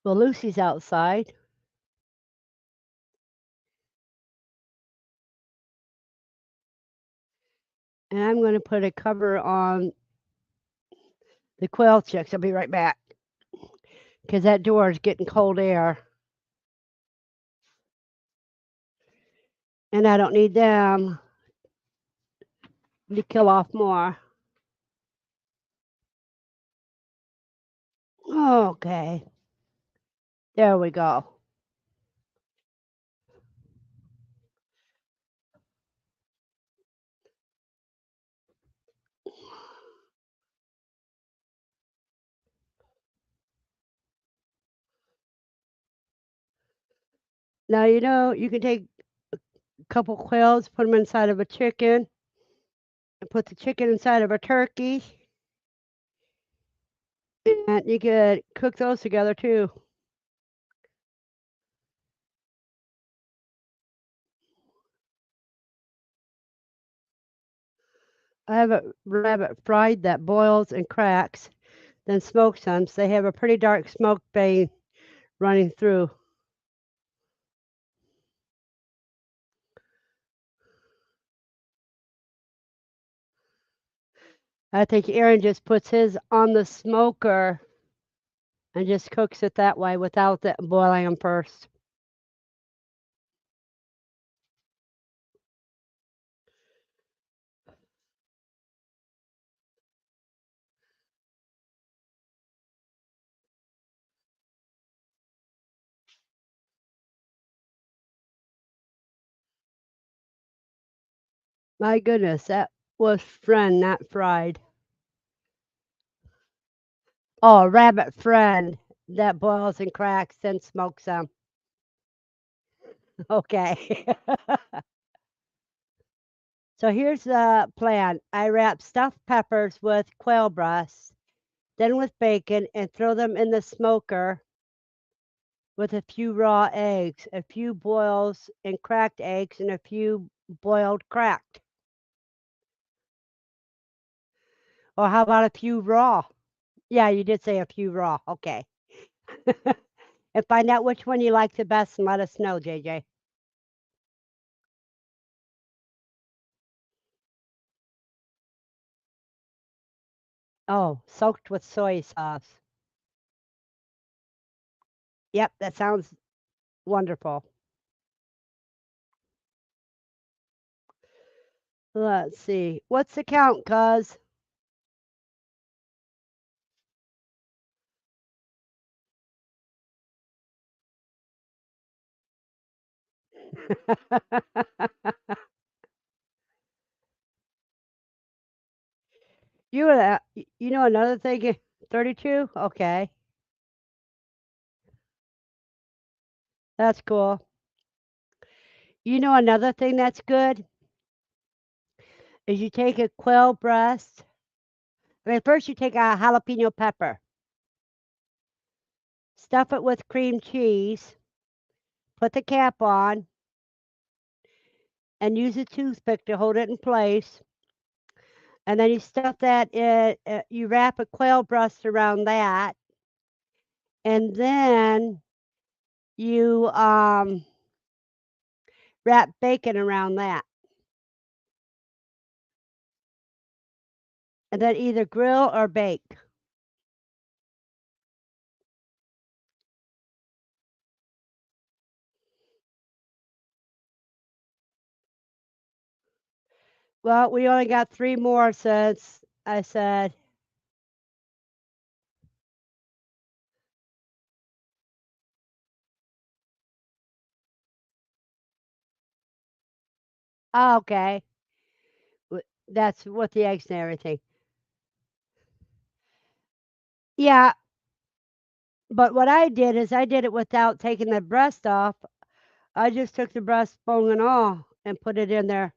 Well, Lucy's outside. And I'm going to put a cover on the quail chicks. I'll be right back. Because that door is getting cold air. And I don't need them to kill off more. Okay. There we go. Now, you can take a couple quails, put them inside of a chicken, and put the chicken inside of a turkey. And you could cook those together too. I have a rabbit fried that boils and cracks, then smoke some. So they have a pretty dark smoke vein running through. I think Aaron just puts his on the smoker and just cooks it that way without boiling them first. My goodness, that was friend, not fried. Oh, rabbit friend that boils and cracks, then smokes them. Okay. So here's the plan. I wrap stuffed peppers with quail breasts, then with bacon, and throw them in the smoker with a few raw eggs, a few boils and cracked eggs, and a few boiled cracked. Or how about a few raw? Yeah, you did say a few raw. Okay. And find out which one you like the best and let us know, JJ. Oh, soaked with soy sauce. Yep, that sounds wonderful. Let's see. What's the count, cuz? You know another thing? 32? Okay, that's cool. You know another thing that's good is you take a quail breast. I mean, first you take a jalapeno pepper, stuff it with cream cheese, put the cap on, and use a toothpick to hold it in place. And then you stuff that in, you wrap a quail breast around that, and then you wrap bacon around that, and then either grill or bake. Well, we only got 3 more since I said, "Oh, okay." That's with the eggs and everything. Yeah, but what I did is I did it without taking the breast off. I just took the breastbone and all and put it in there.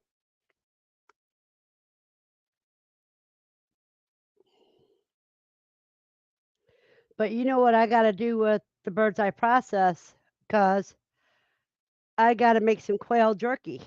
But you know what I gotta do with the bird's eye process? 'Cause I gotta make some quail jerky.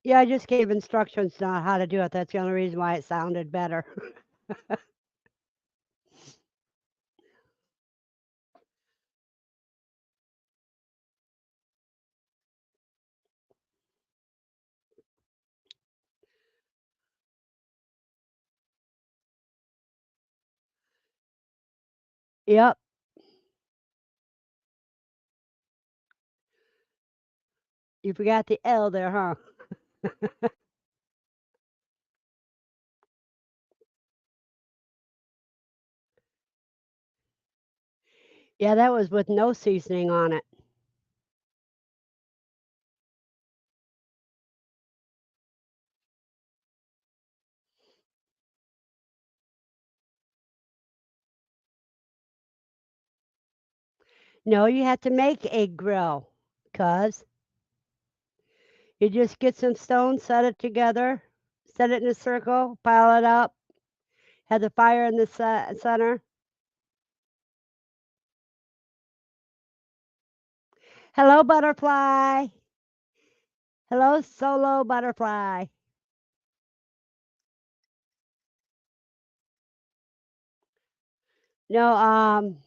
Yeah, I just gave instructions on how to do it. That's the only reason why it sounded better. Yep, you forgot the L there, huh? Yeah, that was with no seasoning on it. No, you have to make a grill, 'cause you just get some stones, set it together, set it in a circle, pile it up, have the fire in the center. Hello, butterfly. Hello, solo butterfly. No,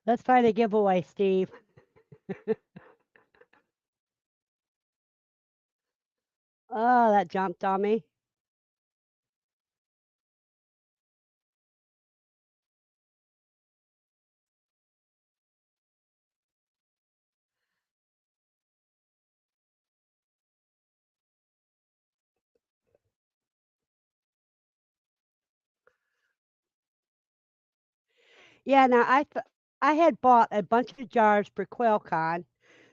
let's find a giveaway, Steve. Oh, that jumped on me. Yeah, now I had bought a bunch of jars for QuailCon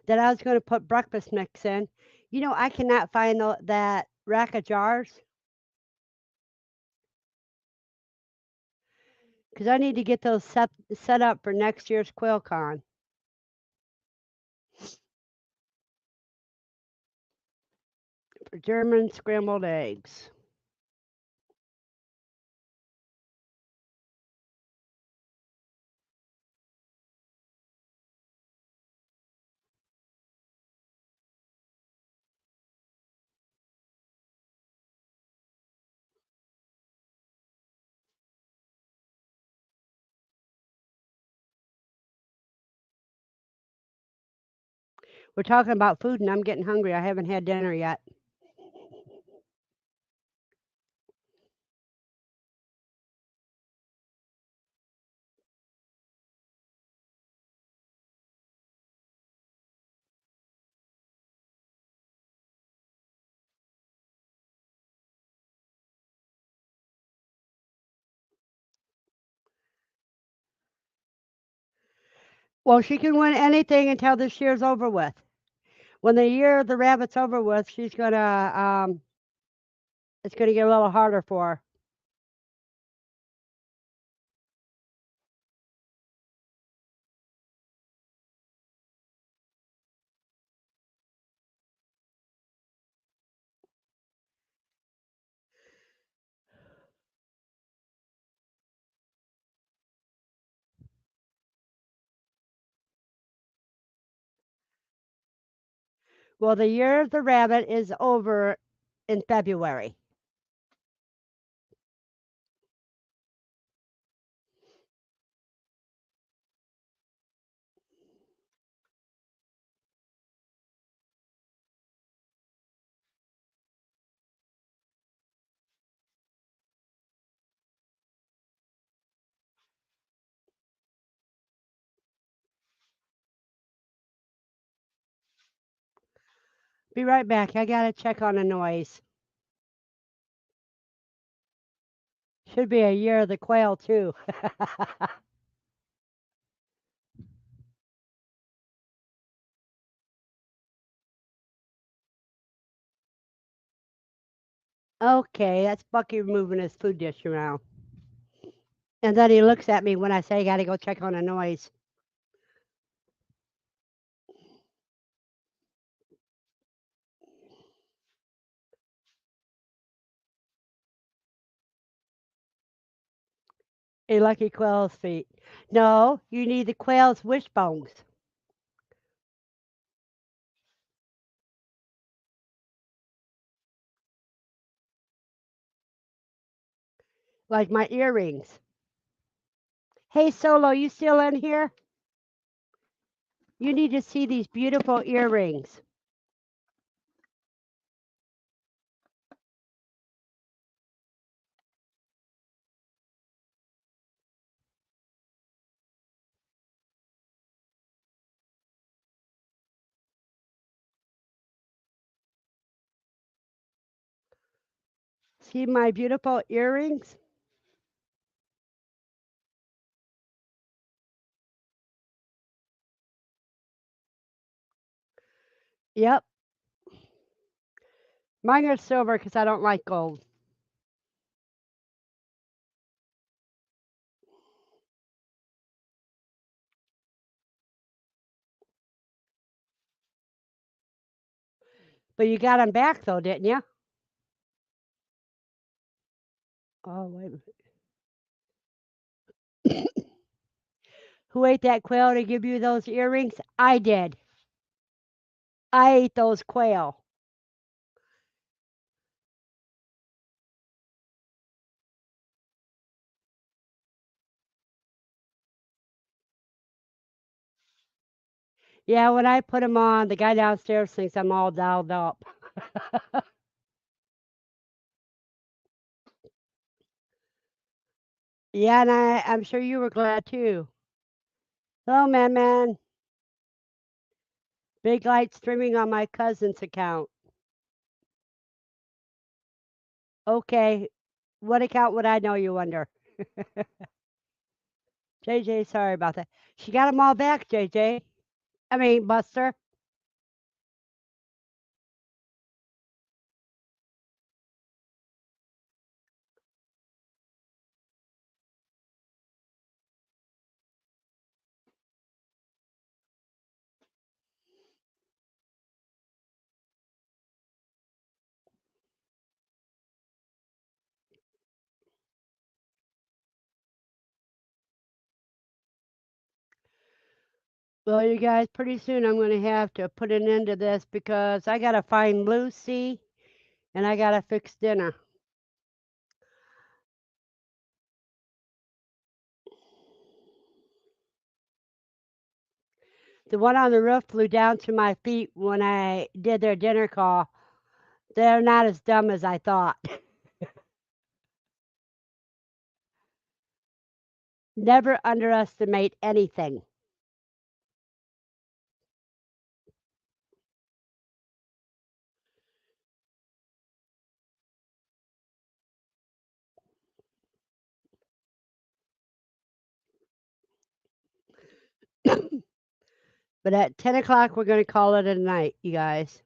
that I was going to put breakfast mix in. You know, I cannot find that rack of jars because I need to get those set up for next year's QuailCon. For German scrambled eggs. We're talking about food and I'm getting hungry. I haven't had dinner yet. Well, she can win anything until this year's over with. When the year of the rabbit's over with, she's gonna it's gonna get a little harder for her. Well, the year of the rabbit is over in February. Be right back. I gotta check on the noise. Should be a year of the quail too. Okay, that's Bucky moving his food dish around. And then he looks at me when I say I gotta go check on the noise. A lucky quail's feet. No, you need the quail's wishbones, like my earrings. Hey, Solo, you still in here? You need to see these beautiful earrings. See my beautiful earrings? Yep. Mine are silver because I don't like gold. But you got them back though, didn't you? Oh, wait a minute. Who ate that quail to give you those earrings? I did. I ate those quail. Yeah, when I put them on, the guy downstairs thinks I'm all dialed up. Yeah, and I'm sure you were glad too. Hello, man. Big light streaming on my cousin's account. Okay, what account would I know you under? JJ, sorry about that. She got them all back, JJ. I mean, Buster. Well, you guys, pretty soon I'm going to have to put an end to this because I got to find Lucy and I got to fix dinner. The one on the roof flew down to my feet when I did their dinner call. They're not as dumb as I thought. Never underestimate anything. But at 10 o'clock, we're going to call it a night, you guys.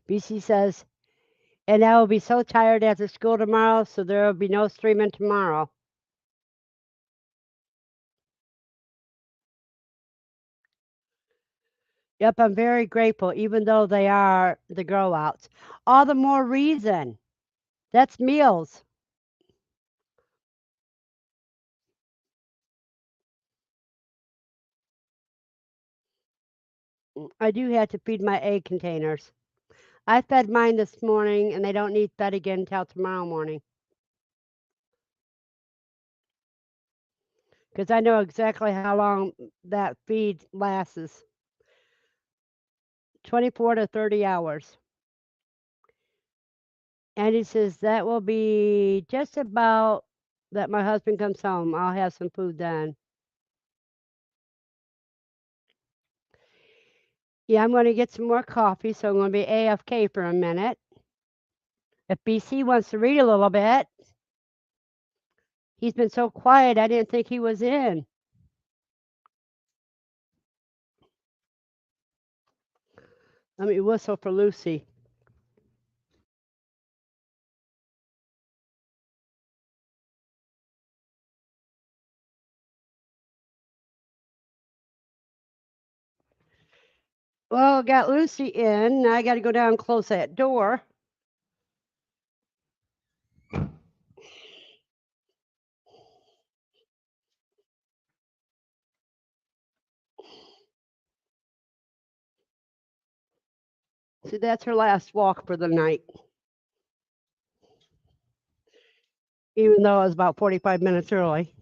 BC says, and I will be so tired after school tomorrow, so there will be no streaming tomorrow. Yep, I'm very grateful, even though they are the grow outs. All the more reason. That's meals. I do have to feed my egg containers. I fed mine this morning, and they don't need fed again until tomorrow morning. Because I know exactly how long that feed lasts. 24 to 30 hours. And he says that will be just about that my husband comes home. I'll have some food then. Yeah, I'm going to get some more coffee, so I'm going to be AFK for a minute. If BC wants to read a little bit, he's been so quiet, I didn't think he was in. Let me whistle for Lucy. Well, got Lucy in. Now I got to go down and close that door. See, that's her last walk for the night. Even though it was about 45 minutes early.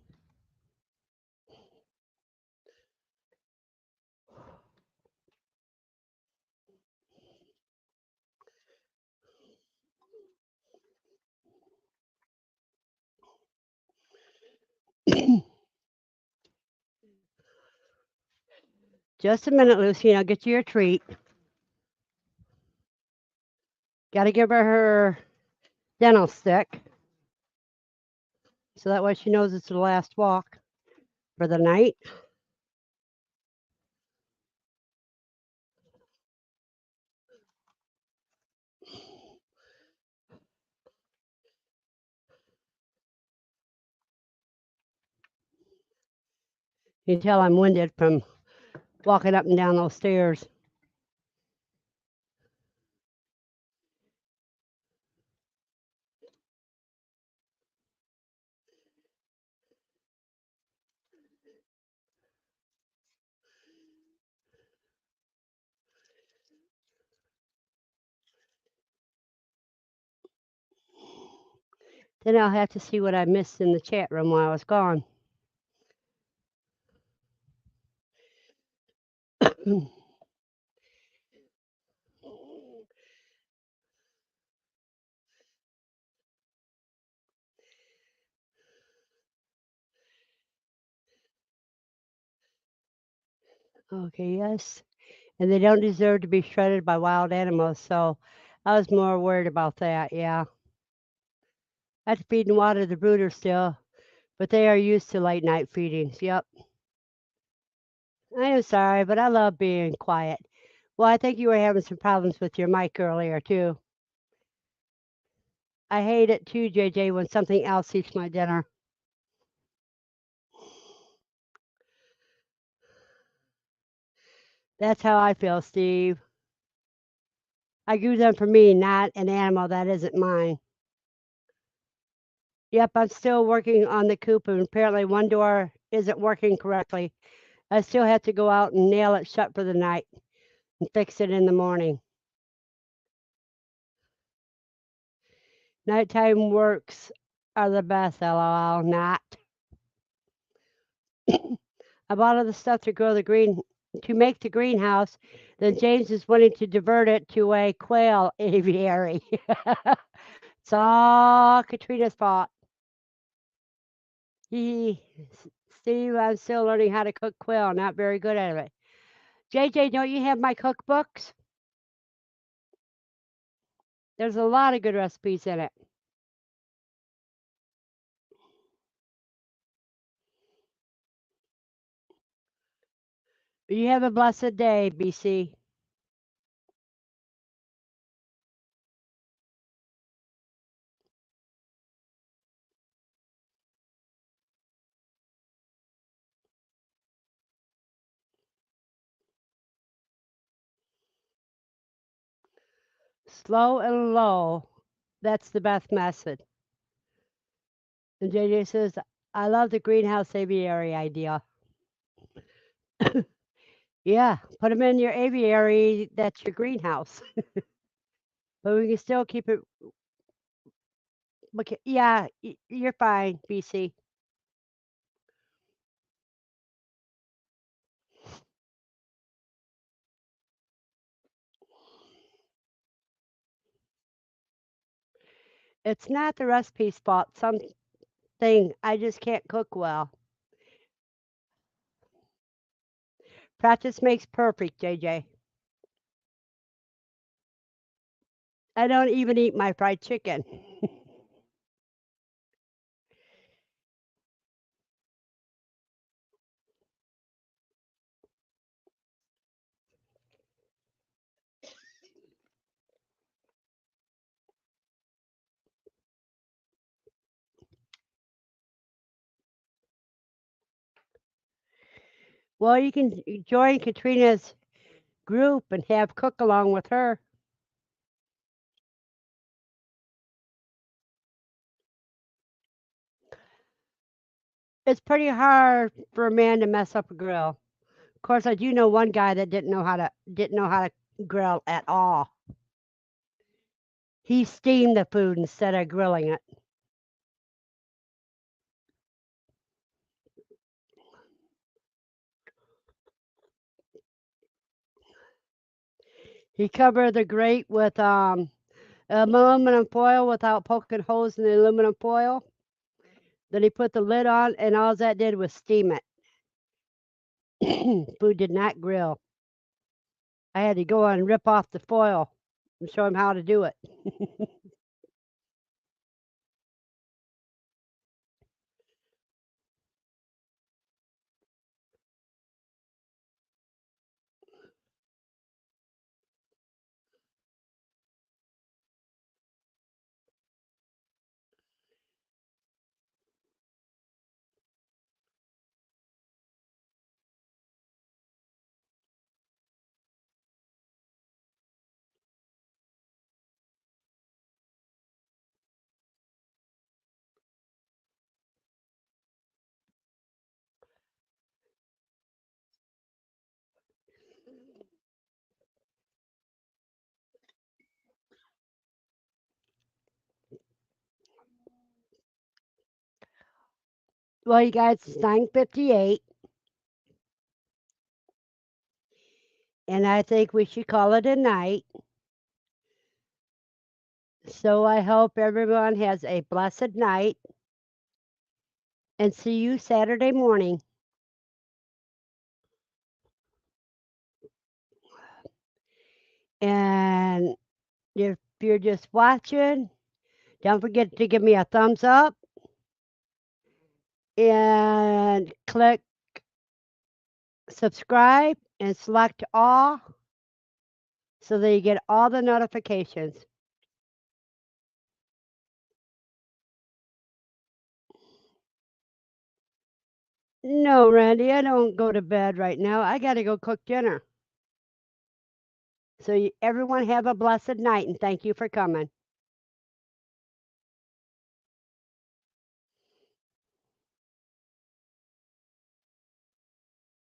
Just a minute, Lucy, and I'll get you your treat. Got to give her her dental stick. So that way she knows it's the last walk for the night. You can tell I'm winded from walking up and down those stairs. Then I'll have to see what I missed in the chat room while I was gone. Okay, yes. And they don't deserve to be shredded by wild animals, so I was more worried about that, yeah. I have to feed and water the brooder still, but they are used to late night feedings, yep. I am sorry, but I love being quiet. Well, I think you were having some problems with your mic earlier, too. I hate it too, JJ, when something else eats my dinner. That's how I feel, Steve. I grew them for me, not an animal that isn't mine. Yep, I'm still working on the coop, and apparently one door isn't working correctly. I still have to go out and nail it shut for the night and fix it in the morning. Nighttime works are the best, lol, not. I bought all the stuff to grow to make the greenhouse. Then James is wanting to divert it to a quail aviary. It's all Katrina's fault. Steve, I'm still learning how to cook quail. Not very good at it. JJ, don't you have my cookbooks? There's a lot of good recipes in it. You have a blessed day, BC. Slow and low. That's the best method. And JJ says, I love the greenhouse aviary idea. Yeah, put them in your aviary. That's your greenhouse. But we can still keep it. Yeah, you're fine, BC. It's not the recipe spot. Something I just can't cook well. Practice makes perfect, JJ. I don't even eat my fried chicken. Well, you can join Katrina's group and have cook along with her. It's pretty hard for a man to mess up a grill. Of course, I do know one guy that didn't know how to grill at all. He steamed the food instead of grilling it. He covered the grate with aluminum foil without poking holes in the aluminum foil. Then he put the lid on, and all that did was steam it. Food did not grill. I had to go and rip off the foil and show him how to do it. Well, you guys, it's 9:58, and I think we should call it a night. So I hope everyone has a blessed night and see you Saturday morning. And if you're just watching, don't forget to give me a thumbs up and click subscribe and select all so that you get all the notifications. No, Randy, I don't go to bed right now. I got to go cook dinner. So everyone have a blessed night and thank you for coming.